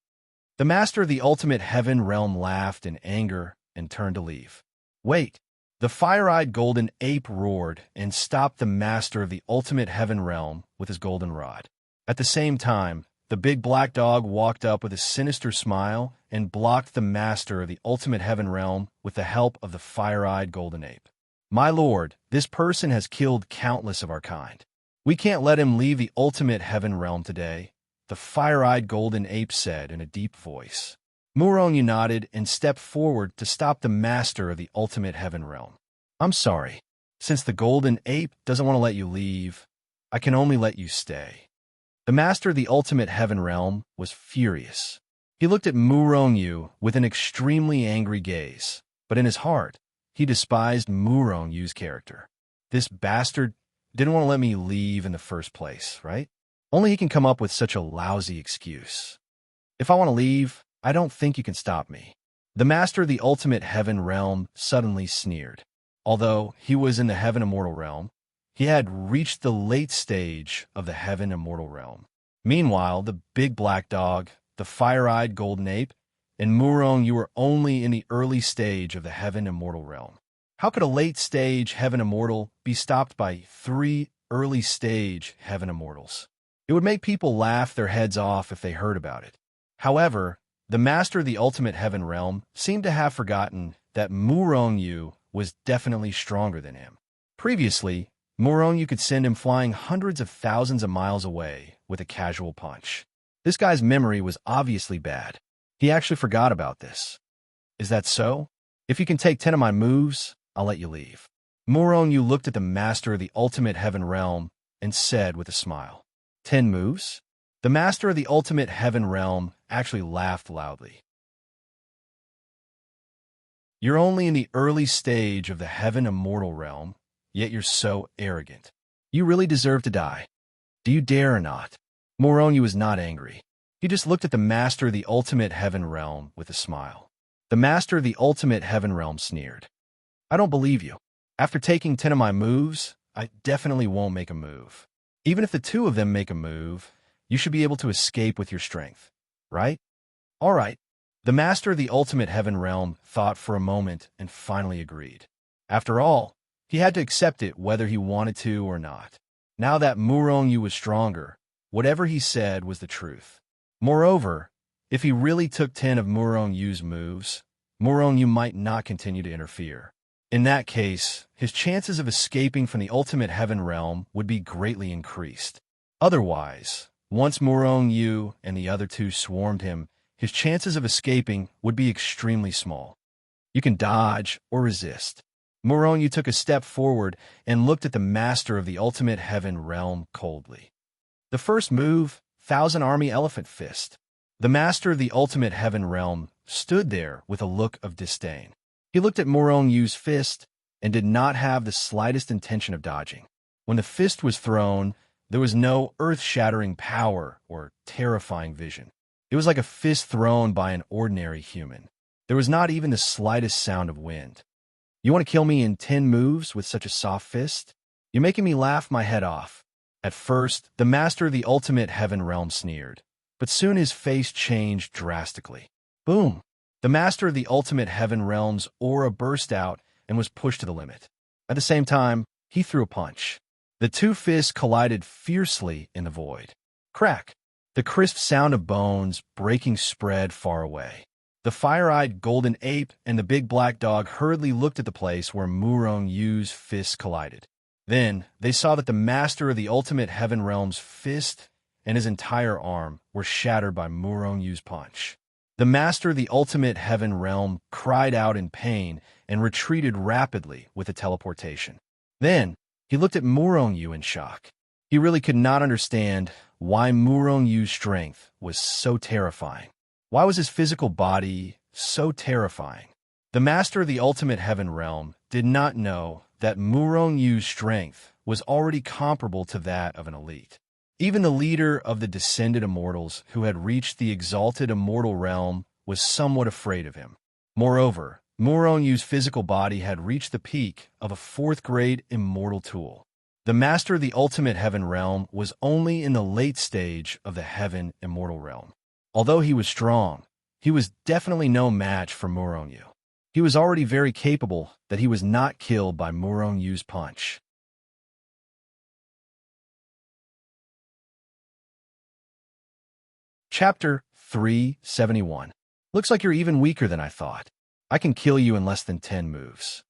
The master of the ultimate heaven realm laughed in anger and turned to leave. Wait. The fire-eyed golden ape roared and stopped the master of the ultimate heaven realm with his golden rod. At the same time, the big black dog walked up with a sinister smile and blocked the master of the ultimate heaven realm with the help of the fire-eyed golden ape. My lord, this person has killed countless of our kind. We can't let him leave the ultimate heaven realm today, the fire-eyed golden ape said in a deep voice. Muronyu nodded and stepped forward to stop the master of the ultimate heaven realm. I'm sorry. Since the golden ape doesn't want to let you leave, I can only let you stay. The master of the ultimate heaven realm was furious. He looked at Muronyu with an extremely angry gaze, but in his heart, he despised Murongyu's character. This bastard didn't want to let me leave in the first place, right? Only he can come up with such a lousy excuse. If I want to leave, I don't think you can stop me. The master of the ultimate heaven realm suddenly sneered. Although he was in the heaven immortal realm, he had reached the late stage of the heaven immortal realm. Meanwhile, the big black dog, the fire-eyed golden ape, and Muronyu were only in the early stage of the heaven immortal realm. How could a late stage heaven immortal be stopped by 3 early stage heaven immortals? It would make people laugh their heads off if they heard about it. However, the master of the ultimate heaven realm seemed to have forgotten that Muronyu was definitely stronger than him. Previously, Muronyu could send him flying hundreds of thousands of miles away with a casual punch. This guy's memory was obviously bad. He actually forgot about this. Is that so? If you can take 10 of my moves, I'll let you leave. Muronyu looked at the master of the ultimate heaven realm and said with a smile, 10 moves? The master of the ultimate heaven realm actually laughed loudly. You're only in the early stage of the heaven immortal realm, yet you're so arrogant. You really deserve to die. Do you dare or not? Muronyu was not angry. He just looked at the master of the ultimate heaven realm with a smile. The master of the ultimate heaven realm sneered. I don't believe you. After taking 10 of my moves, I definitely won't make a move. Even if the 2 of them make a move, you should be able to escape with your strength, right? All right. The master of the ultimate heaven realm thought for a moment and finally agreed. After all, he had to accept it whether he wanted to or not. Now that Muronyu was stronger, whatever he said was the truth. Moreover, if he really took 10 of Murongyu's moves, Muronyu might not continue to interfere. In that case, his chances of escaping from the ultimate heaven realm would be greatly increased. Otherwise, once Muronyu and the other 2 swarmed him, his chances of escaping would be extremely small. You can dodge or resist. Muronyu took a step forward and looked at the master of the ultimate heaven realm coldly. The first move, 1,000 Army Elephant Fist. The master of the ultimate heaven realm stood there with a look of disdain. He looked at Murongyu's fist and did not have the slightest intention of dodging. When the fist was thrown, there was no earth-shattering power or terrifying vision. It was like a fist thrown by an ordinary human. There was not even the slightest sound of wind. You want to kill me in 10 moves with such a soft fist? You're making me laugh my head off. At first, the master of the ultimate heaven realm sneered, but soon his face changed drastically. Boom! The master of the ultimate heaven realm's aura burst out and was pushed to the limit. At the same time, he threw a punch. The 2 fists collided fiercely in the void. Crack! The crisp sound of bones breaking spread far away. The fire-eyed golden ape and the big black dog hurriedly looked at the place where Murong Yu's fists collided. Then, they saw that the master of the ultimate heaven realm's fist and his entire arm were shattered by Murong Yu's punch. The master of the ultimate heaven realm cried out in pain and retreated rapidly with a teleportation. Then, he looked at Murong Yu in shock. He really could not understand why Murong Yu's strength was so terrifying. Why was his physical body so terrifying? The master of the ultimate heaven realm did not know that Murong Yu's strength was already comparable to that of an elite. Even the leader of the descended immortals who had reached the exalted immortal realm was somewhat afraid of him. Moreover, Murong Yu's physical body had reached the peak of a fourth-grade immortal tool. The master of the ultimate heaven realm was only in the late stage of the heaven immortal realm. Although he was strong, he was definitely no match for Murong Yu. He was already very capable that he was not killed by Murong Yu's punch. Chapter 371. Looks like you're even weaker than I thought. I can kill you in less than 10 moves.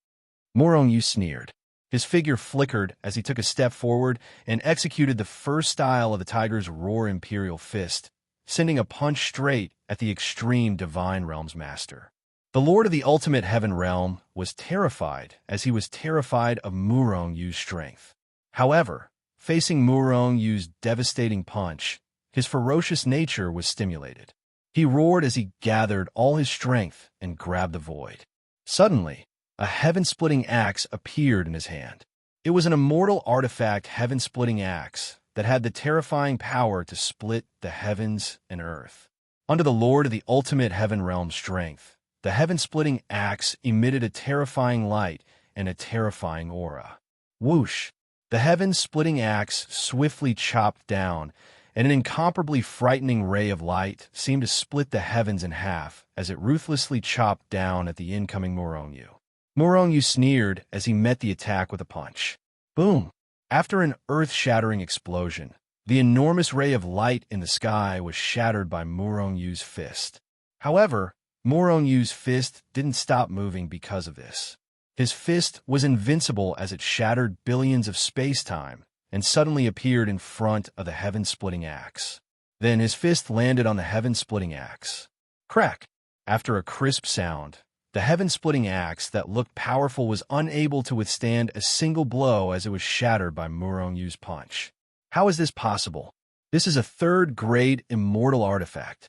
Murong Yu sneered. His figure flickered as he took a step forward and executed the first style of the tiger's roar imperial fist, sending a punch straight at the extreme divine realm's master. The lord of the ultimate heaven realm was terrified as he was terrified of Murong Yu's strength. However, facing Murong Yu's devastating punch, his ferocious nature was stimulated. He roared as he gathered all his strength and grabbed the void. Suddenly, a heaven-splitting axe appeared in his hand. It was an immortal artifact heaven-splitting axe that had the terrifying power to split the heavens and earth. Under the lord of the ultimate heaven realm's strength, the heaven-splitting axe emitted a terrifying light and a terrifying aura. Whoosh! The heaven-splitting axe swiftly chopped down, and an incomparably frightening ray of light seemed to split the heavens in half as it ruthlessly chopped down at the incoming Murong Yu. Murong Yu sneered as he met the attack with a punch. Boom! After an earth-shattering explosion, the enormous ray of light in the sky was shattered by Murong Yu's fist. However, Murong Yu's fist didn't stop moving because of this. His fist was invincible as it shattered billions of space-time and suddenly appeared in front of the heaven-splitting axe. Then his fist landed on the heaven-splitting axe. Crack! After a crisp sound, the heaven-splitting axe that looked powerful was unable to withstand a single blow as it was shattered by Murong Yu's punch. How is this possible? This is a third-grade immortal artifact.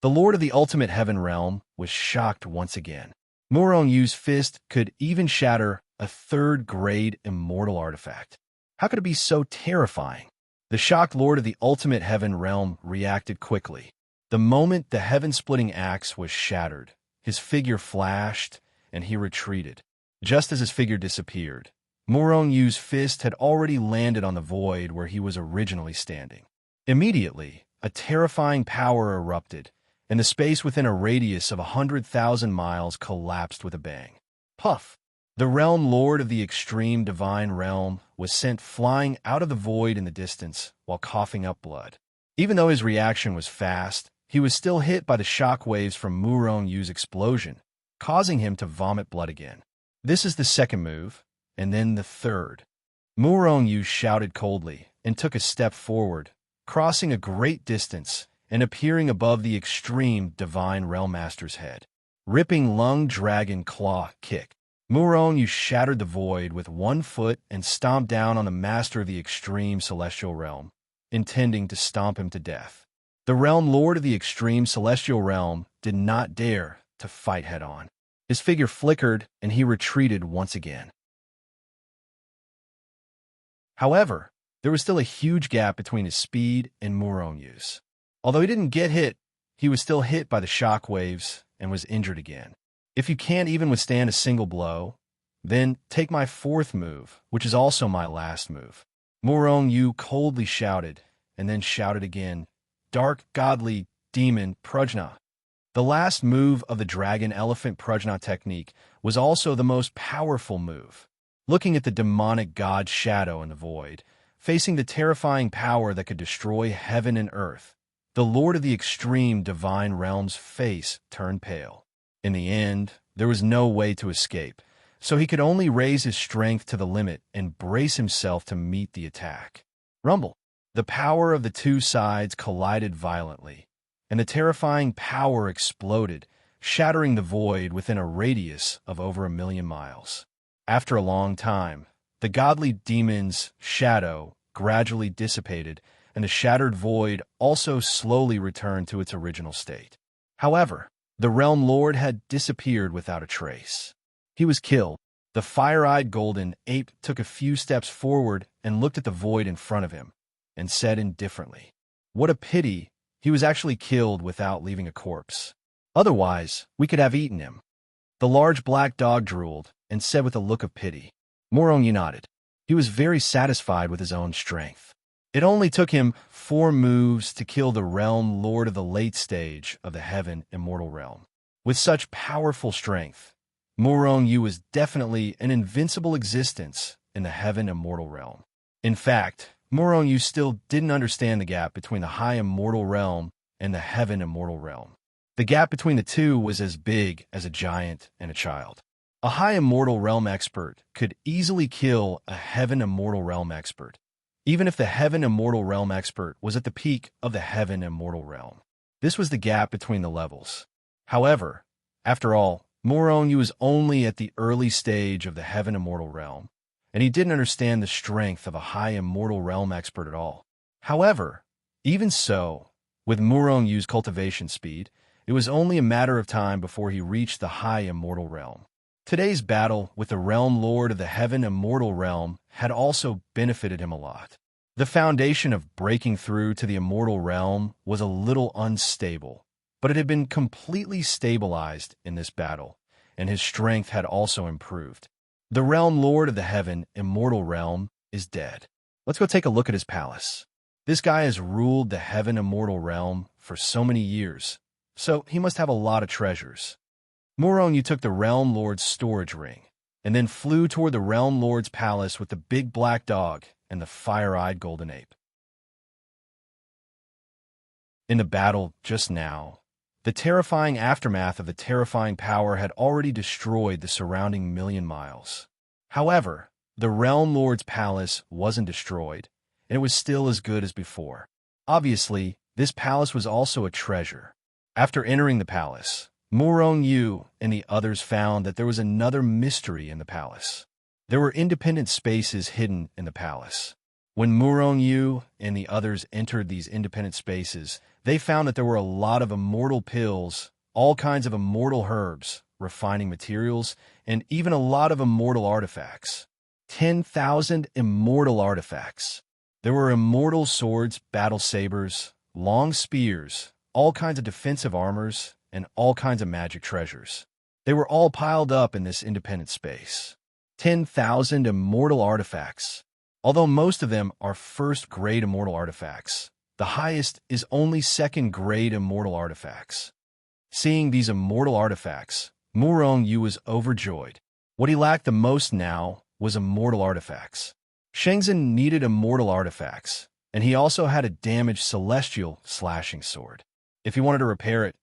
The lord of the ultimate heaven realm was shocked once again. Murong Yu's fist could even shatter a third-grade immortal artifact. How could it be so terrifying? The shocked lord of the ultimate heaven realm reacted quickly. The moment the heaven-splitting axe was shattered, his figure flashed, and he retreated. Just as his figure disappeared, Murong Yu's fist had already landed on the void where he was originally standing. Immediately, a terrifying power erupted, and the space within a radius of 100,000 miles collapsed with a bang. Puff! The realm lord of the extreme divine realm was sent flying out of the void in the distance while coughing up blood. Even though his reaction was fast, he was still hit by the shock waves from Murong Yu's explosion, causing him to vomit blood again. This is the second move, and then the third. Murong Yu shouted coldly and took a step forward, crossing a great distance and appearing above the extreme divine realm master's head. Ripping lung dragon claw kick. Murong Yu shattered the void with one foot and stomped down on the master of the extreme celestial realm, intending to stomp him to death. The realm lord of the extreme celestial realm did not dare to fight head-on. His figure flickered, and he retreated once again. However, there was still a huge gap between his speed and Murong Yu's. Although he didn't get hit, he was still hit by the shock waves and was injured again. If you can't even withstand a single blow, then take my fourth move, which is also my last move. Murong Yu coldly shouted, and then shouted again, Dark Godly Demon Prajna. The last move of the Dragon Elephant Prajna technique was also the most powerful move. Looking at the demonic god shadow in the void, facing the terrifying power that could destroy heaven and earth, the Lord of the extreme divine realm's face turned pale. In the end, there was no way to escape, so he could only raise his strength to the limit and brace himself to meet the attack. Rumble. The power of the two sides collided violently, and the terrifying power exploded, shattering the void within a radius of over 1,000,000 miles. After a long time, the godly demon's shadow gradually dissipated, and the shattered void also slowly returned to its original state. However, the Realm Lord had disappeared without a trace. He was killed. The fire-eyed golden ape took a few steps forward and looked at the void in front of him, and said indifferently, "What a pity he was actually killed without leaving a corpse. Otherwise, we could have eaten him." The large black dog drooled and said with a look of pity. Morong nodded. He was very satisfied with his own strength. It only took him 4 moves to kill the Realm Lord of the late stage of the Heaven Immortal Realm. With such powerful strength, Morong Yu was definitely an invincible existence in the Heaven Immortal Realm. In fact, Morong Yu still didn't understand the gap between the High Immortal Realm and the Heaven Immortal Realm. The gap between the two was as big as a giant and a child. A High Immortal Realm expert could easily kill a Heaven Immortal Realm expert, even if the Heaven Immortal Realm expert was at the peak of the Heaven Immortal Realm. This was the gap between the levels. However, after all, Morong Yu was only at the early stage of the Heaven Immortal Realm, and he didn't understand the strength of a High Immortal Realm expert at all. However, even so, with Morong Yu's cultivation speed, it was only a matter of time before he reached the High Immortal Realm. Today's battle with the Realm Lord of the Heaven Immortal Realm had also benefited him a lot. The foundation of breaking through to the Immortal Realm was a little unstable, but it had been completely stabilized in this battle, and his strength had also improved. The Realm Lord of the Heaven Immortal Realm is dead. Let's go take a look at his palace. This guy has ruled the Heaven Immortal Realm for so many years, so he must have a lot of treasures. Morong Yu took the Realm Lord's storage ring, and then flew toward the Realm Lord's palace with the big black dog and the fire-eyed golden ape. In the battle just now, the terrifying aftermath of the terrifying power had already destroyed the surrounding 1,000,000 miles. However, the Realm Lord's palace wasn't destroyed, and it was still as good as before. Obviously, this palace was also a treasure. After entering the palace, Morong Yu and the others found that there was another mystery in the palace. There were independent spaces hidden in the palace. When Morong Yu and the others entered these independent spaces, they found that there were a lot of immortal pills, all kinds of immortal herbs, refining materials, and even a lot of immortal artifacts. 10,000 immortal artifacts. There were immortal swords, battle sabers, long spears, all kinds of defensive armors, and all kinds of magic treasures. They were all piled up in this independent space. 10,000 immortal artifacts. Although most of them are first-grade immortal artifacts, the highest is only second-grade immortal artifacts. Seeing these immortal artifacts, Morong Yu was overjoyed. What he lacked the most now was immortal artifacts. Shenzhen needed immortal artifacts, and he also had a damaged celestial slashing sword. If he wanted to repair it,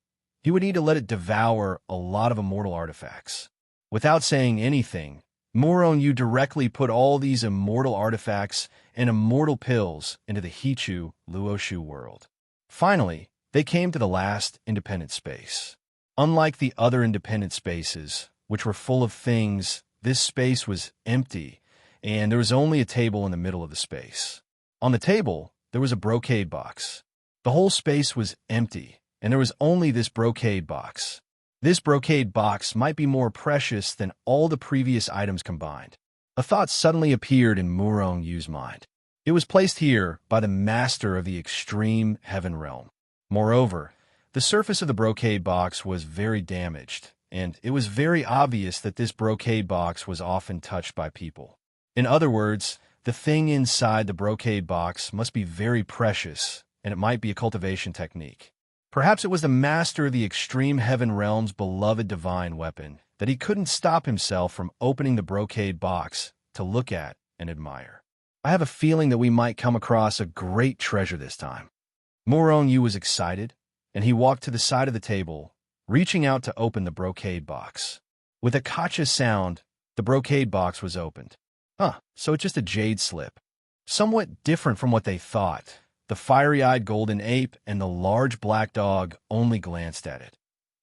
he would need to let it devour a lot of immortal artifacts. Without saying anything, Morong Yu directly put all these immortal artifacts and immortal pills into the Hichu Luoshu world. Finally, they came to the last independent space. Unlike the other independent spaces, which were full of things, this space was empty, and there was only a table in the middle of the space. On the table, there was a brocade box. The whole space was empty, and there was only this brocade box. This brocade box might be more precious than all the previous items combined. A thought suddenly appeared in Morong Yu's mind. It was placed here by the master of the extreme heaven realm. Moreover, the surface of the brocade box was very damaged, and it was very obvious that this brocade box was often touched by people. In other words, the thing inside the brocade box must be very precious, and it might be a cultivation technique. Perhaps it was the master of the extreme heaven realm's beloved divine weapon that he couldn't stop himself from opening the brocade box to look at and admire. I have a feeling that we might come across a great treasure this time. Morong Yu was excited, and he walked to the side of the table, reaching out to open the brocade box. With a gotcha sound, the brocade box was opened. So it's just a jade slip. Somewhat different from what they thought. The fiery-eyed golden ape and the large black dog only glanced at it,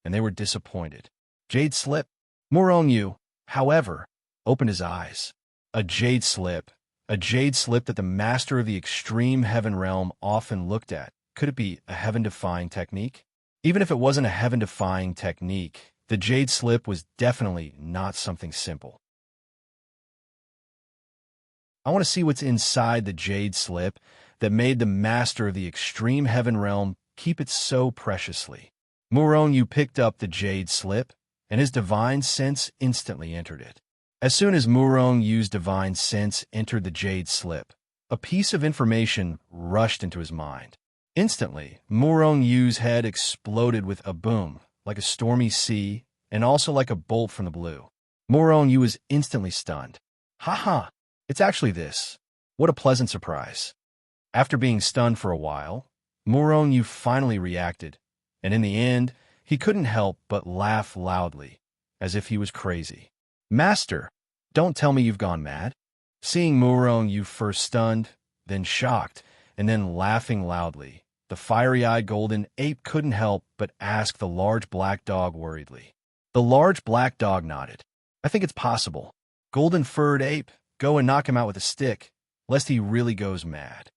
and they were disappointed. Jade slip? Morong Yu, however, opened his eyes. A jade slip that the master of the extreme heaven realm often looked at. Could it be a heaven-defying technique? Even if it wasn't a heaven-defying technique, the jade slip was definitely not something simple. I want to see what's inside the jade slip that made the master of the extreme heaven realm keep it so preciously. Morong Yu picked up the jade slip, and his divine sense instantly entered it. As soon as Morong Yu's divine sense entered the jade slip, a piece of information rushed into his mind. Instantly, Morong Yu's head exploded with a boom, like a stormy sea, and also like a bolt from the blue. Morong Yu was instantly stunned. Ha! It's actually this. What a pleasant surprise. After being stunned for a while, Morong Yu finally reacted, and in the end, he couldn't help but laugh loudly, as if he was crazy. Master, don't tell me you've gone mad. Seeing Morong Yu first stunned, then shocked, and then laughing loudly, the fiery-eyed golden ape couldn't help but ask the large black dog worriedly. The large black dog nodded. I think it's possible. Golden-furred ape, go and knock him out with a stick, lest he really goes mad.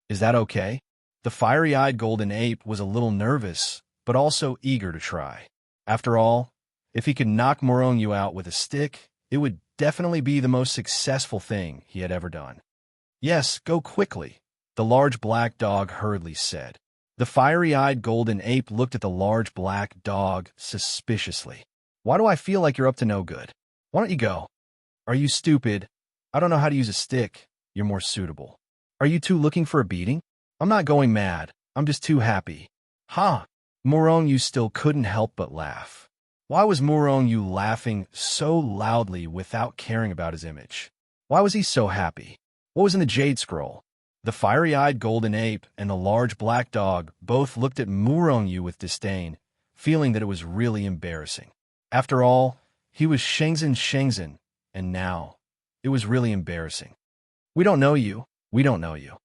Is that okay? The fiery-eyed golden ape was a little nervous, but also eager to try. After all, if he could knock Morong Yu out with a stick, it would definitely be the most successful thing he had ever done. Yes, go quickly, the large black dog hurriedly said. The fiery-eyed golden ape looked at the large black dog suspiciously. Why do I feel like you're up to no good? Why don't you go? Are you stupid? I don't know how to use a stick. You're more suitable. Are you two looking for a beating? I'm not going mad. I'm just too happy. Ha! Morong Yu still couldn't help but laugh. Why was Morong Yu laughing so loudly without caring about his image? Why was he so happy? What was in the jade scroll? The fiery-eyed golden ape and the large black dog both looked at Morong Yu with disdain, feeling that it was really embarrassing. After all, he was Shengzhen, and now it was really embarrassing. We don't know you. We don't know you.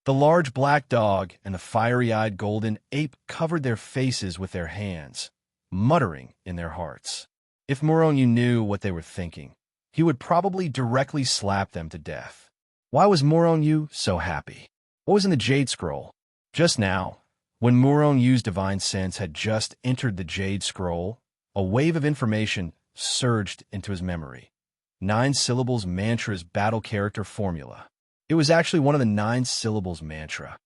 The large black dog and the fiery-eyed golden ape covered their faces with their hands, muttering in their hearts. If Morong Yu knew what they were thinking, he would probably directly slap them to death. Why was Morong Yu so happy? What was in the jade scroll? Just now, when Morong Yu's divine sense had just entered the jade scroll, a wave of information surged into his memory. 9 syllables mantra's battle character formula. It was actually one of the 9 syllables mantra.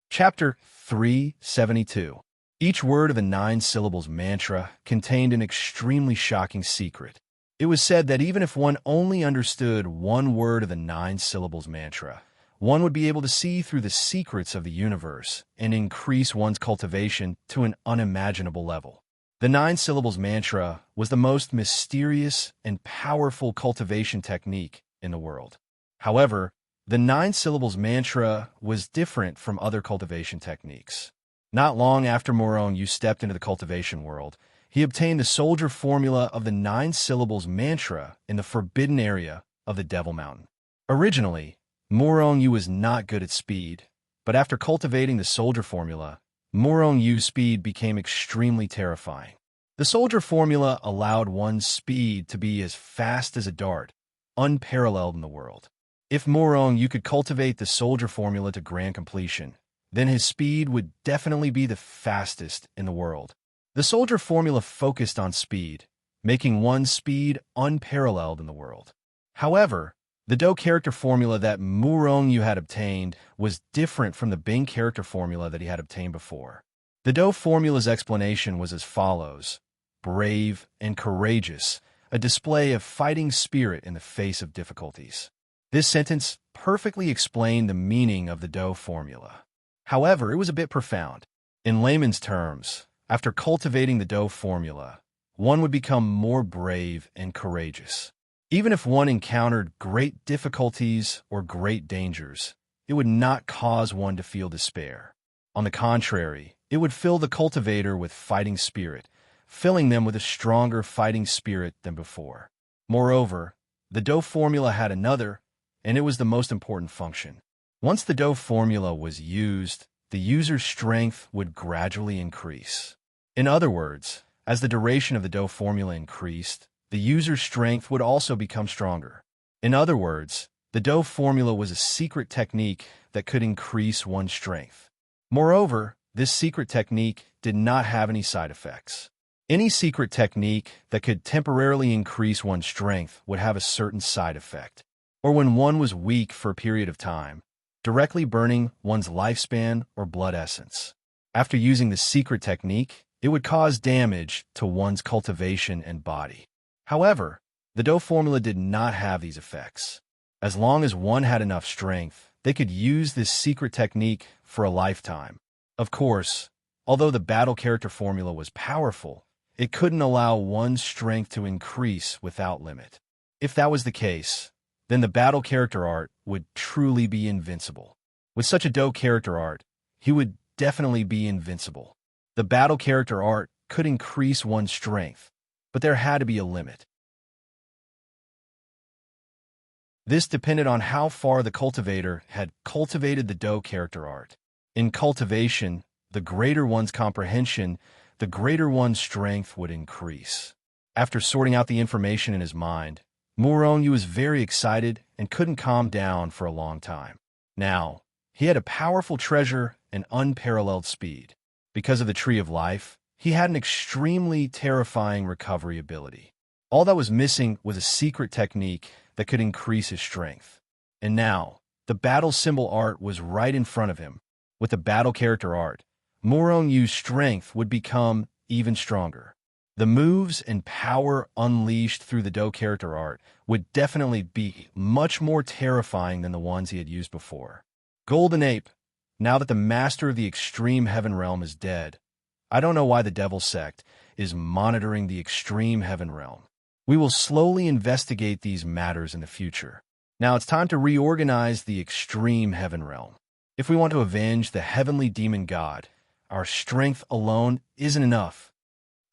Chapter 372. Each word of the 9 syllables mantra contained an extremely shocking secret. It was said that even if one only understood one word of the 9 syllables mantra, one would be able to see through the secrets of the universe and increase one's cultivation to an unimaginable level. The 9 syllables mantra was the most mysterious and powerful cultivation technique in the world. However, the 9 syllables mantra was different from other cultivation techniques. Not long after Morong Yu stepped into the cultivation world, he obtained the soldier formula of the 9 syllables mantra in the forbidden area of the Devil Mountain. Originally, Morong Yu was not good at speed, but after cultivating the soldier formula, Morong Yu's speed became extremely terrifying. The soldier formula allowed one's speed to be as fast as a dart, unparalleled in the world. If Morong Yu could cultivate the soldier formula to grand completion, then his speed would definitely be the fastest in the world. The soldier formula focused on speed, making one's speed unparalleled in the world. However, the Do character formula that Morong Yu had obtained was different from the Bing character formula that he had obtained before. The Do formula's explanation was as follows: brave and courageous, a display of fighting spirit in the face of difficulties. This sentence perfectly explained the meaning of the Do formula. However, it was a bit profound. In layman's terms, after cultivating the Do formula, one would become more brave and courageous. Even if one encountered great difficulties or great dangers, it would not cause one to feel despair. On the contrary, it would fill the cultivator with fighting spirit, filling them with a stronger fighting spirit than before. Moreover, the dough formula had another, and it was the most important function. Once the dough formula was used, the user's strength would gradually increase. In other words, as the duration of the dough formula increased, the user's strength would also become stronger. In other words, the dough formula was a secret technique that could increase one's strength. Moreover, this secret technique did not have any side effects. Any secret technique that could temporarily increase one's strength would have a certain side effect, or when one was weak for a period of time, directly burning one's lifespan or blood essence. After using the secret technique, it would cause damage to one's cultivation and body. However, the dough formula did not have these effects. As long as one had enough strength, they could use this secret technique for a lifetime. Of course, although the battle character formula was powerful, it couldn't allow one's strength to increase without limit. If that was the case, then the battle character art would truly be invincible. With such a dough character art, he would definitely be invincible. The battle character art could increase one's strength, but there had to be a limit. This depended on how far the cultivator had cultivated the dough character art. In cultivation, the greater one's comprehension, the greater one's strength would increase. After sorting out the information in his mind, Muronyu was very excited and couldn't calm down for a long time. Now, he had a powerful treasure and unparalleled speed. Because of the Tree of Life, he had an extremely terrifying recovery ability. All that was missing was a secret technique that could increase his strength. And now, the battle symbol art was right in front of him. With the battle character art, Muronyu's strength would become even stronger. The moves and power unleashed through the dough character art would definitely be much more terrifying than the ones he had used before. Golden Ape, now that the master of the extreme heaven realm is dead, I don't know why the Devil Sect is monitoring the extreme heaven realm. We will slowly investigate these matters in the future. Now it's time to reorganize the extreme heaven realm. If we want to avenge the heavenly demon god, our strength alone isn't enough.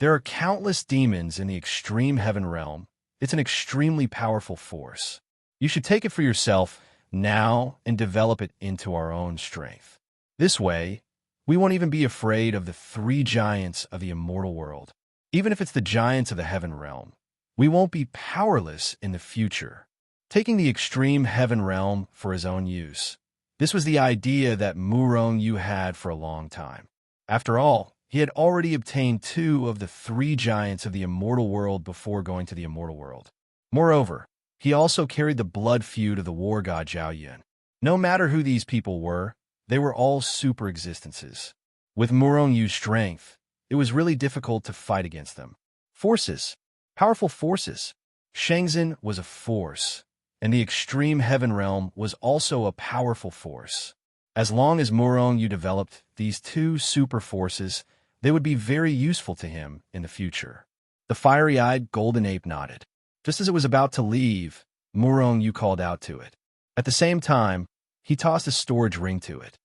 There are countless demons in the extreme heaven realm. It's an extremely powerful force. You should take it for yourself now and develop it into our own strength. This way, we won't even be afraid of the 3 giants of the immortal world. Even if it's the giants of the heaven realm, we won't be powerless in the future. Taking the extreme heaven realm for his own use. This was the idea that Muronyu had for a long time. After all, he had already obtained 2 of the 3 giants of the immortal world before going to the immortal world. Moreover, he also carried the blood feud of the war god Zhao Yun. No matter who these people were, they were all super existences. With Muronyu's strength, it was really difficult to fight against them. Forces. Powerful forces. Shenzhen was a force, and the extreme heaven realm was also a powerful force. As long as Muronyu developed these 2 super forces, they would be very useful to him in the future. The fiery-eyed golden ape nodded. Just as it was about to leave, Muronyu called out to it. At the same time, he tossed a storage ring to it.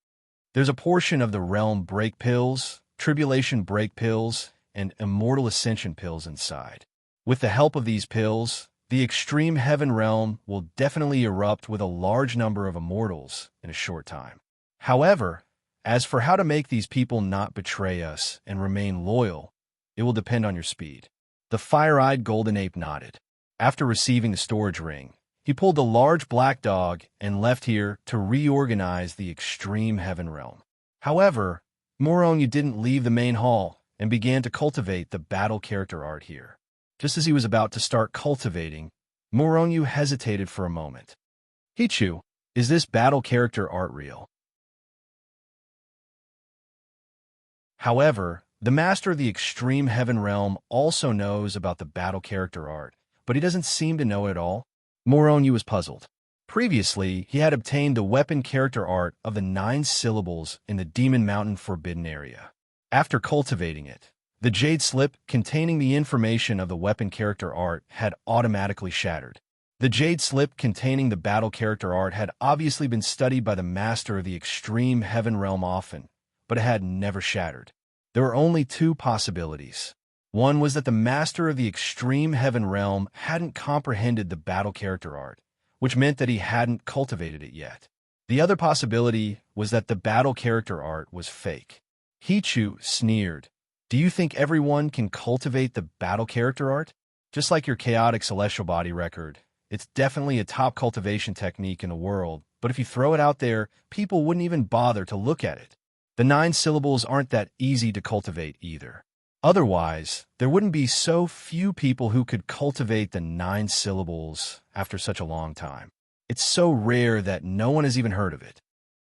There's a portion of the realm break pills, tribulation break pills, and immortal ascension pills inside. With the help of these pills, the extreme heaven realm will definitely erupt with a large number of immortals in a short time. However, as for how to make these people not betray us and remain loyal, it will depend on your speed. The fire-eyed golden ape nodded. After receiving the storage ring, he pulled the large black dog and left here to reorganize the extreme heaven realm. However, Muronyu didn't leave the main hall and began to cultivate the battle character art here. Just as he was about to start cultivating, Muronyu hesitated for a moment. Hichu, is this battle character art real? However, the master of the extreme heaven realm also knows about the battle character art, but he doesn't seem to know it all. Muronyu was puzzled. Previously, he had obtained the weapon character art of the 9 syllables in the Demon Mountain Forbidden Area. After cultivating it, the jade slip containing the information of the weapon character art had automatically shattered. The jade slip containing the battle character art had obviously been studied by the master of the extreme heaven realm often, but it had never shattered. There were only two possibilities. One was that the master of the extreme heaven realm hadn't comprehended the battle character art, which meant that he hadn't cultivated it yet. The other possibility was that the battle character art was fake. Hichu sneered. Do you think everyone can cultivate the battle character art? Just like your chaotic celestial body record, it's definitely a top cultivation technique in the world, but if you throw it out there, people wouldn't even bother to look at it. The 9 syllables aren't that easy to cultivate either. Otherwise, there wouldn't be so few people who could cultivate the 9 syllables after such a long time. It's so rare that no one has even heard of it.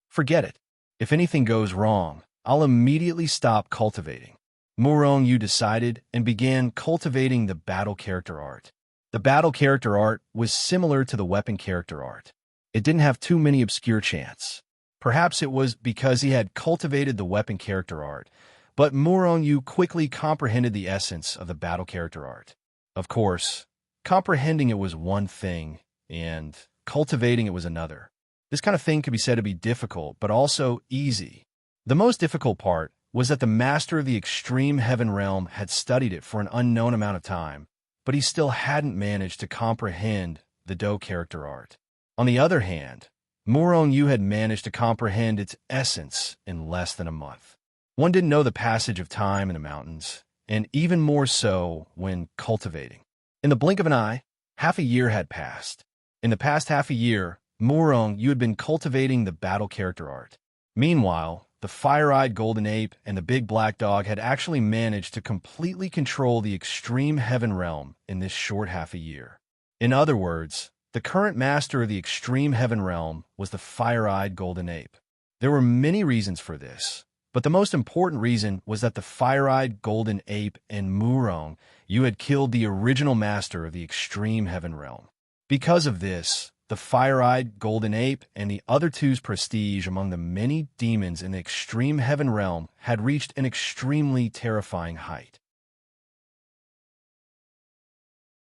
Forget it. If anything goes wrong, I'll immediately stop cultivating. Murong Yu decided and began cultivating the battle character art. The battle character art was similar to the weapon character art. It didn't have too many obscure chants. Perhaps it was because he had cultivated the weapon character art, but Murong Yu quickly comprehended the essence of the battle character art. Of course, comprehending it was one thing, and cultivating it was another. This kind of thing could be said to be difficult, but also easy. The most difficult part was that the master of the extreme heaven realm had studied it for an unknown amount of time, but he still hadn't managed to comprehend the Do character art. On the other hand, Murong Yu had managed to comprehend its essence in less than a month. One didn't know the passage of time in the mountains, and even more so when cultivating. In the blink of an eye, half a year had passed. In the past half a year, Murong Yu had been cultivating the battle character art. Meanwhile, the fire-eyed golden ape and the big black dog had actually managed to completely control the extreme heaven realm in this short half a year. In other words, the current master of the extreme heaven realm was the fire-eyed golden ape. There were many reasons for this, but the most important reason was that the fire-eyed golden ape and Murong Yu had killed the original master of the extreme heaven realm. Because of this, the fire-eyed golden ape and the other two's prestige among the many demons in the extreme heaven realm had reached an extremely terrifying height.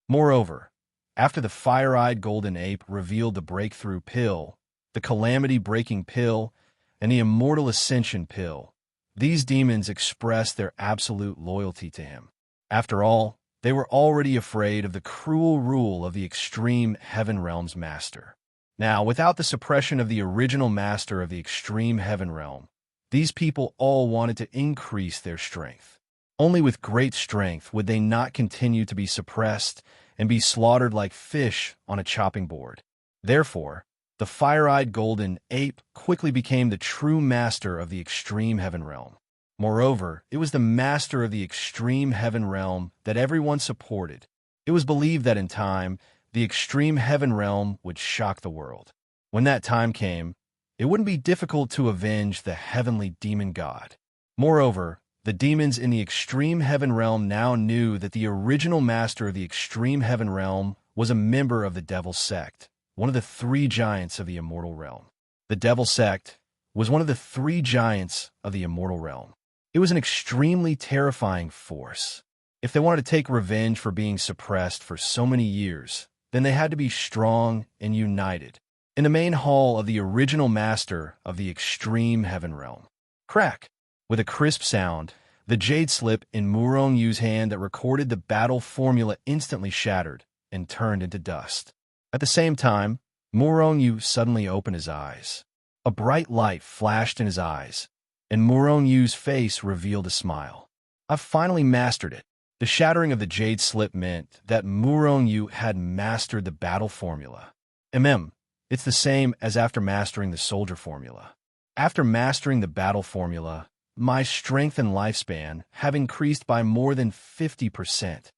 Moreover, after the fire-eyed golden ape revealed the breakthrough pill, the calamity-breaking pill, and the immortal ascension pill, these demons expressed their absolute loyalty to him. After all, they were already afraid of the cruel rule of the extreme heaven realm's master. Now, without the suppression of the original master of the extreme heaven realm, these people all wanted to increase their strength. Only with great strength would they not continue to be suppressed and be slaughtered like fish on a chopping board. Therefore, the fire-eyed golden ape quickly became the true master of the extreme heaven realm. Moreover, it was the master of the extreme heaven realm that everyone supported. It was believed that in time, the extreme heaven realm would shock the world. When that time came, it wouldn't be difficult to avenge the heavenly demon god. Moreover, the demons in the extreme heaven realm now knew that the original master of the extreme heaven realm was a member of the devil sect, one of the 3 giants of the immortal realm. The devil sect was one of the 3 giants of the immortal realm. It was an extremely terrifying force. If they wanted to take revenge for being suppressed for so many years, then they had to be strong and united. In the main hall of the original master of the extreme heaven realm. Crack! With a crisp sound, the jade slip in Murong Yu's hand that recorded the battle formula instantly shattered and turned into dust. At the same time, Murong Yu suddenly opened his eyes. A bright light flashed in his eyes, and Murong Yu's face revealed a smile. I've finally mastered it. The shattering of the jade slip meant that Murong Yu had mastered the battle formula. It's the same as after mastering the soldier formula. After mastering the battle formula, my strength and lifespan have increased by more than 50%.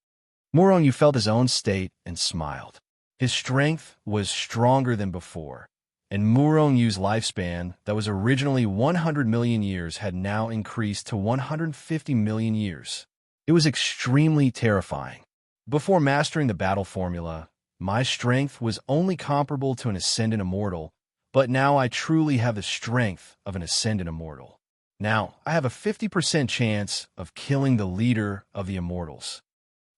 Murong Yu felt his own state and smiled. His strength was stronger than before, and Murong Yu's lifespan that was originally 100 million years had now increased to 150 million years. It was extremely terrifying. Before mastering the battle formula, my strength was only comparable to an ascendant immortal, but now I truly have the strength of an ascendant immortal. Now, I have a 50% chance of killing the leader of the immortals.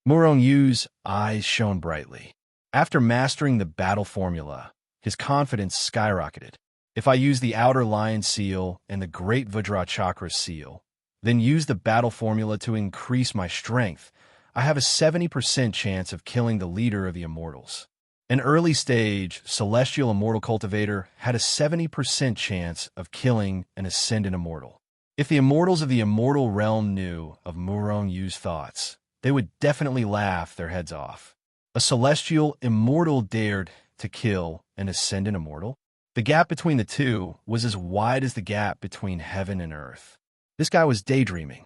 Murong Yu's eyes shone brightly. After mastering the battle formula, his confidence skyrocketed. If I use the Outer Lion seal and the Great Vajrachakra seal, then use the battle formula to increase my strength, I have a 70% chance of killing the leader of the Immortals. An early-stage Celestial Immortal Cultivator had a 70% chance of killing an Ascendant Immortal. If the Immortals of the Immortal Realm knew of Murong Yu's thoughts, they would definitely laugh their heads off. A Celestial Immortal dared to kill an Ascendant Immortal? The gap between the two was as wide as the gap between heaven and earth. This guy was daydreaming.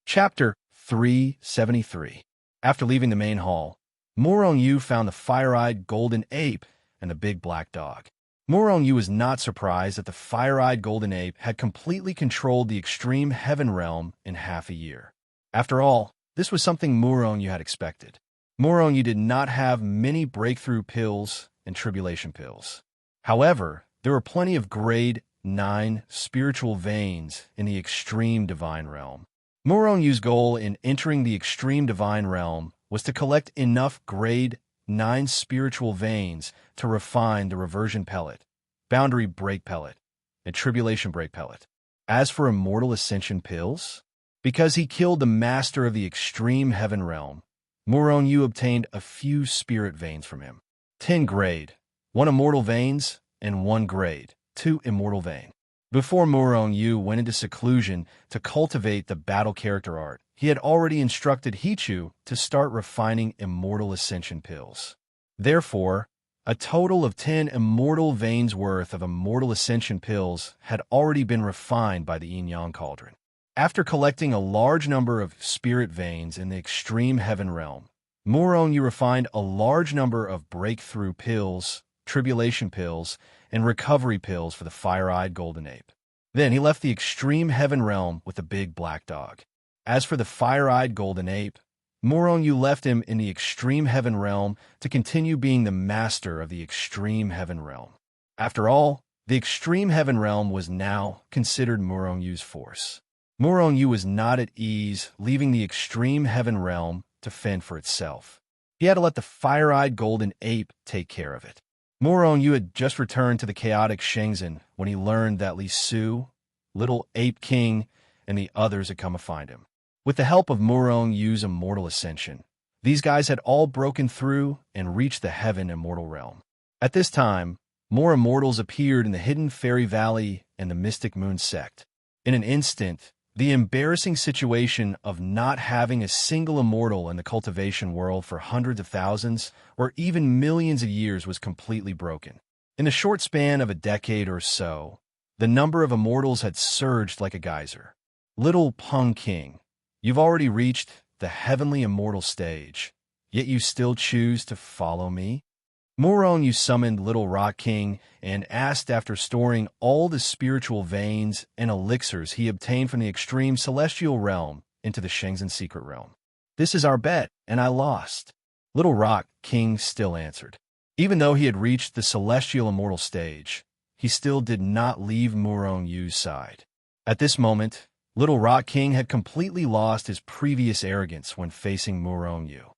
Chapter 373. After leaving the main hall, Murong Yu found the fire-eyed golden ape and the big black dog. Murong Yu was not surprised that the fire-eyed golden ape had completely controlled the extreme heaven realm in half a year. After all, this was something Murong Yu had expected. Murong Yu did not have many breakthrough pills and tribulation pills. However, there were plenty of grade 9 spiritual veins in the extreme divine realm. Murong Yu's goal in entering the extreme divine realm was to collect enough grade 9 spiritual veins to refine the reversion pellet, boundary break pellet, and tribulation break pellet. As for immortal ascension pills, because he killed the master of the extreme heaven realm, Murong Yu obtained a few spirit veins from him. 10 grade, 1 immortal veins, and 1 grade, 2 immortal vein. Before Murong Yu went into seclusion to cultivate the battle character art, he had already instructed Hichu to start refining immortal ascension pills. Therefore, a total of 10 immortal veins worth of immortal ascension pills had already been refined by the Yin-Yang Cauldron. After collecting a large number of spirit veins in the extreme heaven realm, Murong Yu refined a large number of breakthrough pills, tribulation pills, and recovery pills for the fire-eyed golden ape. Then he left the extreme heaven realm with the big black dog. As for the fire-eyed golden ape, Murong Yu left him in the extreme heaven realm to continue being the master of the extreme heaven realm. After all, the extreme heaven realm was now considered Murong Yu's force. Murong Yu was not at ease leaving the extreme heaven realm to fend for itself. He had to let the fire-eyed golden ape take care of it. Murong Yu had just returned to the chaotic Shenzhen when he learned that Li Su, Little Ape King, and the others had come to find him. With the help of Murong Yu's immortal ascension, these guys had all broken through and reached the heaven immortal realm. At this time, more immortals appeared in the hidden fairy valley and the mystic moon sect. In an instant, the embarrassing situation of not having a single immortal in the cultivation world for hundreds of thousands or even millions of years was completely broken. In the short span of a decade or so, the number of immortals had surged like a geyser. Little Peng King, you've already reached the heavenly immortal stage, yet you still choose to follow me? Murong Yu summoned Little Rock King and asked after storing all the spiritual veins and elixirs he obtained from the extreme celestial realm into the Shenzhen secret realm. This is our bet, and I lost. Little Rock King still answered. Even though he had reached the celestial immortal stage, he still did not leave Murong Yu's side. At this moment, Little Rock King had completely lost his previous arrogance when facing Murong Yu.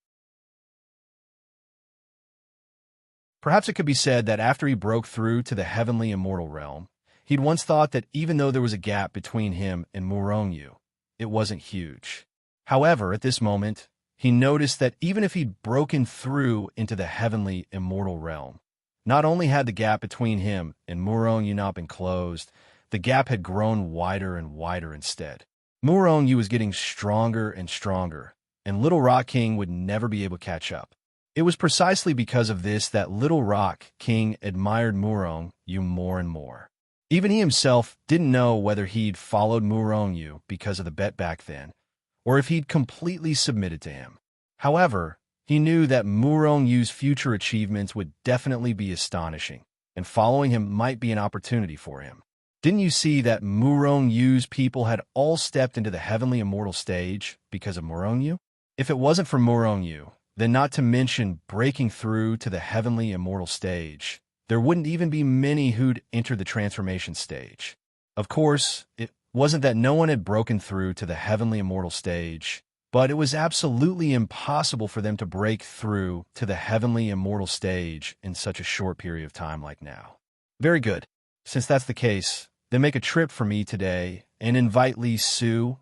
Perhaps it could be said that after he broke through to the heavenly immortal realm, he'd once thought that even though there was a gap between him and Murong Yu, it wasn't huge. However, at this moment, he noticed that even if he'd broken through into the heavenly immortal realm, not only had the gap between him and Murong Yu not been closed, the gap had grown wider and wider instead. Murong Yu was getting stronger and stronger, and Little Rock King would never be able to catch up. It was precisely because of this that Little Rock King admired Murong Yu more and more. Even he himself didn't know whether he'd followed Murong Yu because of the bet back then, or if he'd completely submitted to him. However, he knew that Murong Yu's future achievements would definitely be astonishing, and following him might be an opportunity for him. Didn't you see that Murong Yu's people had all stepped into the heavenly immortal stage because of Murong Yu? If it wasn't for Murong Yu, then not to mention breaking through to the heavenly immortal stage, there wouldn't even be many who'd enter the transformation stage. Of course, it wasn't that no one had broken through to the heavenly immortal stage, but it was absolutely impossible for them to break through to the heavenly immortal stage in such a short period of time like now. Very good. Since that's the case, then make a trip for me today and invite Li Su,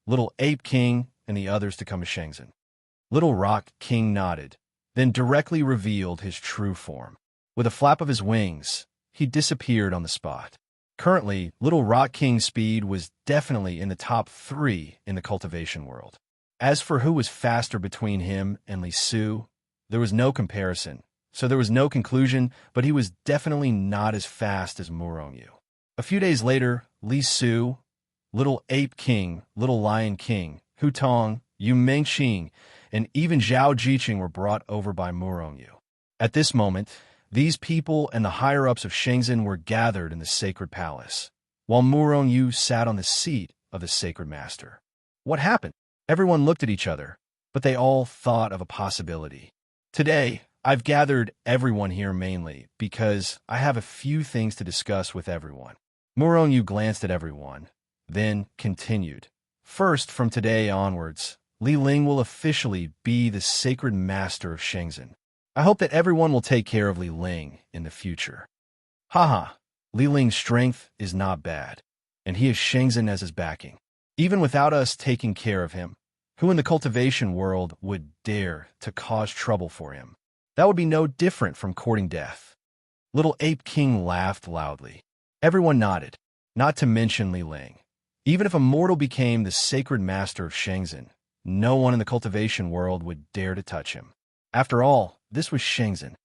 Little Ape King, and the others to come to Shenzhen. Little Rock King nodded, then directly revealed his true form. With a flap of his wings, he disappeared on the spot. Currently, Little Rock King's speed was definitely in the top 3 in the cultivation world. As for who was faster between him and Li Su, there was no comparison, so there was no conclusion, but he was definitely not as fast as Murongyu. A few days later, Li Su, Little Ape King, Little Lion King, Hutong, Yu Mengxing, and even Zhao Jiqing were brought over by Murongyu. At this moment, these people and the higher-ups of Shenzhen were gathered in the sacred palace, while Murongyu sat on the seat of the sacred master. What happened? Everyone looked at each other, but they all thought of a possibility. Today, I've gathered everyone here mainly because I have a few things to discuss with everyone. Murongyu glanced at everyone, then continued. First, from today onwards, Li Ling will officially be the sacred master of Shenzhen. I hope that everyone will take care of Li Ling in the future. Haha, Li Ling's strength is not bad, and he has Shenzhen as his backing. Even without us taking care of him, who in the cultivation world would dare to cause trouble for him? That would be no different from courting death. Little Ape King laughed loudly. Everyone nodded, not to mention Li Ling. Even if a mortal became the sacred master of Shenzhen, no one in the cultivation world would dare to touch him. After all, this was Shenzhen.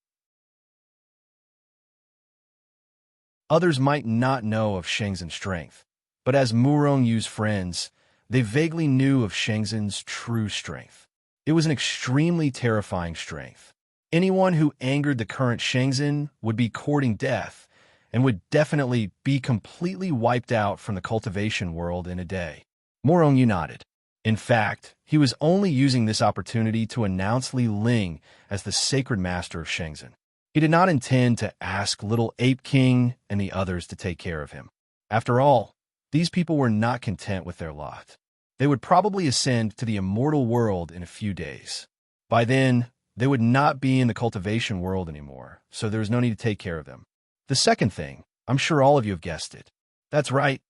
Others might not know of Shenzhen's strength, but as Murongyu's friends, they vaguely knew of Shenzhen's true strength. It was an extremely terrifying strength. Anyone who angered the current Shenzhen would be courting death and would definitely be completely wiped out from the cultivation world in a day. Murongyu nodded. In fact, he was only using this opportunity to announce Li Ling as the sacred master of Shenzhen. He did not intend to ask Little Ape King and the others to take care of him. After all, these people were not content with their lot. They would probably ascend to the immortal world in a few days. By then, they would not be in the cultivation world anymore, so there was no need to take care of them. The second thing, I'm sure all of you have guessed it. That's right,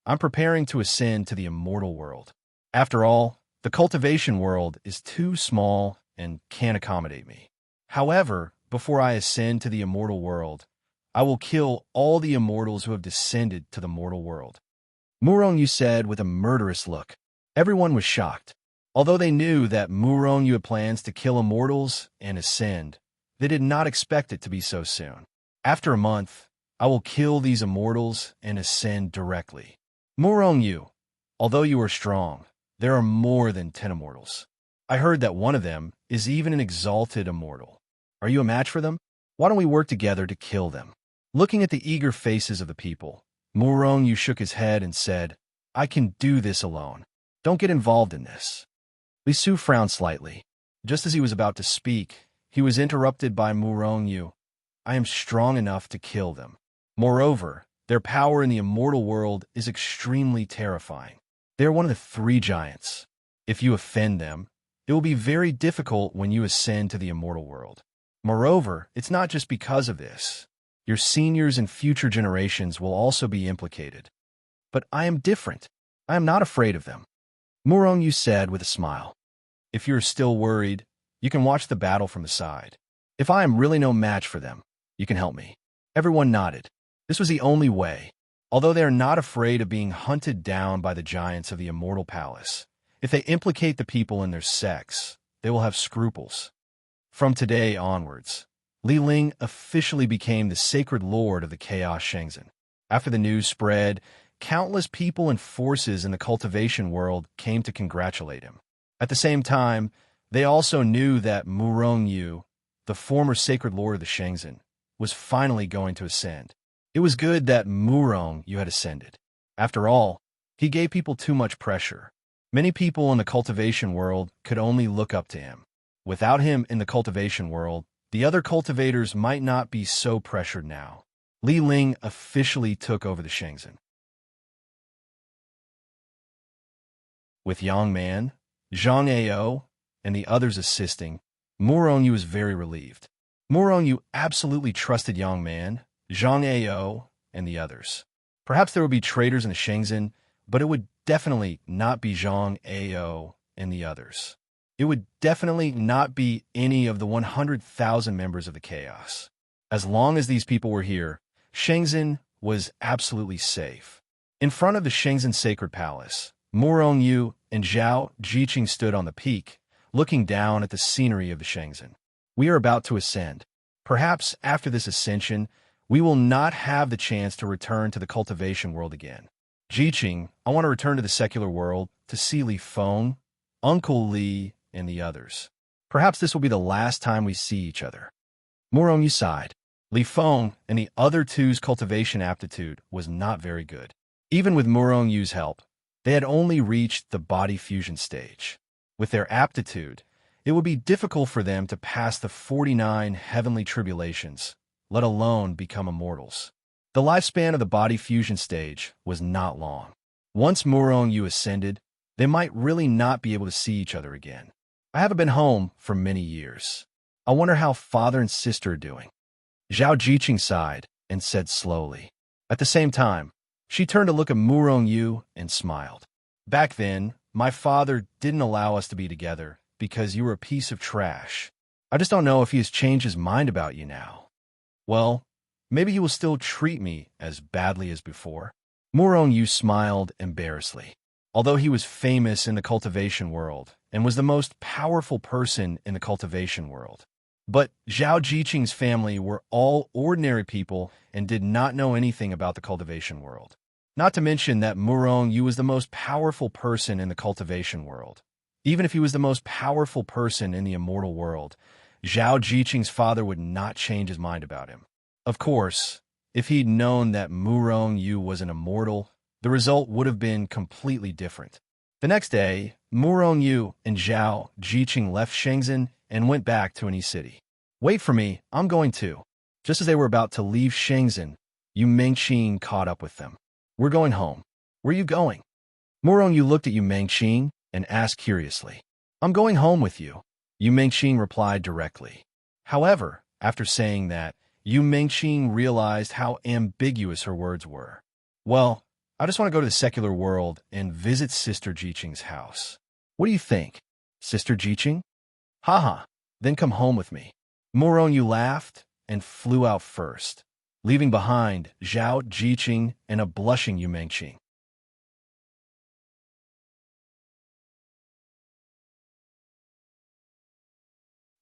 I'm preparing to ascend to the immortal world. After all, the cultivation world is too small and can't accommodate me. However, before I ascend to the immortal world, I will kill all the immortals who have descended to the mortal world. Murongyu said with a murderous look. Everyone was shocked. Although they knew that Murongyu had plans to kill immortals and ascend, they did not expect it to be so soon. After a month, I will kill these immortals and ascend directly. Murongyu, although you are strong, there are more than 10 immortals. I heard that one of them is even an exalted immortal. Are you a match for them? Why don't we work together to kill them? Looking at the eager faces of the people, Murongyu shook his head and said, I can do this alone. Don't get involved in this. Li Su frowned slightly. Just as he was about to speak, he was interrupted by Murongyu. I am strong enough to kill them. Moreover, their power in the immortal world is extremely terrifying. They are one of the 3 giants. If you offend them, it will be very difficult when you ascend to the immortal world. Moreover, it's not just because of this. Your seniors and future generations will also be implicated. But I am different. I am not afraid of them. Murongyu said with a smile. If you're still worried, you can watch the battle from the side. If I am really no match for them, you can help me. Everyone nodded. This was the only way. Although they are not afraid of being hunted down by the giants of the immortal palace, if they implicate the people in their sex, they will have scruples. From today onwards, Li Ling officially became the sacred lord of the Chaos Shenzhen. After the news spread, countless people and forces in the cultivation world came to congratulate him. At the same time, they also knew that Murongyu, the former sacred lord of the Shenzhen, was finally going to ascend. It was good that Murongyu had ascended. After all, he gave people too much pressure. Many people in the cultivation world could only look up to him. Without him in the cultivation world, the other cultivators might not be so pressured now. Li Ling officially took over the Shenzhen. With Yang Man, Zhang Ao, and the others assisting, Murong Yu was very relieved. Murong Yu absolutely trusted Yang Man, Zhang Ao, and the others. Perhaps there would be traitors in the Shenzhen, but it would definitely not be Zhang Ao and the others. It would definitely not be any of the 100,000 members of the Chaos. As long as these people were here, Shenzhen was absolutely safe. In front of the Shenzhen Sacred Palace, Murong Yu and Zhao Jiqing stood on the peak, looking down at the scenery of the Shenzhen. We are about to ascend. Perhaps after this ascension, we will not have the chance to return to the cultivation world again. Jiqing, I want to return to the secular world to see Li Feng, Uncle Li, and the others. Perhaps this will be the last time we see each other. Murong Yu sighed. Li Feng and the other two's cultivation aptitude was not very good. Even with Murong Yu's help, they had only reached the body fusion stage. With their aptitude, it would be difficult for them to pass the 49 heavenly tribulations, let alone become immortals. The lifespan of the body fusion stage was not long. Once Murong Yu ascended, they might really not be able to see each other again. I haven't been home for many years. I wonder how father and sister are doing. Zhao Jiqing sighed and said slowly. At the same time, she turned to look at Murong Yu and smiled. Back then, my father didn't allow us to be together because you were a piece of trash. I just don't know if he has changed his mind about you now. Well, maybe he will still treat me as badly as before. Murong Yu smiled embarrassedly. Although he was famous in the cultivation world and was the most powerful person in the cultivation world, but Zhao Jiqing's family were all ordinary people and did not know anything about the cultivation world. Not to mention that Murong Yu was the most powerful person in the cultivation world. Even if he was the most powerful person in the immortal world, Zhao Jiqing's father would not change his mind about him. Of course, if he'd known that Murong Yu was an immortal, the result would have been completely different. The next day, Murong Yu and Zhao Jiqing left Shenzhen and went back to an E-city. Wait for me, I'm going too. Just as they were about to leave Shenzhen, Yu Mengqing caught up with them. We're going home. Where are you going? Murong Yu looked at Yu Mengqing and asked curiously. I'm going home with you, Yu Mengqing replied directly. However, after saying that, Yu Mengqing realized how ambiguous her words were. Well, I just want to go to the secular world and visit Sister Jiqing's house. What do you think, Sister Jiqing? Haha, then come home with me. Murong Yu laughed and flew out first, leaving behind Zhao Jiqing and a blushing Yu Mengqing.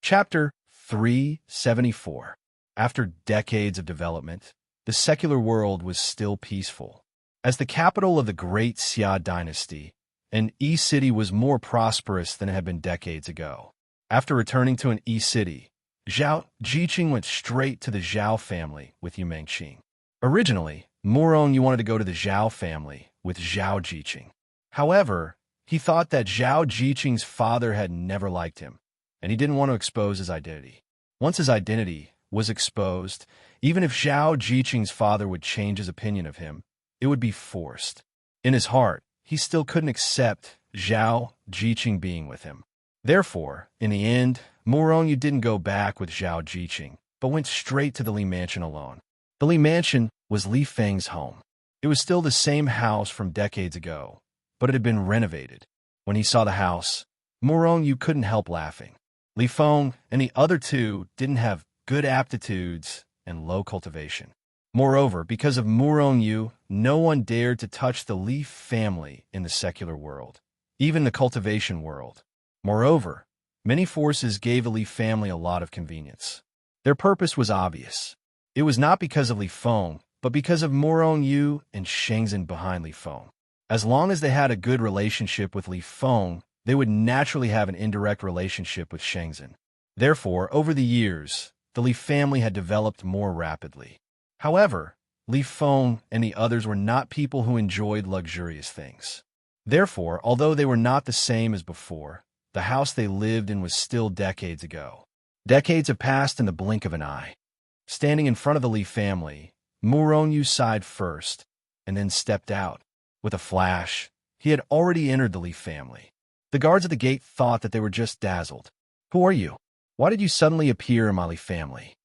Chapter 374. After decades of development, the secular world was still peaceful. As the capital of the Great Xia dynasty, an E-city was more prosperous than it had been decades ago. After returning to an E-city, Zhao Jiqing went straight to the Zhao family with Yu Mengqing. Originally, Murong Yu wanted to go to the Zhao family with Zhao Jiqing. However, he thought that Zhao Jiqing's father had never liked him, and he didn't want to expose his identity. Once his identity was exposed, even if Zhao Jiqing's father would change his opinion of him, it would be forced. In his heart, he still couldn't accept Zhao Jiqing being with him. Therefore, in the end, Murong Yu didn't go back with Zhao Jiqing, but went straight to the Li Mansion alone. The Li Mansion was Li Feng's home. It was still the same house from decades ago, but it had been renovated. When he saw the house, Murong Yu couldn't help laughing. Li Feng and the other two didn't have good aptitudes and low cultivation. Moreover, because of Murong Yu, no one dared to touch the Li family in the secular world, even the cultivation world. Moreover, many forces gave the Li family a lot of convenience. Their purpose was obvious. It was not because of Li Feng, but because of Murong Yu and Shenzhen behind Li Feng. As long as they had a good relationship with Li Feng, they would naturally have an indirect relationship with Shenzhen. Therefore, over the years, the Li family had developed more rapidly. However, Li Feng and the others were not people who enjoyed luxurious things. Therefore, although they were not the same as before, the house they lived in was still decades ago. Decades have passed in the blink of an eye. Standing in front of the Li family, Murong Yu sighed first, and then stepped out. With a flash, he had already entered the Leaf family. The guards at the gate thought that they were just dazzled. "Who are you? Why did you suddenly appear in my Leaf family?"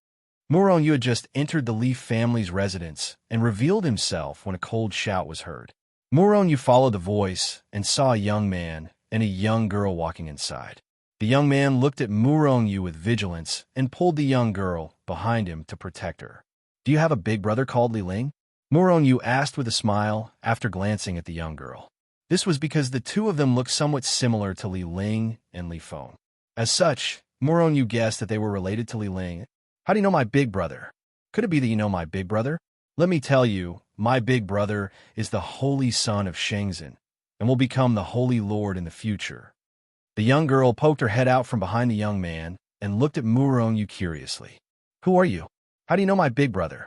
Murong Yu had just entered the Leaf family's residence and revealed himself when a cold shout was heard. Murong Yu followed the voice and saw a young man and a young girl walking inside. The young man looked at Murong Yu with vigilance and pulled the young girl behind him to protect her. "Do you have a big brother called Li Ling?" Murong Yu asked with a smile after glancing at the young girl. This was because the two of them looked somewhat similar to Li Ling and Li Feng. As such, Murong Yu guessed that they were related to Li Ling. "How do you know my big brother? Could it be that you know my big brother?" "Let me tell you, my big brother is the holy son of Shenzhen and will become the holy lord in the future." The young girl poked her head out from behind the young man and looked at Murong Yu curiously. "Who are you? How do you know my big brother?"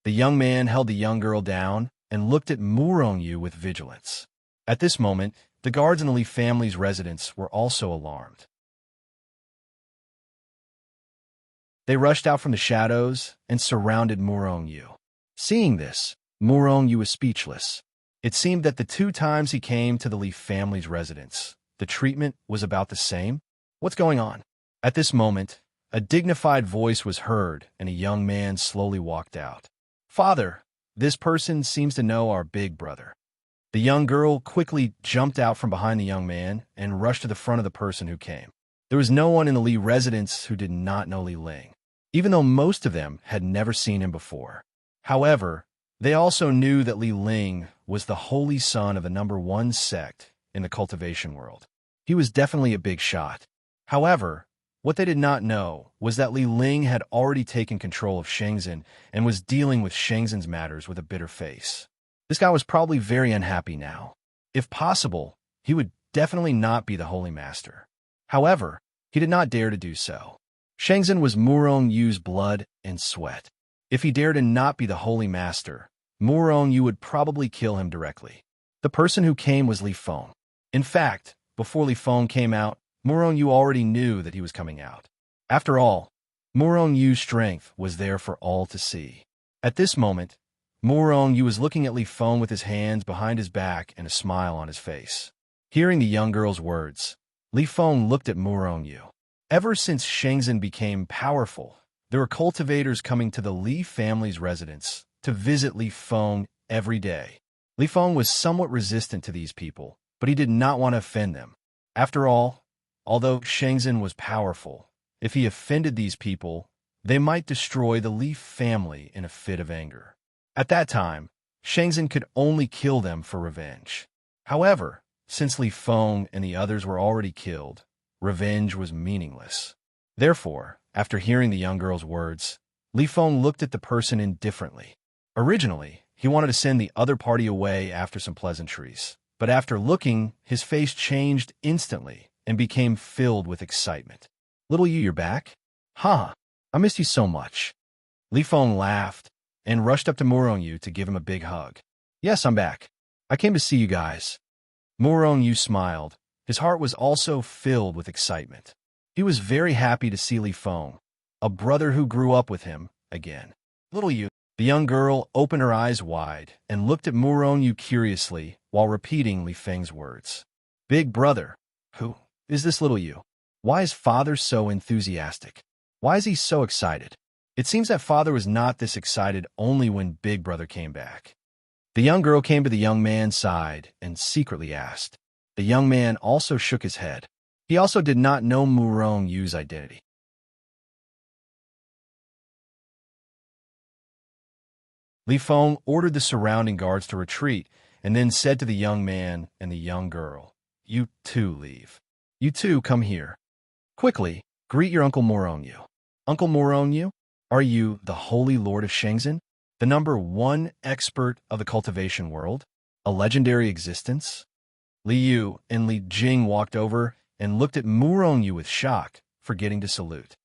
The young man held the young girl down and looked at Murong Yu with vigilance. At this moment, the guards in the Li family's residence were also alarmed. They rushed out from the shadows and surrounded Murong Yu. Seeing this, Murong Yu was speechless. It seemed that the 2 times he came to the Li family's residence, the treatment was about the same. "What's going on?" At this moment, a dignified voice was heard and a young man slowly walked out. "Father, this person seems to know our big brother." The young girl quickly jumped out from behind the young man and rushed to the front of the person who came. There was no one in the Li residence who did not know Li Ling, even though most of them had never seen him before. However, they also knew that Li Ling was the holy son of the #1 sect in the cultivation world. He was definitely a big shot. However, what they did not know was that Li Ling had already taken control of Shenzhen and was dealing with Shenzhen's matters with a bitter face. This guy was probably very unhappy now. If possible, he would definitely not be the Holy Master. However, he did not dare to do so. Shenzhen was Murong Yu's blood and sweat. If he dared to not be the Holy Master, Murong Yu would probably kill him directly. The person who came was Li Feng. In fact, before Li Feng came out, Murong Yu already knew that he was coming out. After all, Murong Yu's strength was there for all to see. At this moment, Murong Yu was looking at Li Feng with his hands behind his back and a smile on his face. Hearing the young girl's words, Li Feng looked at Murong Yu. Ever since Shenzhen became powerful, there were cultivators coming to the Li family's residence to visit Li Feng every day. Li Feng was somewhat resistant to these people, but he did not want to offend them. After all, although Shenzhen was powerful, if he offended these people, they might destroy the Li family in a fit of anger. At that time, Shenzhen could only kill them for revenge. However, since Li Feng and the others were already killed, revenge was meaningless. Therefore, after hearing the young girl's words, Li Feng looked at the person indifferently. Originally, he wanted to send the other party away after some pleasantries, but after looking, his face changed instantly and became filled with excitement. "Little Yu, you're back? Huh, I missed you so much." Li Feng laughed and rushed up to Murong Yu to give him a big hug. "Yes, I'm back. I came to see you guys." Murong Yu smiled. His heart was also filled with excitement. He was very happy to see Li Feng, a brother who grew up with him, again. "Little Yu." The young girl opened her eyes wide and looked at Murong Yu curiously while repeating Li Feng's words. "Big brother? Who is this little Yu? Why is father so enthusiastic? Why is he so excited?" It seems that father was not this excited only when big brother came back. The young girl came to the young man's side and secretly asked. The young man also shook his head. He also did not know Murong Yu's identity. Li Feng ordered the surrounding guards to retreat and then said to the young man and the young girl, "You too leave. You too come here. Quickly, greet your Uncle Murong Yu." "Uncle Murong Yu? Are you the Holy Lord of Shenzhen? The #1 expert of the cultivation world? A legendary existence?" Li Yu and Li Jing walked over and looked at Murong Yu with shock, forgetting to salute.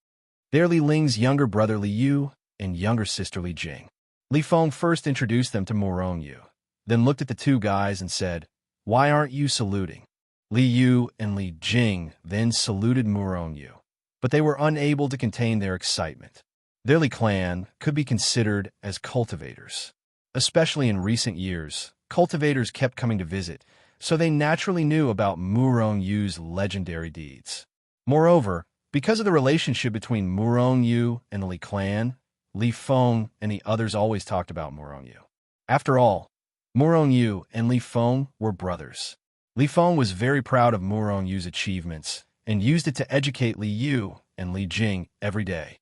They are Li Ling's younger brother Li Yu and younger sister Li Jing. Li Feng first introduced them to Murong Yu, then looked at the two guys and said, "Why aren't you saluting?" Li Yu and Li Jing then saluted Murong Yu, but they were unable to contain their excitement. Their Li clan could be considered as cultivators. Especially in recent years, cultivators kept coming to visit, so they naturally knew about Murong Yu's legendary deeds. Moreover, because of the relationship between Murong Yu and the Li clan, Li Feng and the others always talked about Murong Yu. After all, Murong Yu and Li Feng were brothers. Li Feng was very proud of Murong Yu's achievements and used it to educate Li Yu and Li Jing every day.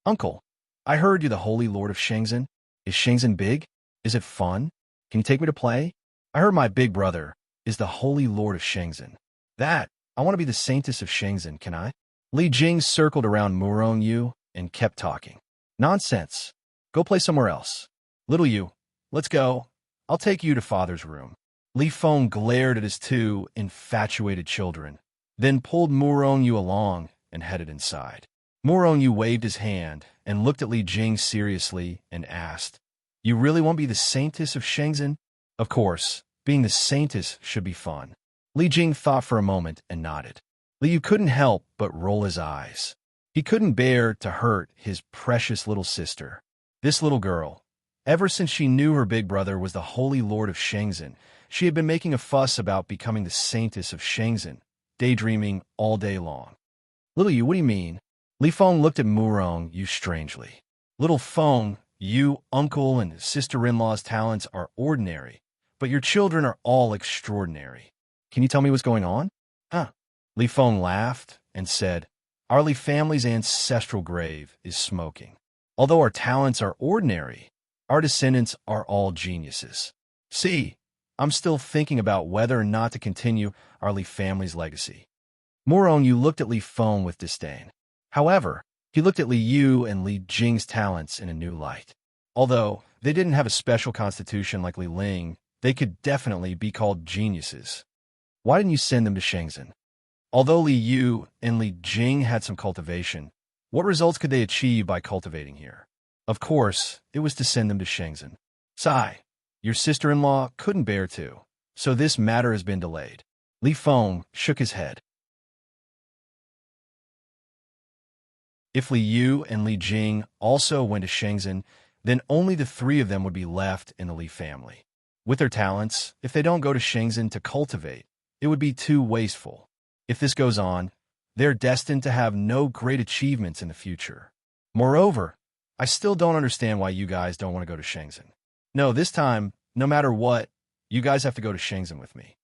Uncle, I heard you're the Holy Lord of Shenzhen. Is Shenzhen big? Is it fun? Can you take me to play? I heard my big brother is the Holy Lord of Shenzhen. I want to be the Saintess of Shenzhen, can I? Li Jing circled around Murong Yu and kept talking. Nonsense. Go play somewhere else. Little Yu, let's go. I'll take you to father's room. Li Feng glared at his two infatuated children, then pulled Murong Yu along and headed inside. Murong Yu waved his hand and looked at Li Jing seriously and asked, You really want to be the Saintess of Shenzhen? Of course, being the Saintess should be fun. Li Jing thought for a moment and nodded. Li Yu couldn't help but roll his eyes. He couldn't bear to hurt his precious little sister. This little girl, ever since she knew her big brother was the Holy Lord of Shenzhen, she had been making a fuss about becoming the Saintess of Shenzhen, daydreaming all day long. Little Yu, what do you mean? Li Feng looked at Murong Yu strangely. Little Feng, you, uncle, and sister-in-law's talents are ordinary, but your children are all extraordinary. Can you tell me what's going on? Huh. Li Feng laughed and said, Our Li family's ancestral grave is smoking. Although our talents are ordinary, our descendants are all geniuses. See, I'm still thinking about whether or not to continue our Li family's legacy. Murong Yu looked at Li Feng with disdain. However, he looked at Li Yu and Li Jing's talents in a new light. Although they didn't have a special constitution like Li Ling, they could definitely be called geniuses. Why didn't you send them to Shenzhen? Although Li Yu and Li Jing had some cultivation, what results could they achieve by cultivating here? Of course, it was to send them to Shenzhen. Sigh, your sister-in-law couldn't bear to, so this matter has been delayed. Li Feng shook his head. If Li Yu and Li Jing also went to Shenzhen, then only the three of them would be left in the Li family. With their talents, if they don't go to Shenzhen to cultivate, it would be too wasteful. If this goes on, they're destined to have no great achievements in the future. Moreover, I still don't understand why you guys don't want to go to Shenzhen. No, this time, no matter what, you guys have to go to Shenzhen with me.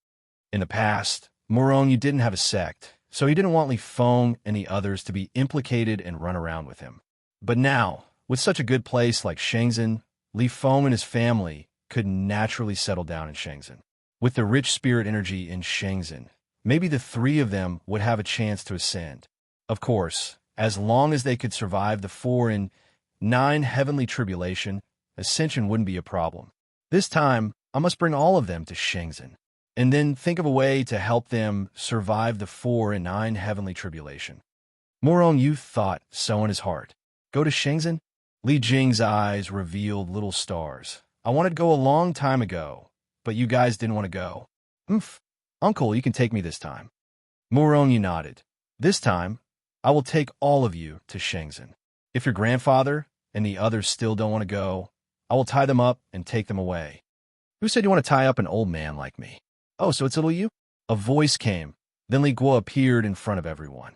In the past, Murong Yu didn't have a sect, so he didn't want Li Feng and the others to be implicated and run around with him. But now, with such a good place like Shenzhen, Li Feng and his family could naturally settle down in Shenzhen. With the rich spirit energy in Shenzhen, maybe the three of them would have a chance to ascend. Of course, as long as they could survive the 4 and 9 heavenly tribulation, ascension wouldn't be a problem. This time, I must bring all of them to Shenzhen, and then think of a way to help them survive the 4 and 9 heavenly tribulation. Murong Yu thought so in his heart. Go to Shenzhen? Li Jing's eyes revealed little stars. I wanted to go a long time ago, but you guys didn't want to go. Uncle, you can take me this time. Murong Yu nodded. This time, I will take all of you to Shenzhen. If your grandfather and the others still don't want to go, I will tie them up and take them away. Who said you want to tie up an old man like me? Oh, so it's little you? A voice came. Then Li Guo appeared in front of everyone.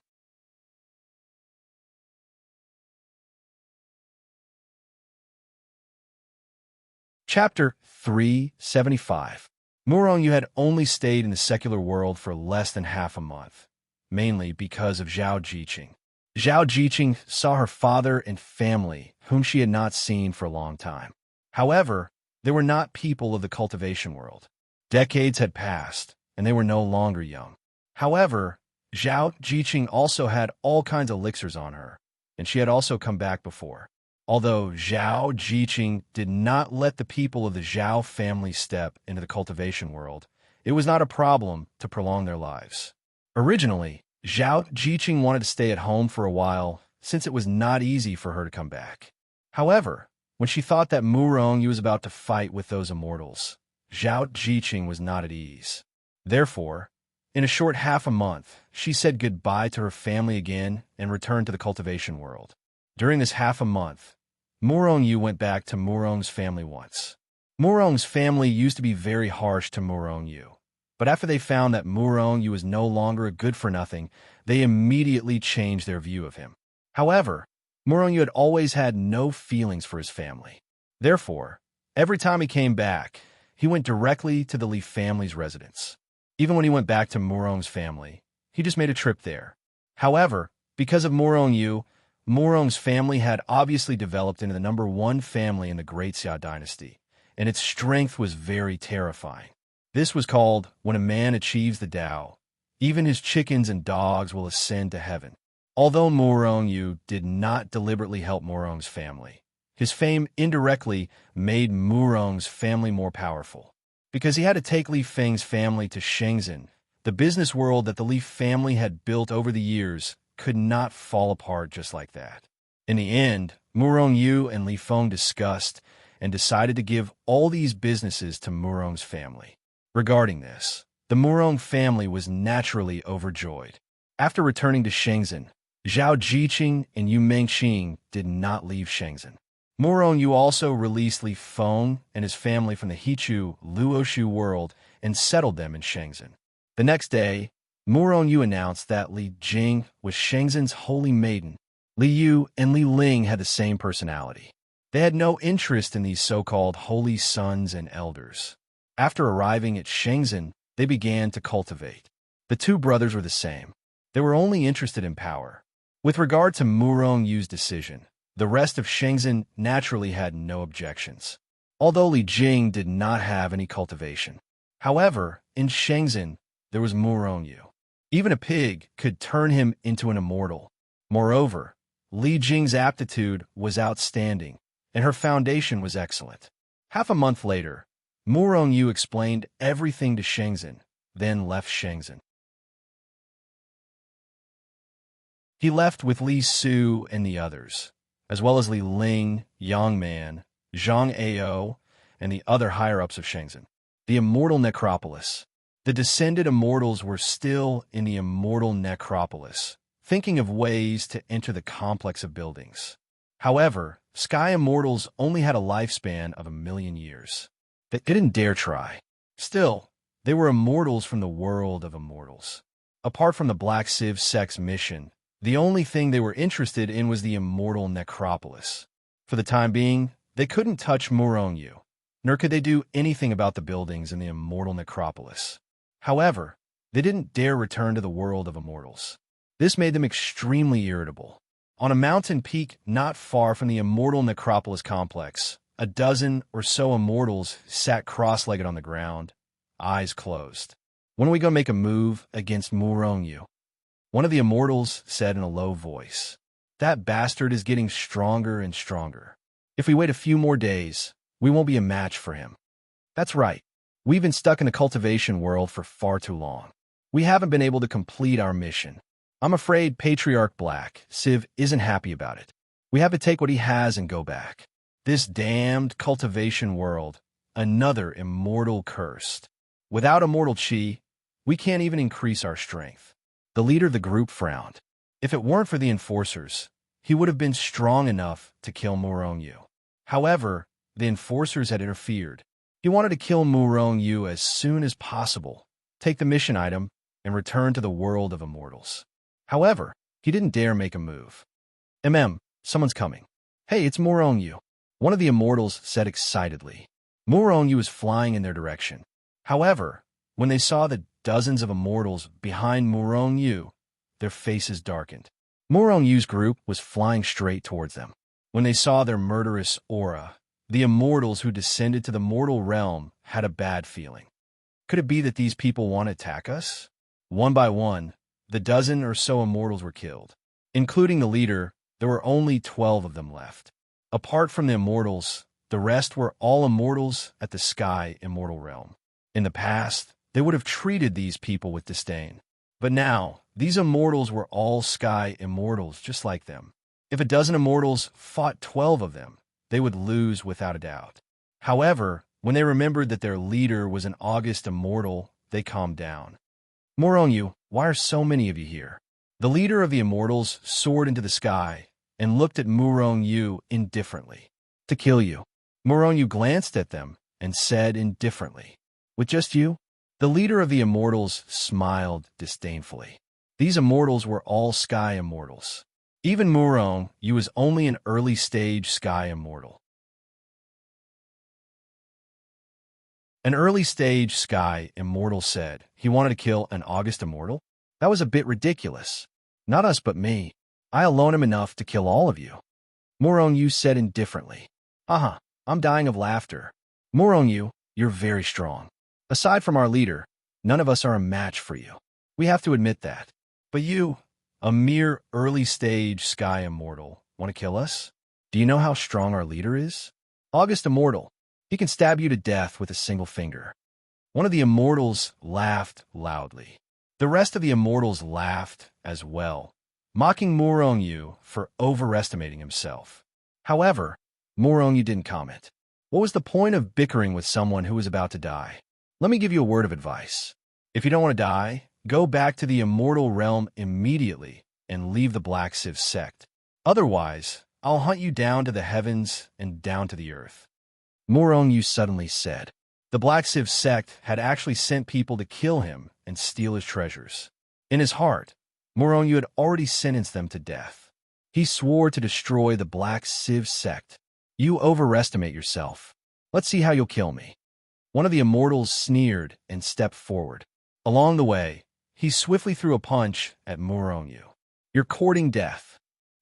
Chapter 375. Murong Yu had only stayed in the secular world for less than half a month, mainly because of Zhao Jiqing. Zhao Jiqing saw her father and family, whom she had not seen for a long time. However, they were not people of the cultivation world. Decades had passed, and they were no longer young. However, Zhao Jiqing also had all kinds of elixirs on her, and she had also come back before. Although Zhao Jiqing did not let the people of the Zhao family step into the cultivation world, it was not a problem to prolong their lives. Originally, Zhao Jiqing wanted to stay at home for a while, since it was not easy for her to come back. However, when she thought that Murong Yu was about to fight with those immortals, Zhao Jiqing was not at ease. Therefore, in a short half a month, she said goodbye to her family again and returned to the cultivation world. During this half a month, Murong Yu went back to Murong's family once. Murong's family used to be very harsh to Murong Yu, But after they found that Murong Yu was no longer a good-for-nothing, they immediately changed their view of him. However, Murong Yu had always had no feelings for his family. Therefore, every time he came back, he went directly to the Li family's residence. Even when he went back to Murong's family, he just made a trip there. However, because of Murong Yu, Murong's family had obviously developed into the #1 family in the Great Xia dynasty, and its strength was very terrifying. This was called, when a man achieves the Tao, even his chickens and dogs will ascend to heaven. Although Murong Yu did not deliberately help Murong's family, his fame indirectly made Murong's family more powerful. Because he had to take Li Feng's family to Shenzhen, the business world that the Li family had built over the years could not fall apart just like that. In the end, Murong Yu and Li Feng discussed and decided to give all these businesses to Murong's family. Regarding this, the Murong family was naturally overjoyed. After returning to Shenzhen, Zhao Jiqing and Yu Mengqing did not leave Shenzhen. Murong Yu also released Li Feng and his family from the Hichu Luoshu world and settled them in Shenzhen. The next day, Murong Yu announced that Li Jing was Shenzhen's holy maiden. Li Yu and Li Ling had the same personality. They had no interest in these so-called holy sons and elders. After arriving at Shenzhen, they began to cultivate. The two brothers were the same. They were only interested in power. With regard to Murong Yu's decision, the rest of Shenzhen naturally had no objections, although Li Jing did not have any cultivation. However, in Shenzhen, there was Murong Yu. Even a pig could turn him into an immortal. Moreover, Li Jing's aptitude was outstanding, and her foundation was excellent. Half a month later, Murong Yu explained everything to Shenzhen, then left Shenzhen. He left with Li Su and the others, as well as Li Ling, Yang Man, Zhang Ao, and the other higher-ups of Shenzhen. The Immortal Necropolis. The descended immortals were still in the Immortal Necropolis, thinking of ways to enter the complex of buildings. However, Sky Immortals only had a lifespan of 1,000,000 years. They didn't dare try. Still, they were immortals from the world of immortals. Apart from the Black Civ Sect's mission, the only thing they were interested in was the Immortal Necropolis. For the time being, they couldn't touch Murong Yu, nor could they do anything about the buildings in the Immortal Necropolis. However, they didn't dare return to the world of immortals. This made them extremely irritable. On a mountain peak not far from the Immortal Necropolis complex, a dozen or so immortals sat cross-legged on the ground, eyes closed. "When are we going to make a move against Murong Yu?" One of the immortals said in a low voice. "That bastard is getting stronger and stronger. If we wait a few more days, we won't be a match for him." "That's right. We've been stuck in the cultivation world for far too long. We haven't been able to complete our mission. I'm afraid Patriarch Black Civ isn't happy about it. We have to take what he has and go back. This damned cultivation world, another immortal cursed. Without immortal chi, we can't even increase our strength." The leader of the group frowned. If it weren't for the enforcers, he would have been strong enough to kill Murong Yu. However, the enforcers had interfered. He wanted to kill Murong Yu as soon as possible, take the mission item, and return to the world of immortals. However, he didn't dare make a move. Someone's coming." "Hey, it's Murong Yu," one of the immortals said excitedly. Murong Yu was flying in their direction. However, when they saw the dozens of immortals behind Murong Yu, their faces darkened. Murong Yu's group was flying straight towards them. When they saw their murderous aura, the immortals who descended to the mortal realm had a bad feeling. Could it be that these people want to attack us? One by one, the dozen or so immortals were killed. Including the leader, there were only 12 of them left. Apart from the immortals, the rest were all immortals at the Sky Immortal Realm. In the past, they would have treated these people with disdain. But now, these immortals were all Sky Immortals just like them. If a dozen immortals fought 12 of them, they would lose without a doubt. However, when they remembered that their leader was an August Immortal, they calmed down. "Murong Yu, why are so many of you here?" The leader of the immortals soared into the sky and looked at Murong Yu indifferently. "To kill you." Murong Yu glanced at them and said indifferently, "With just you?" The leader of the immortals smiled disdainfully. These immortals were all sky immortals. Even Murong, you was only an early-stage sky immortal. An early-stage sky immortal said he wanted to kill an August immortal? That was a bit ridiculous. Not us but me. I alone am enough to kill all of you. Murong Yu said indifferently. I'm dying of laughter. Murong Yu, you're very strong. Aside from our leader, none of us are a match for you. We have to admit that. But you, a mere early-stage sky immortal, want to kill us? Do you know how strong our leader is? August immortal. He can stab you to death with a single finger. One of the immortals laughed loudly. The rest of the immortals laughed as well, mocking Murong Yu for overestimating himself. However, Murong Yu didn't comment. What was the point of bickering with someone who was about to die? Let me give you a word of advice. If you don't want to die, go back to the immortal realm immediately and leave the Black Civ sect. Otherwise, I'll hunt you down to the heavens and down to the earth. Murong Yu suddenly said. The Black Civ sect had actually sent people to kill him and steal his treasures. In his heart, Murong Yu had already sentenced them to death. He swore to destroy the Black Civ sect. You overestimate yourself. Let's see how you'll kill me. One of the immortals sneered and stepped forward. Along the way, he swiftly threw a punch at Murong Yu. You're courting death.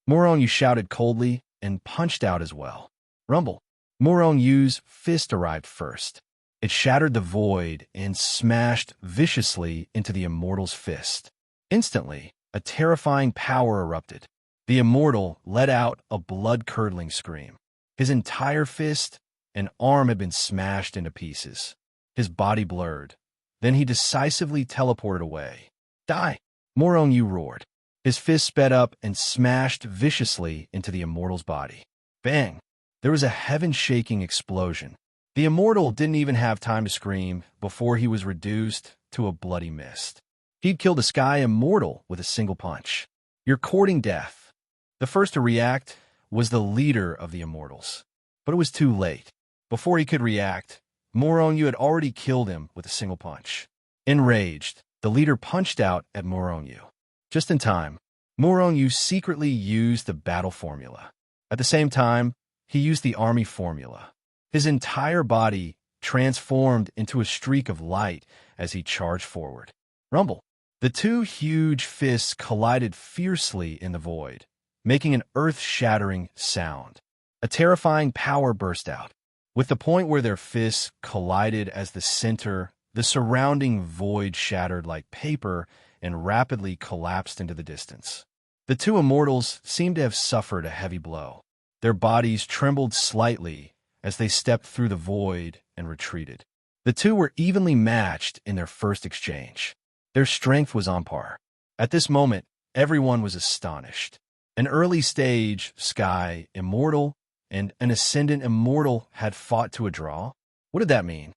Murong Yu shouted coldly and punched out as well. Rumble. Murong Yu's fist arrived first. It shattered the void and smashed viciously into the immortal's fist. Instantly, a terrifying power erupted. The immortal let out a blood-curdling scream. His entire fist and arm had been smashed into pieces. His body blurred. Then he decisively teleported away. Die! Murong Yu roared. His fist sped up and smashed viciously into the immortal's body. Bang! There was a heaven-shaking explosion. The immortal didn't even have time to scream before he was reduced to a bloody mist. He'd killed a sky immortal with a single punch. You're courting death. The first to react was the leader of the immortals. But it was too late. Before he could react, Murong Yu had already killed him with a single punch. Enraged, the leader punched out at Murong Yu. Just in time, Murong Yu secretly used the battle formula. At the same time, he used the army formula. His entire body transformed into a streak of light as he charged forward. Rumble. The two huge fists collided fiercely in the void, making an earth-shattering sound. A terrifying power burst out. With the point where their fists collided as the center, the surrounding void shattered like paper and rapidly collapsed into the distance. The two immortals seemed to have suffered a heavy blow. Their bodies trembled slightly as they stepped through the void and retreated. The two were evenly matched in their first exchange. Their strength was on par. At this moment, everyone was astonished. An early-stage sky immortal and an ascendant immortal had fought to a draw? What did that mean?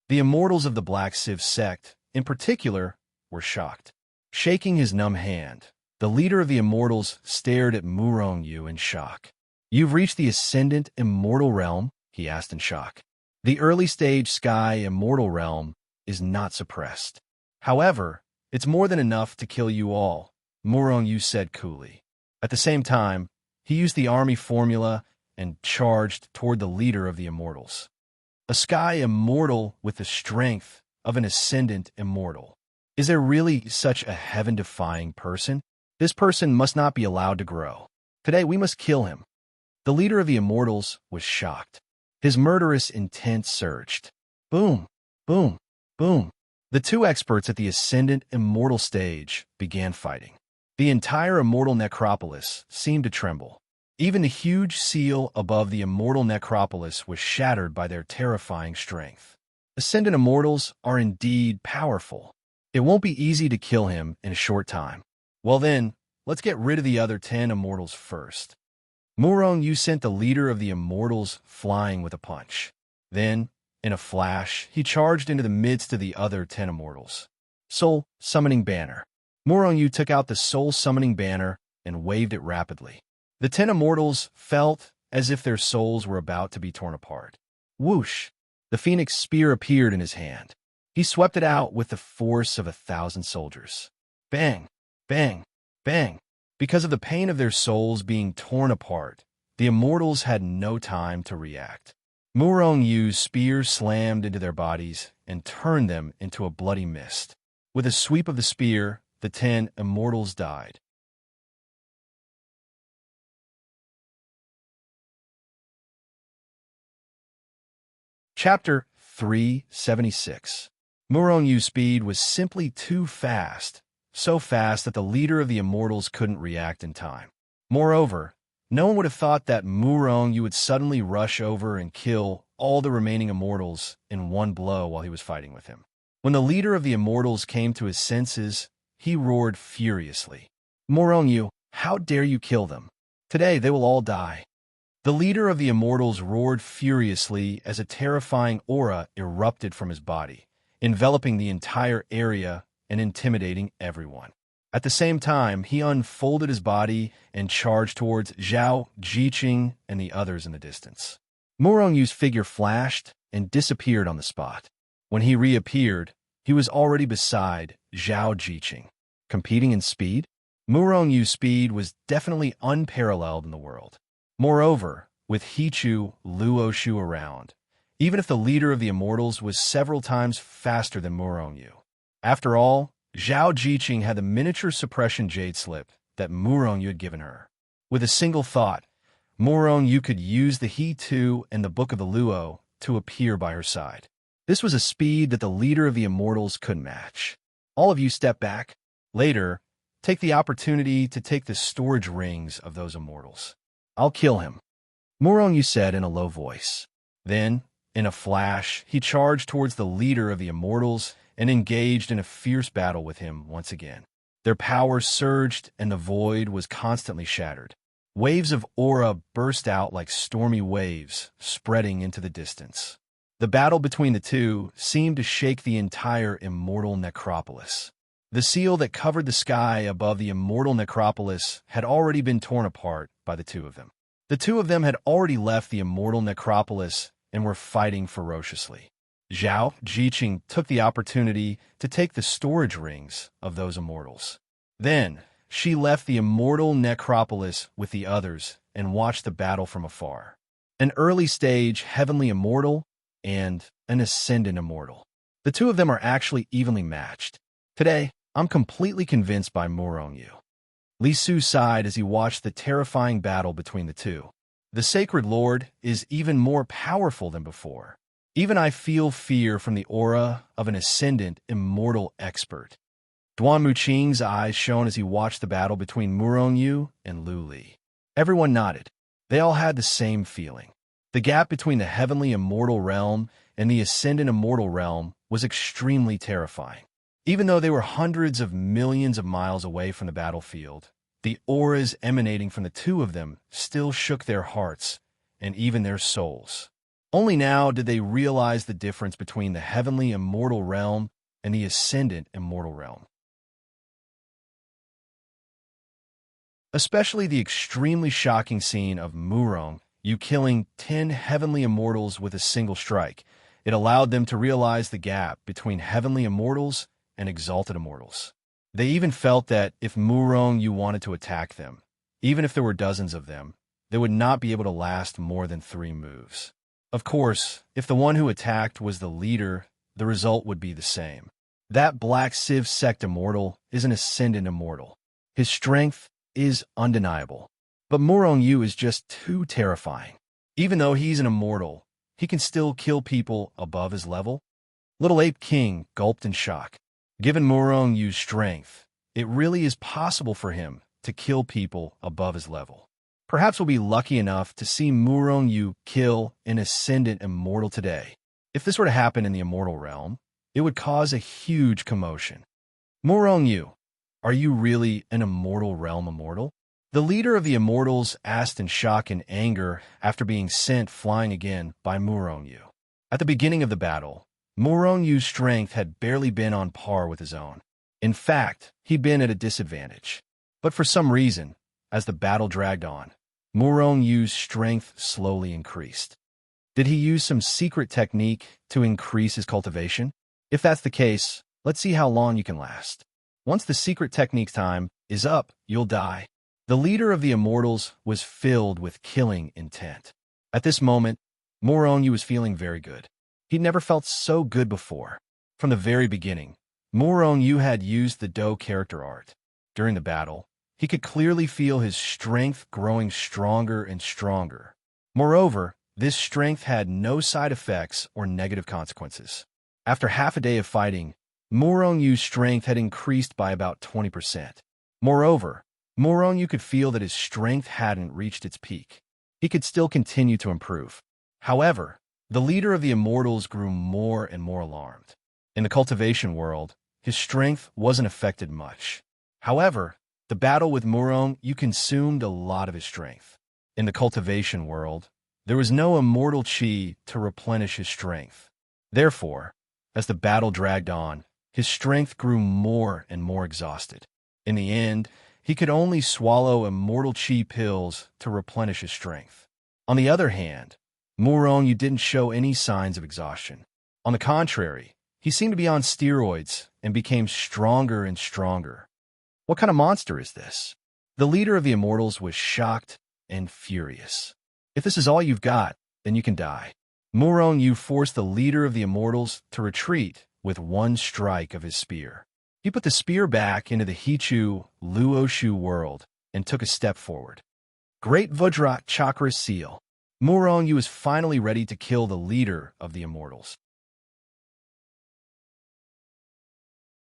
The immortals of the Black Civ sect, in particular, were shocked. Shaking his numb hand, the leader of the immortals stared at Murong Yu in shock. You've reached the ascendant immortal realm? He asked in shock. The early-stage sky immortal realm is not suppressed. However, it's more than enough to kill you all, Murong Yu said coolly. At the same time, he used the army formula and charged toward the leader of the immortals. A sky immortal with the strength of an ascendant immortal. Is there really such a heaven-defying person? This person must not be allowed to grow. Today we must kill him. The leader of the immortals was shocked. His murderous intent surged. Boom, boom, boom. The two experts at the ascendant immortal stage began fighting. The entire immortal necropolis seemed to tremble. Even the huge seal above the immortal necropolis was shattered by their terrifying strength. Ascendant immortals are indeed powerful. It won't be easy to kill him in a short time. Well then, let's get rid of the other 10 immortals first. Murong Yu sent the leader of the immortals flying with a punch. Then, in a flash, he charged into the midst of the other 10 immortals. Soul Summoning Banner. Murong Yu took out the Soul Summoning Banner and waved it rapidly. The 10 immortals felt as if their souls were about to be torn apart. Whoosh! The phoenix spear appeared in his hand. He swept it out with the force of 1,000 soldiers. Bang! Bang! Bang! Because of the pain of their souls being torn apart, the immortals had no time to react. Murong Yu's spear slammed into their bodies and turned them into a bloody mist. With a sweep of the spear, the 10 immortals died. Chapter 376. Murong Yu's speed was simply too fast, so fast that the leader of the immortals couldn't react in time. Moreover, no one would have thought that Murong Yu would suddenly rush over and kill all the remaining immortals in one blow while he was fighting with him. When the leader of the immortals came to his senses, he roared furiously. Murong Yu, how dare you kill them? Today they will all die. The leader of the immortals roared furiously as a terrifying aura erupted from his body, enveloping the entire area and intimidating everyone. At the same time, he unfolded his body and charged towards Zhao, Jiqing, and the others in the distance. Murong Yu's figure flashed and disappeared on the spot. When he reappeared, he was already beside Zhao Jiqing. Competing in speed? Murong Yu's speed was definitely unparalleled in the world. Moreover, with Hichu, Luoshu around, even if the leader of the immortals was several times faster than Murong Yu. After all, Zhao Jiqing had the miniature suppression jade slip that Murong Yu had given her. With a single thought, Murong Yu could use the He-Tu and the Book of the Luo to appear by her side. This was a speed that the leader of the immortals couldn't match. All of you step back. Later, take the opportunity to take the storage rings of those immortals. I'll kill him, Murong Yu said in a low voice. Then, in a flash, he charged towards the leader of the immortals and engaged in a fierce battle with him once again. Their power surged and the void was constantly shattered. Waves of aura burst out like stormy waves, spreading into the distance. The battle between the two seemed to shake the entire immortal necropolis. The seal that covered the sky above the immortal necropolis had already been torn apart by the two of them. The two of them had already left the immortal necropolis and were fighting ferociously. Zhao Jiqing took the opportunity to take the storage rings of those immortals. Then, she left the immortal necropolis with the others and watched the battle from afar. An early-stage heavenly immortal and an ascendant immortal. The two of them are actually evenly matched. Today, I'm completely convinced by Murong Yu. Li Su sighed as he watched the terrifying battle between the two. The Sacred Lord is even more powerful than before. Even I feel fear from the aura of an ascendant immortal expert. Duan Muqing's eyes shone as he watched the battle between Murong Yu and Lu Li. Everyone nodded. They all had the same feeling. The gap between the heavenly immortal realm and the ascendant immortal realm was extremely terrifying. Even though they were hundreds of millions of miles away from the battlefield, the auras emanating from the two of them still shook their hearts and even their souls. Only now did they realize the difference between the heavenly immortal realm and the ascendant immortal realm. Especially the extremely shocking scene of Murong Yu killing 10 heavenly immortals with a single strike. It allowed them to realize the gap between heavenly immortals and exalted immortals. They even felt that if Murong Yu wanted to attack them, even if there were dozens of them, they would not be able to last more than 3 moves. Of course, if the one who attacked was the leader, the result would be the same. That Black Civ sect immortal is an ascendant immortal. His strength is undeniable. But Murong Yu is just too terrifying. Even though he's an immortal, he can still kill people above his level. Little Ape King gulped in shock. Given Murong Yu's strength, it really is possible for him to kill people above his level. Perhaps we'll be lucky enough to see Murong Yu kill an ascendant immortal today. If this were to happen in the immortal realm, it would cause a huge commotion. Murong Yu, are you really an immortal realm immortal? The leader of the immortals asked in shock and anger after being sent flying again by Murong Yu. At the beginning of the battle, Murong Yu's strength had barely been on par with his own. In fact, he'd been at a disadvantage. But for some reason, as the battle dragged on, Murong Yu's strength slowly increased. Did he use some secret technique to increase his cultivation? If that's the case, let's see how long you can last. Once the secret technique time is up, you'll die. The leader of the immortals was filled with killing intent. At this moment, Moronyu was feeling very good. He'd never felt so good before. From the very beginning, Moronyu had used the Do character art. During the battle, he could clearly feel his strength growing stronger and stronger. Moreover, this strength had no side effects or negative consequences. After half a day of fighting, Moronyu's strength had increased by about 20%. Moreover, Moronyu could feel that his strength hadn't reached its peak. He could still continue to improve. However, the leader of the immortals grew more and more alarmed. In the cultivation world, his strength wasn't affected much. However, the battle with Moronyu consumed a lot of his strength. In the cultivation world, there was no immortal chi to replenish his strength. Therefore, as the battle dragged on, his strength grew more and more exhausted. In the end, he could only swallow immortal chi pills to replenish his strength. On the other hand, Moronyu didn't show any signs of exhaustion. On the contrary, he seemed to be on steroids and became stronger and stronger. What kind of monster is this? The leader of the immortals was shocked and furious. If this is all you've got, then you can die. Moronyu forced the leader of the immortals to retreat with one strike of his spear. He put the spear back into the Hichu Luoshu world and took a step forward. Great Vajra Chakra Seal. Moronyu was finally ready to kill the leader of the immortals.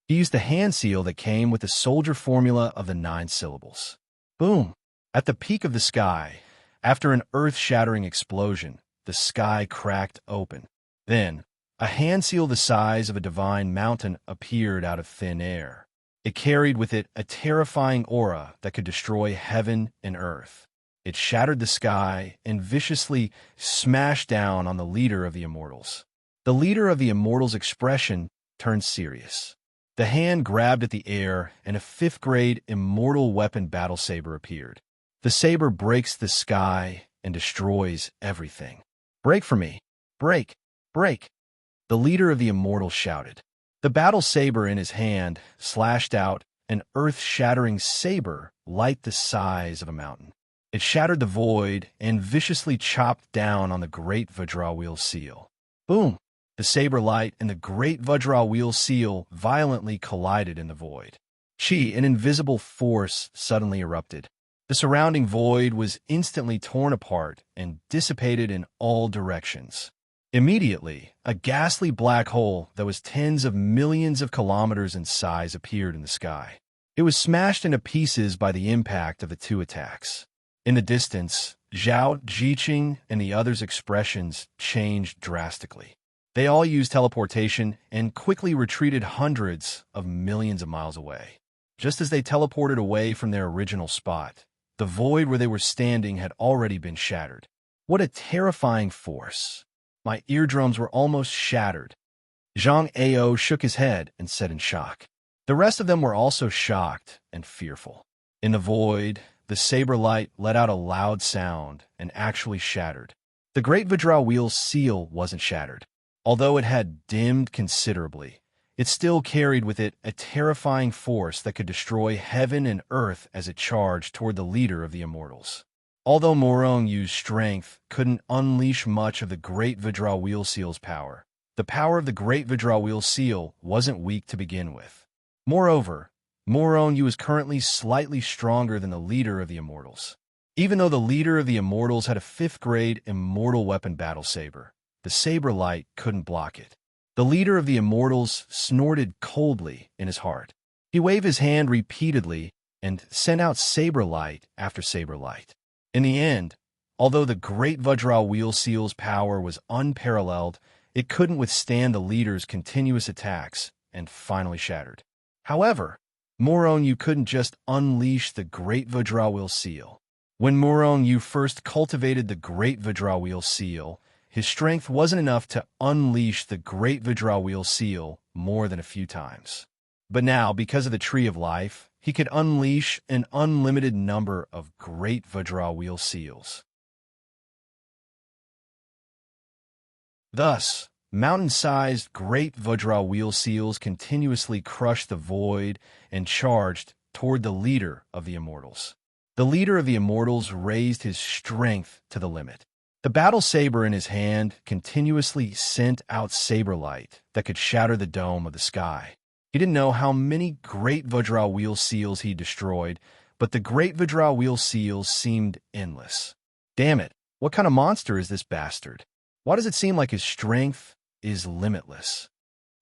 He used the hand seal that came with the soldier formula of the 9 syllables. Boom! At the peak of the sky, after an earth-shattering explosion, the sky cracked open. Then, a hand seal the size of a divine mountain appeared out of thin air. It carried with it a terrifying aura that could destroy heaven and earth. It shattered the sky and viciously smashed down on the leader of the immortals. The leader of the immortals' expression turned serious. The hand grabbed at the air, and a 5th-grade immortal weapon battle saber appeared. The saber breaks the sky and destroys everything. Break for me! Break! Break! The leader of the immortals shouted. The battle saber in his hand slashed out an earth-shattering saber light the size of a mountain. It shattered the void and viciously chopped down on the great Vajra wheel seal. Boom! The saber light and the great Vajra wheel seal violently collided in the void. Chi, an invisible force, suddenly erupted. The surrounding void was instantly torn apart and dissipated in all directions. Immediately, a ghastly black hole that was tens of millions of kilometers in size appeared in the sky. It was smashed into pieces by the impact of the 2 attacks. In the distance, Zhao Jiqing and the others' expressions changed drastically. They all used teleportation and quickly retreated hundreds of millions of miles away. Just as they teleported away from their original spot, the void where they were standing had already been shattered. What a terrifying force! My eardrums were almost shattered. Zhang Ao shook his head and said in shock. The rest of them were also shocked and fearful. In the void, the saber light let out a loud sound and actually shattered. The great Vajra wheel seal wasn't shattered. Although it had dimmed considerably, it still carried with it a terrifying force that could destroy heaven and earth as it charged toward the leader of the immortals. Although Morongyu's strength couldn't unleash much of the great Vajra wheel seal's power, the power of the great Vajra wheel seal wasn't weak to begin with. Moreover, Moronyu is currently slightly stronger than the leader of the immortals. Even though the leader of the immortals had a 5th-grade immortal weapon battle saber, the saber light couldn't block it. The leader of the immortals snorted coldly in his heart. He waved his hand repeatedly and sent out saber light after saber light. In the end, although the great Vajra wheel seal's power was unparalleled, it couldn't withstand the leader's continuous attacks and finally shattered. However, Moronyu couldn't just unleash the great Vajra wheel seal. When Moronyu first cultivated the great Vajra wheel seal, his strength wasn't enough to unleash the great Vajra wheel seal more than a few times. But now, because of the Tree of Life, he could unleash an unlimited number of great Vajra wheel seals. Thus, mountain-sized great Vajra wheel seals continuously crushed the void and charged toward the leader of the Immortals. The leader of the Immortals raised his strength to the limit. The battle saber in his hand continuously sent out saber light that could shatter the dome of the sky. He didn't know how many great Vajra wheel seals he destroyed, but the great Vajra wheel seals seemed endless. Damn it, what kind of monster is this bastard? Why does it seem like his strength is limitless?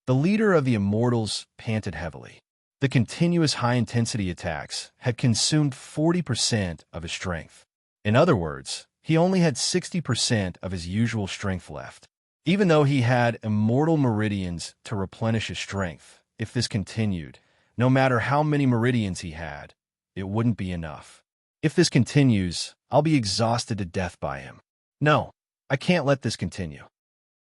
The leader of the Immortals panted heavily. The continuous high-intensity attacks had consumed 40% of his strength. In other words, he only had 60% of his usual strength left. Even though he had immortal meridians to replenish his strength, if this continued, no matter how many meridians he had, it wouldn't be enough. If this continues, I'll be exhausted to death by him. No, I can't let this continue.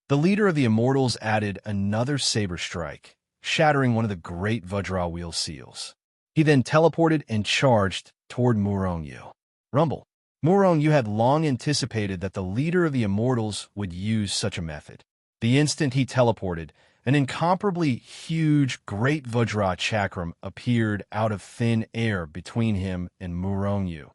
The leader of the Immortals added another saber strike, shattering one of the great Vajra wheel seals. He then teleported and charged toward Murongyu. Rumble. Murongyu had long anticipated that the leader of the Immortals would use such a method. The instant he teleported, an incomparably huge great Vajra chakram appeared out of thin air between him and Murongyu,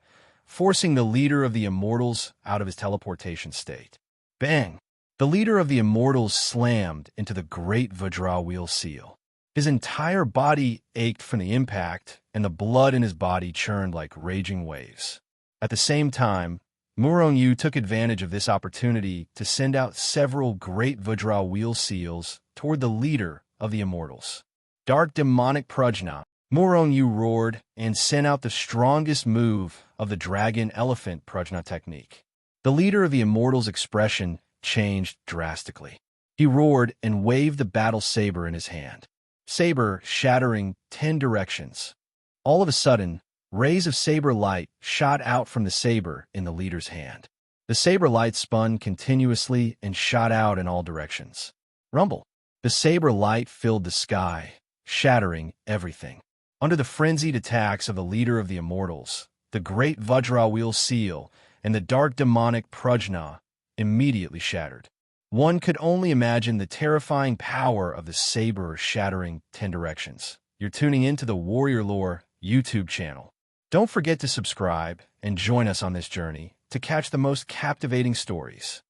forcing the leader of the Immortals out of his teleportation state. Bang! The leader of the Immortals slammed into the great Vajra wheel seal. His entire body ached from the impact, and the blood in his body churned like raging waves. At the same time, Murongyu took advantage of this opportunity to send out several great Vajra wheel seals toward the leader of the Immortals. Dark demonic Prajna, Murongyu roared and sent out the strongest move of the dragon-elephant Prajna technique. The leader of the Immortals' expression changed drastically. He roared and waved the battle saber in his hand. Saber shattering 10 directions. All of a sudden, rays of saber light shot out from the saber in the leader's hand. The saber light spun continuously and shot out in all directions. Rumble. The saber light filled the sky, shattering everything. Under the frenzied attacks of the leader of the Immortals, the great Vajra wheel seal and the dark demonic Prajna immediately shattered. One could only imagine the terrifying power of the saber shattering 10 directions. You're tuning into the Warrior Lore YouTube channel. Don't forget to subscribe and join us on this journey to catch the most captivating stories.